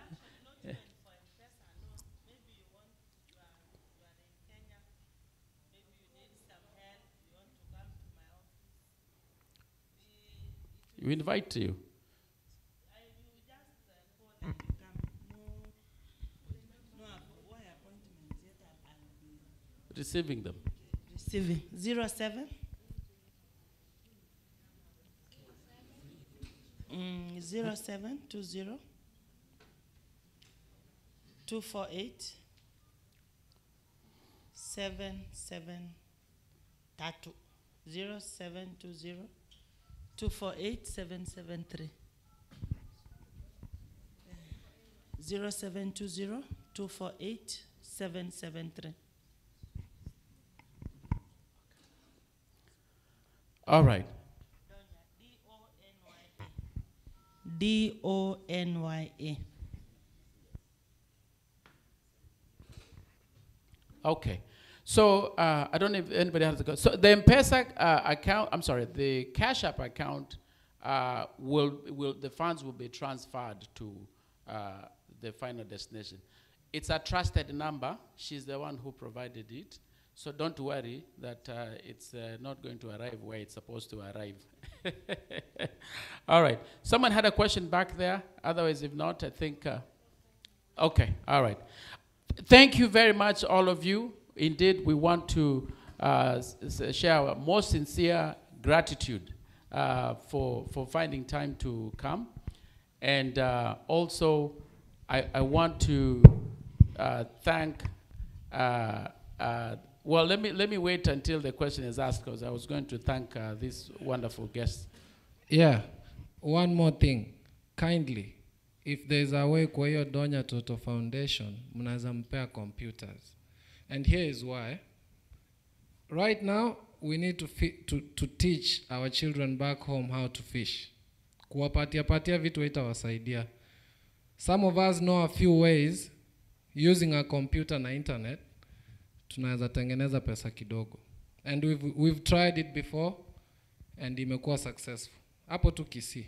Speaker 10: We invite you. Receiving them.
Speaker 8: Receiving. 07 0720 248 773 0720 248 773 0720 248 773.
Speaker 10: All right.
Speaker 8: DONYA.
Speaker 10: Okay. So I don't know if anybody has to go. So the M-Pesa account, I'm sorry, the Cash App account the funds will be transferred to the final destination. It's a trusted number. She's the one who provided it. So don't worry that it's not going to arrive where it's supposed to arrive. All right. Someone had a question back there. Otherwise, if not, I think... okay, all right. Thank you very much, all of you. Indeed, we want to share our most sincere gratitude for finding time to come. And also, I want to thank... well, let me wait until the question is asked, because I was going to thank this wonderful guest.
Speaker 14: Yeah, one more thing. Kindly, if there's a way kwa hiyo Donya Toto Foundation, mnaweza mpea computers. And here is why. Right now, we need to teach our children back home how to fish. Kuwapatia vitu itawasaidia. Some of us know a few ways using a computer na internet. Tunaweza tengeneza pesa kidogo. And we've tried it before and imekuwa successful. Hapo tu Kisii.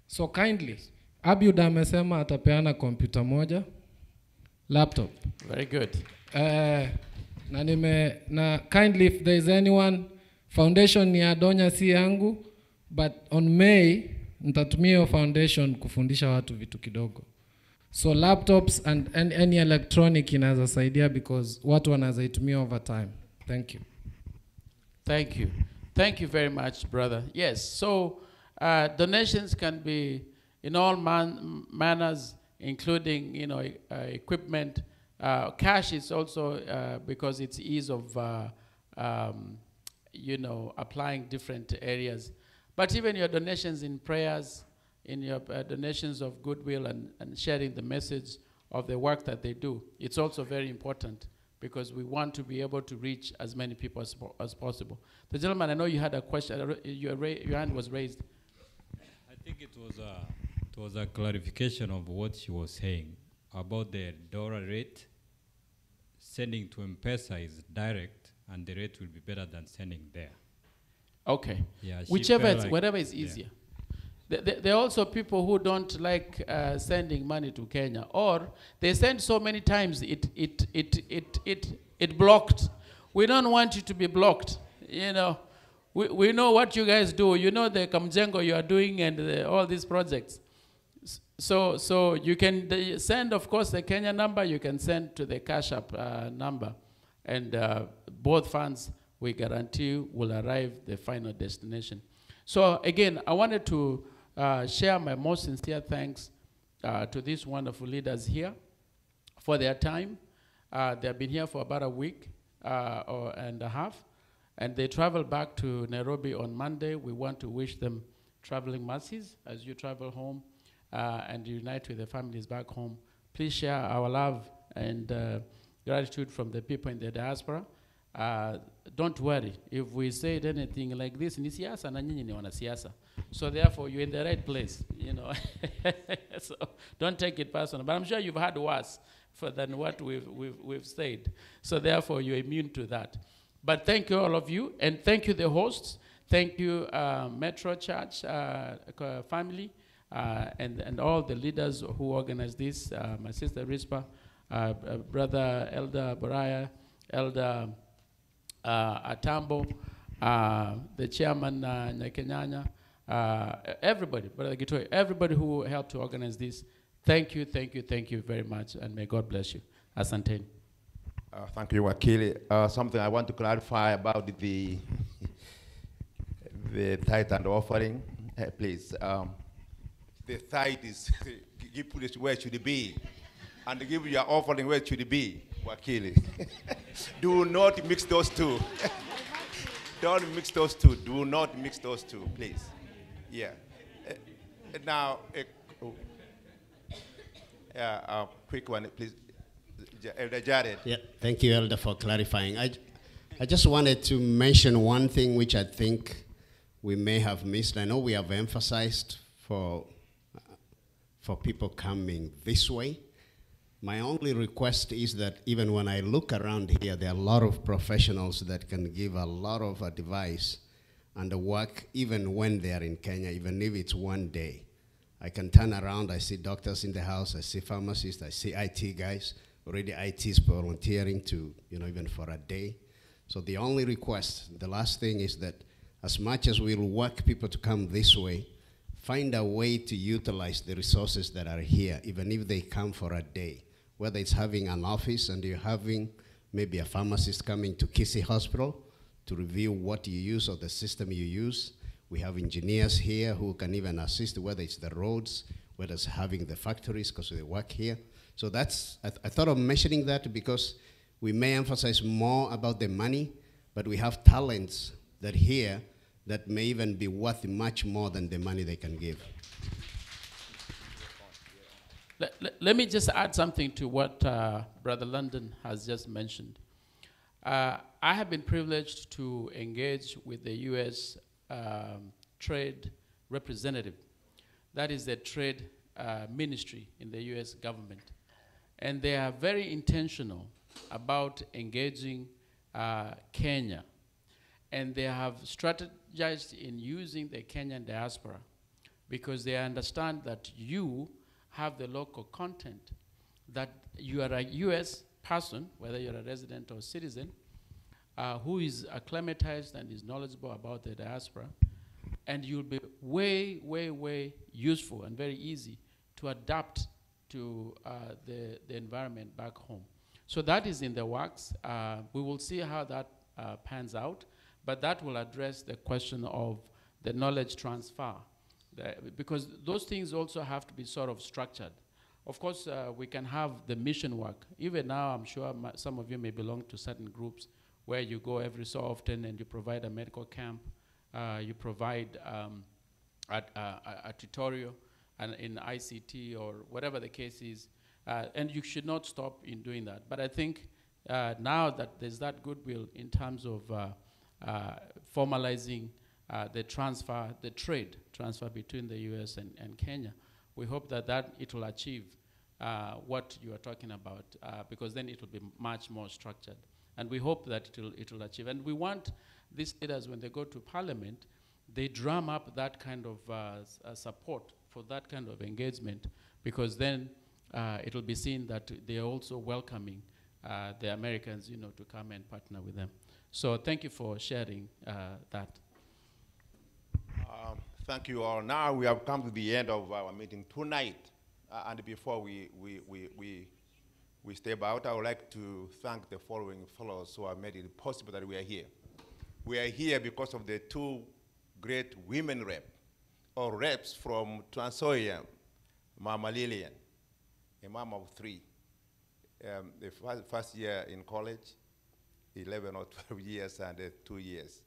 Speaker 14: So kindly, Abiud amesema atapeana computer moja, laptop.
Speaker 10: Very good.
Speaker 14: Na kindly, if there is anyone, foundation ni Adonya si yangu, but on May nitatumia hiyo foundation kufundisha watu vitu kidogo. So laptops and any electronic inaweza saidia, because watu wanaweza itumia over time. Thank you.
Speaker 10: Thank you. Thank you very much, brother. Yes, so donations can be in all manners, including, you know, equipment. Cash is also because it's ease of, you know, applying different areas. But even your donations in prayers, in your donations of goodwill and sharing the message of the work that they do, it's also very important, because we want to be able to reach as many people as possible. The gentleman, I know you had a question. Your hand was raised.
Speaker 19: I think it was a clarification of what she was saying about the dollar rate. Sending to M-Pesa is direct, and the rate will be better than sending there.
Speaker 10: Okay.
Speaker 19: Yeah,
Speaker 10: whatever is easier. Yeah. There are also people who don't like sending money to Kenya, or they send so many times it blocked. We don't want you to be blocked. You know, we know what you guys do. You know the Kamjengo you are doing and all these projects. So you can send, of course, the Kenya number. You can send to the Cash App number, and both funds, we guarantee, will arrive the final destination. So again, I wanted to share my most sincere thanks to these wonderful leaders here for their time. They have been here for about a week and a half, and they travel back to Nairobi on Monday. We want to wish them traveling mercies as you travel home and unite with the families back home. Please share our love and gratitude from the people in the diaspora. Don't worry if we said anything like this, ni siasa na nyinyi ni wanasiasa. So therefore you're in the right place, you know. So don't take it personal. But I'm sure you've had worse than what we've said. So therefore you're immune to that. But thank you all of you, and thank you the hosts. Thank you Metro Church family and all the leaders who organized this. My sister Rispa, brother Elder Boraya, Elder Atambo, the chairman Nyakenyanya, everybody, Brother Gitoi, everybody who helped to organize this. Thank you very much, and may God bless you. Asante.
Speaker 20: Thank you, Wakili. Something I want to clarify about the tithe and offering, please. The tithe is give it where it should be, and give your offering where it should be, Wakili. Do not mix those two. Don't mix those two. Do not mix those two, please. Yeah. Now, quick one, please. Elder Jared.
Speaker 21: Yeah, thank you, Elder, for clarifying. I just wanted to mention one thing which I think we may have missed. I know we have emphasized for people coming this way. My only request is that even when I look around here, there are a lot of professionals that can give a lot of advice and work even when they are in Kenya, even if it's one day. I can turn around, I see doctors in the house, I see pharmacists, I see IT guys. already IT is volunteering to, even for a day. So the only request, the last thing is that as much as we'll work people to come this way, find a way to utilize the resources that are here, even if they come for a day. Whether it's having an office and you're having maybe a pharmacist coming to Kisii Hospital to review what you use or the system you use. We have engineers here who can even assist, whether it's the roads, whether it's having the factories, because they work here. So that's, I thought of mentioning that because we may emphasize more about the money, but we have talents that here that may even be worth much more than the money they can give.
Speaker 10: Let me just add something to what Brother London has just mentioned. I have been privileged to engage with the U.S. Trade Representative. That is the trade ministry in the U.S. government. And they are very intentional about engaging Kenya. And they have strategized in using the Kenyan diaspora because they understand that you have the local content, that you are a U.S. person, whether you're a resident or citizen, who is acclimatized and is knowledgeable about the diaspora, and you'll be way, way, way useful and very easy to adapt to the environment back home. So that is in the works. We will see how that pans out, but that will address the question of the knowledge transfer. Because those things also have to be sort of structured. Of course, we can have the mission work. Even now, I'm sure some of you may belong to certain groups where you go every so often and you provide a medical camp, you provide a tutorial and in ICT or whatever the case is, and you should not stop in doing that. But I think now that there's that goodwill in terms of formalizing the trade transfer between the US and Kenya, we hope that it will achieve what you are talking about, because then it will be much more structured. And we hope that it will achieve. And we want these leaders, when they go to parliament, they drum up that kind of support for that kind of engagement, because then it will be seen that they are also welcoming the Americans, to come and partner with them. So thank you for sharing that.
Speaker 20: Thank you all. Now we have come to the end of our meeting tonight. And before we step out, I would like to thank the following fellows who have made it possible that we are here. We are here because of the two great women reps from Trans Nzoia, Mama Lillian, a mom of 3. The first year in college, 11 or 12 years and 2 years.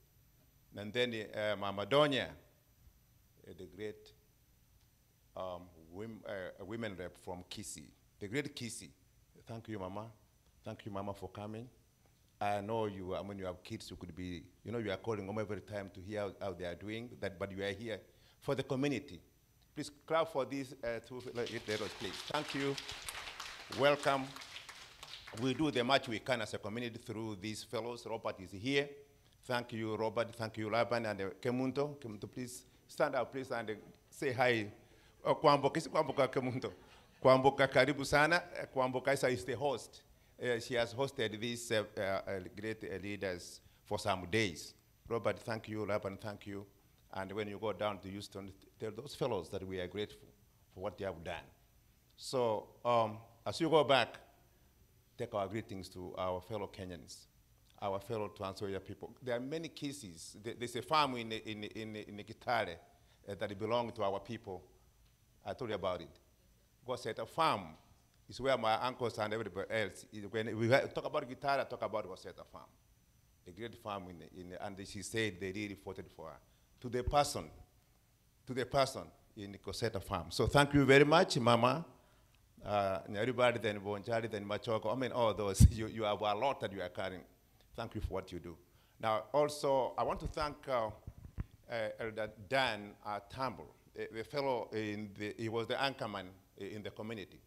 Speaker 20: And then Mama Donya, the great women rep from Kisii, the great Kisii. Thank you, Mama. Thank you, Mama, for coming. I know when you have kids, you could be, you are calling home every time to hear how they are doing, but you are here for the community. Please clap for these two leaders, please. Thank you. Welcome. We do the much we can as a community through these fellows. Robert is here. Thank you, Robert. Thank you, Laban and Kemunto. Kemunto, please stand up, please, and say hi. Kwamboka, isi Kwamboka Kemunto. Kwamboka karibu sana. Kwamboka is the host. She has hosted these great leaders for some days. Robert, thank you. Laban, thank you. And when you go down to Houston, tell those fellows that we are grateful for what they have done. So as you go back, take our greetings to our fellow Kenyans, our fellow Trans Nzoia people. There are many cases. There's a farm in Kitale that belongs to our people. I told you about it. God said a farm is where my uncles and everybody else, when we talk about Kitale, I talk about Goseta farm. A great farm, and she said they really voted for her. To the person in Goseta farm. So thank you very much, Mama. Everybody, then Bonjari, then Machoko. I mean, all those, you have a lot that you are carrying. Thank you for what you do. Now, also, I want to thank Elder Dan Tamble, the fellow, he was the anchorman in the community.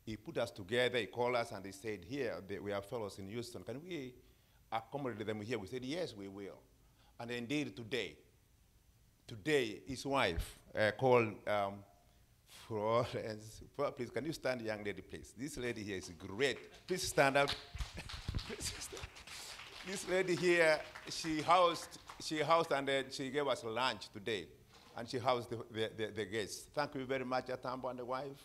Speaker 20: He put us together, he called us, and he said, here, we have fellows in Houston. Can we accommodate them here? We said, yes, we will. And indeed, today, his wife called Florence, please, can you stand, young lady, please? This lady here is great. Please stand up. This lady here, she housed and she gave us lunch today. And she housed the guests. Thank you very much, Atambo and the wife,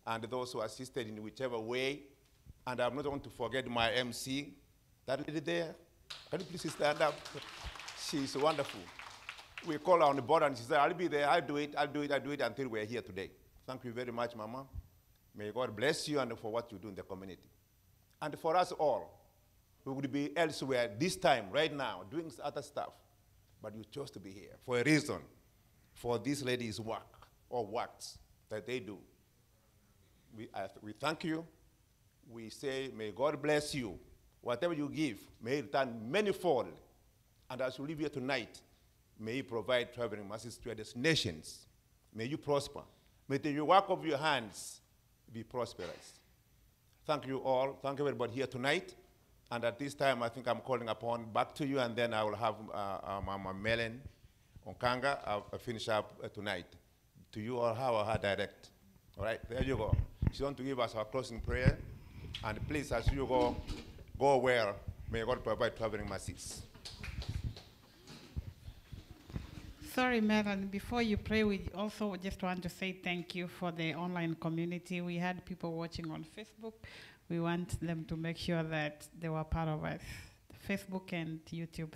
Speaker 20: and those who assisted in whichever way. And I'm not going to forget my MC. That lady there, can you please stand up? She's wonderful. We call her on the board and she said, I'll be there, I'll do it until we're here today. Thank you very much, Mama. May God bless you and for what you do in the community. And for us all, we would be elsewhere this time, right now, doing other stuff. But you chose to be here for a reason, for this lady's work or works that they do. We thank you. We say, may God bless you. Whatever you give, may it return manifold. And as you live here tonight, may you provide traveling mercies to your destinations. May you prosper. May the work of your hands be prosperous. Thank you all. Thank everybody here tonight. And at this time, I think I'm calling upon back to you, and then I will have Mama Melen Onkanga. I'll finish up tonight. To you or her direct. All right, there you go. She's going to give us our closing prayer. And please, as you go well. May God provide traveling mercies.
Speaker 2: Sorry, Melon, before you pray, we also just want to say thank you for the online community. We had people watching on Facebook. We want them to make sure that they were part of us, Facebook and YouTube.